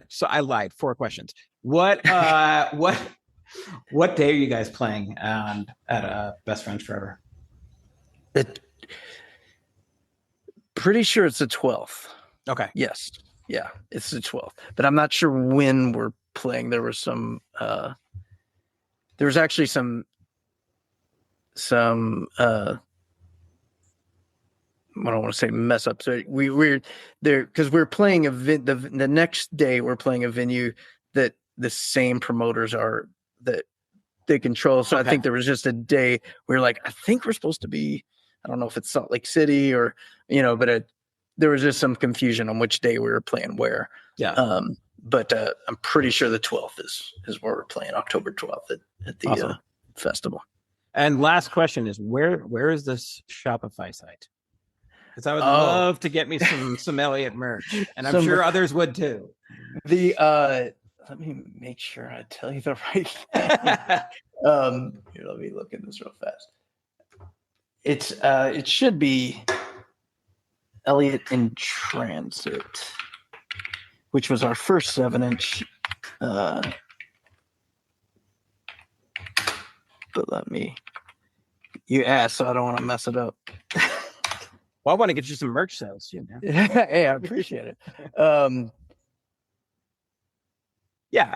So I lied. 4 questions. What day are you guys playing at Best Friends Forever? Pretty sure it's the 12th. Okay. Yes. Yeah, it's the 12th. But I'm not sure when we're playing. There was actually some I don't want to say mess up. So we're there because we're playing the next day we're playing a venue that the same promoters are that they control. So I think there was just a day where like, I think we're supposed to be, I don't know if it's Salt Lake City or, but there was just some confusion on which day we were playing where. Yeah. But I'm pretty sure the 12th is where we're playing, October 12th at the awesome. Festival. And last question is where is this Shopify site? Because I would love to get me some Elliott merch, and I'm sure others would too. Let me make sure I tell you the right thing. Here, let me look at this real fast. It should be Elliott in Transit, which was our first 7-inch. But you asked, so I don't want to mess it up. Well, I want to get you some merch sales, Hey, I appreciate it. Yeah.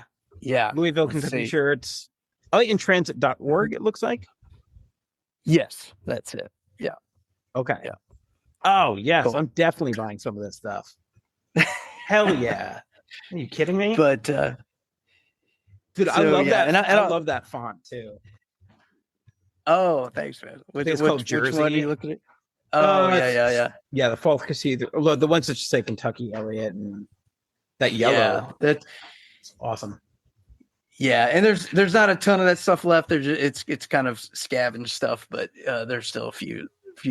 Louisville, Kentucky shirts. ElliottandTransit.org, it looks like. Yes, that's it. Yeah. Okay. Yeah. Oh, yes. Cool. I'm definitely buying some of this stuff. Hell yeah. Are you kidding me? But dude, I love that. And I love that font too. Oh, thanks, man. It's called Jersey. Which one are you looking at? Oh, yeah. Yeah, the False Cathedrals. The ones that just say Kentucky Elliott and that yellow. Yeah, that's awesome. Yeah, and there's not a ton of that stuff left. There's it's kind of scavenged stuff, but there's still a few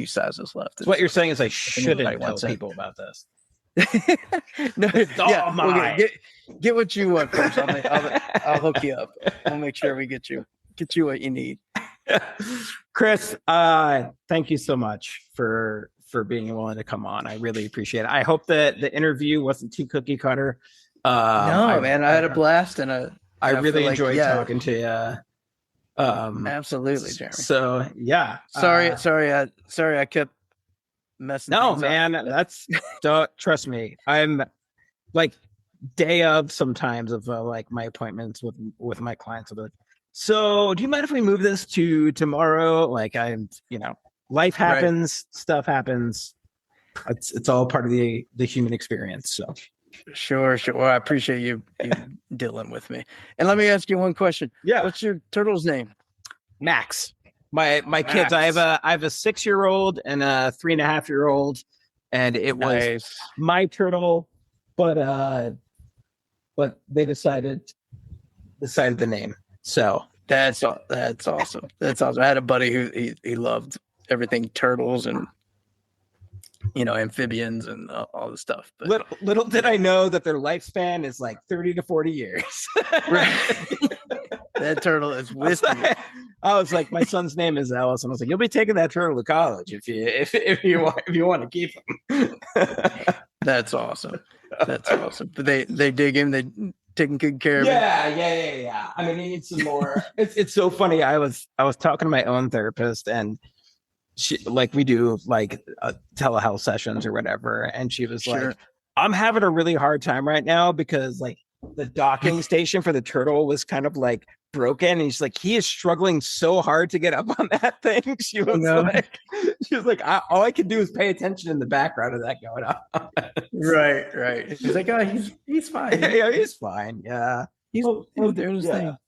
sizes left. So what you're saying is I shouldn't tell people about this. No, get what you want first. I'll hook you up. I'll make sure we get you what you need. Chris, thank you so much for being willing to come on. I really appreciate it. I hope that the interview wasn't too cookie cutter. Man, I had a blast and I really enjoyed talking to you. Absolutely, Jeremy. So yeah, sorry, I kept messing. No, man, don't trust me. I'm like day of sometimes of like my appointments with my clients. So do you mind if we move this to tomorrow? Like life happens, stuff happens. It's all part of the human experience. So. Sure. Well, I appreciate you dealing with me. And let me ask you one question. Yeah. What's your turtle's name? Max. My Max. Kids. I have a 6-year-old and a 3.5-year-old, and it was my turtle, but they decided the name. So that's awesome. That's awesome. I had a buddy who he loved everything turtles and amphibians and all the stuff. But little did I know that their lifespan is like 30 to 40 years. Right. That turtle is with you. I was like, my son's name is Ellis, and I was like, you'll be taking that turtle to college if you want to keep him. That's awesome. But they dig him. They taking good care of him. Yeah. I mean, he needs some more. It's so funny. I was talking to my own therapist, and she, like, we do like telehealth sessions or whatever, and she was like, I'm having a really hard time right now because like the docking station for the turtle was kind of like broken, and he's like, he is struggling so hard to get up on that thing. She was like, all I can do is pay attention in the background of that going on. Right. He's like, he's fine. Yeah, he's fine. Yeah, he's doing his thing.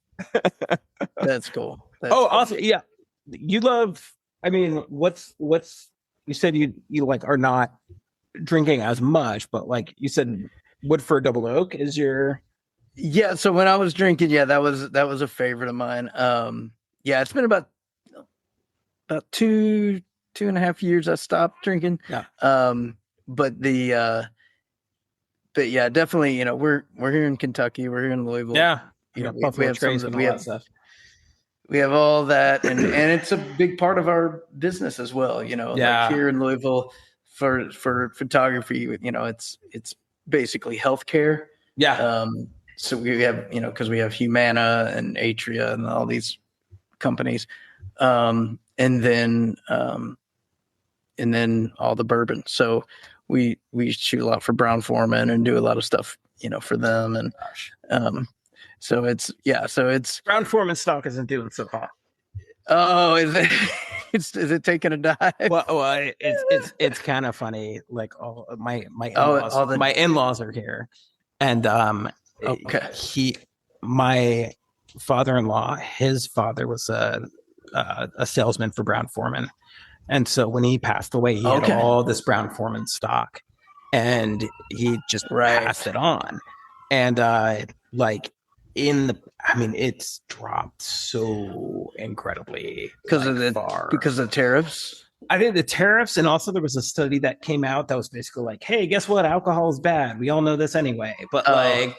That's cool. Also, yeah, you love. I mean, what's you said you like are not drinking as much, but like you said, Woodford Double Oak is your. Yeah. So when I was drinking, that was a favorite of mine. It's been about 2.5 years I stopped drinking. Yeah. But yeah, definitely, we're here in Kentucky, we're here in Louisville. Yeah. We have stuff. We have all that, and it's a big part of our business as well. Like here in Louisville for photography, it's basicly healthcare. Yeah. So we have, because we have Humana and Atria and all these companies, and then all the bourbon. So we shoot a lot for Brown-Forman and do a lot of stuff, for them. And so it's Brown-Forman stock isn't doing so hot. Oh, is it? Is it taking a dive? Well, it's kind of funny. Like all my in-laws are here, and Okay. my father-in-law, his father was a salesman for Brown Forman, and so when he passed away, he had all this Brown Forman stock, and he just passed it on, and it's dropped so incredibly because of the tariffs. I think the tariffs, and also there was a study that came out that was basically like, hey, guess what? Alcohol is bad. We all know this anyway. But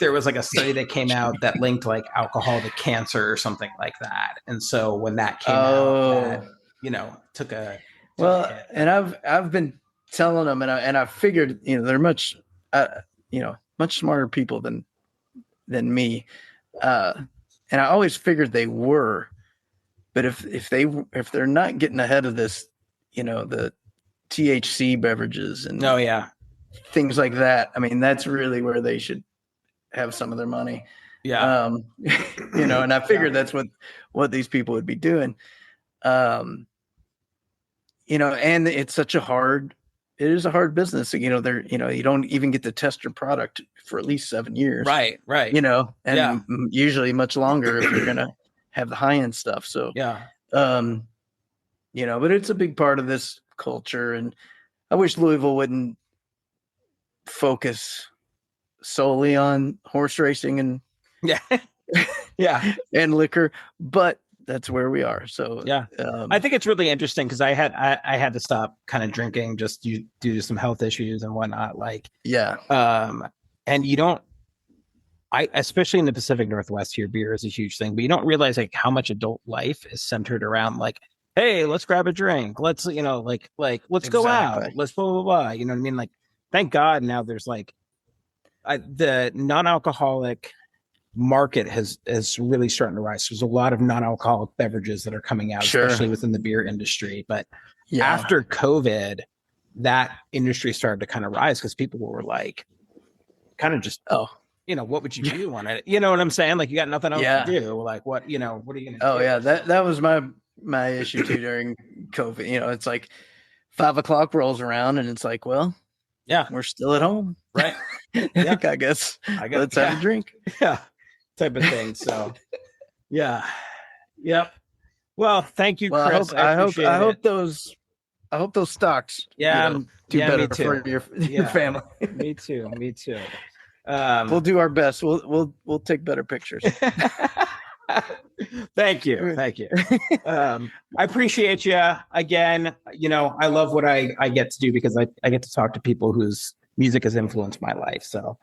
there was like a study that came out that linked like alcohol to cancer or something like that. And so when that came out, that, took a hit. And I've been telling them, and I figured, they're much smarter people than me. And I always figured they were, but if they're not getting ahead of this, the THC beverages and things like that, I mean, that's really where they should have some of their money. Yeah. And I figured that's what these people would be doing. And it's such it is a hard business. You don't even get to test your product for at least 7 years. Right. And usually much longer if you're going to have the high end stuff. So, but it's a big part of this culture. And I wish Louisville wouldn't focus solely on horse racing and and liquor, but that's where we are. So I think it's really interesting because I had to stop kind of drinking just due to some health issues and whatnot. And you don't, especially in the Pacific Northwest here, beer is a huge thing, but you don't realize like how much adult life is centered around like, hey, let's grab a drink. Let's, let's go out. Let's blah, blah, blah. You know what I mean? Like, thank God now there's like the non-alcoholic market is really starting to rise. There's a lot of non-alcoholic beverages that are coming out, especially within the beer industry. But after COVID, that industry started to kind of rise because people were like, kind of just, what would you do on it? You know what I'm saying? Like, you got nothing else to do. Like, what are you going to do? Oh, yeah. That was my issue too during COVID. It's like 5 o'clock rolls around and it's like, well, we're still at home. Right. I guess let's have a drink. Yeah. Type of thing. So yep. Well, thank you, Chris. I hope those stocks do better for your family. Me too. We'll do our best. We'll take better pictures. Thank you. I appreciate you again. I love what I get to do because I get to talk to people whose music has influenced my life. So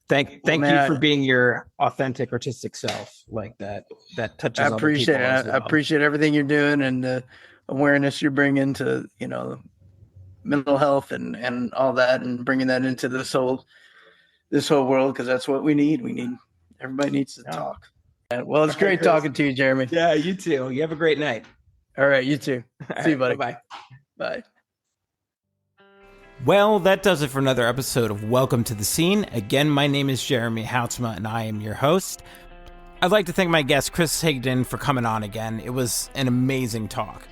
thank you for being your authentic artistic self like that touches I appreciate other people it. I appreciate everything you're doing and the awareness you're bringing to mental health and all that, and bringing that into this whole world, because that's what we need. Everybody needs to talk. Well, it's great talking to you, Jeremy. Yeah, you too. You have a great night. All right, you too. See you, buddy. Bye. Bye. Well, that does it for another episode of Welcome to the Scene. Again, my name is Jeremy Houtsma, and I am your host. I'd like to thank my guest, Chris Higdon, for coming on again. It was an amazing talk.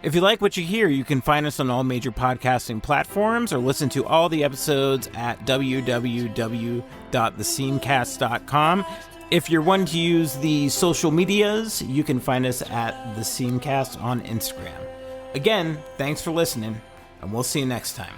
If you like what you hear, you can find us on all major podcasting platforms or listen to all the episodes at www.thescenecast.com. If you're one to use the social medias, you can find us at The Scenecast on Instagram. Again, thanks for listening, and we'll see you next time.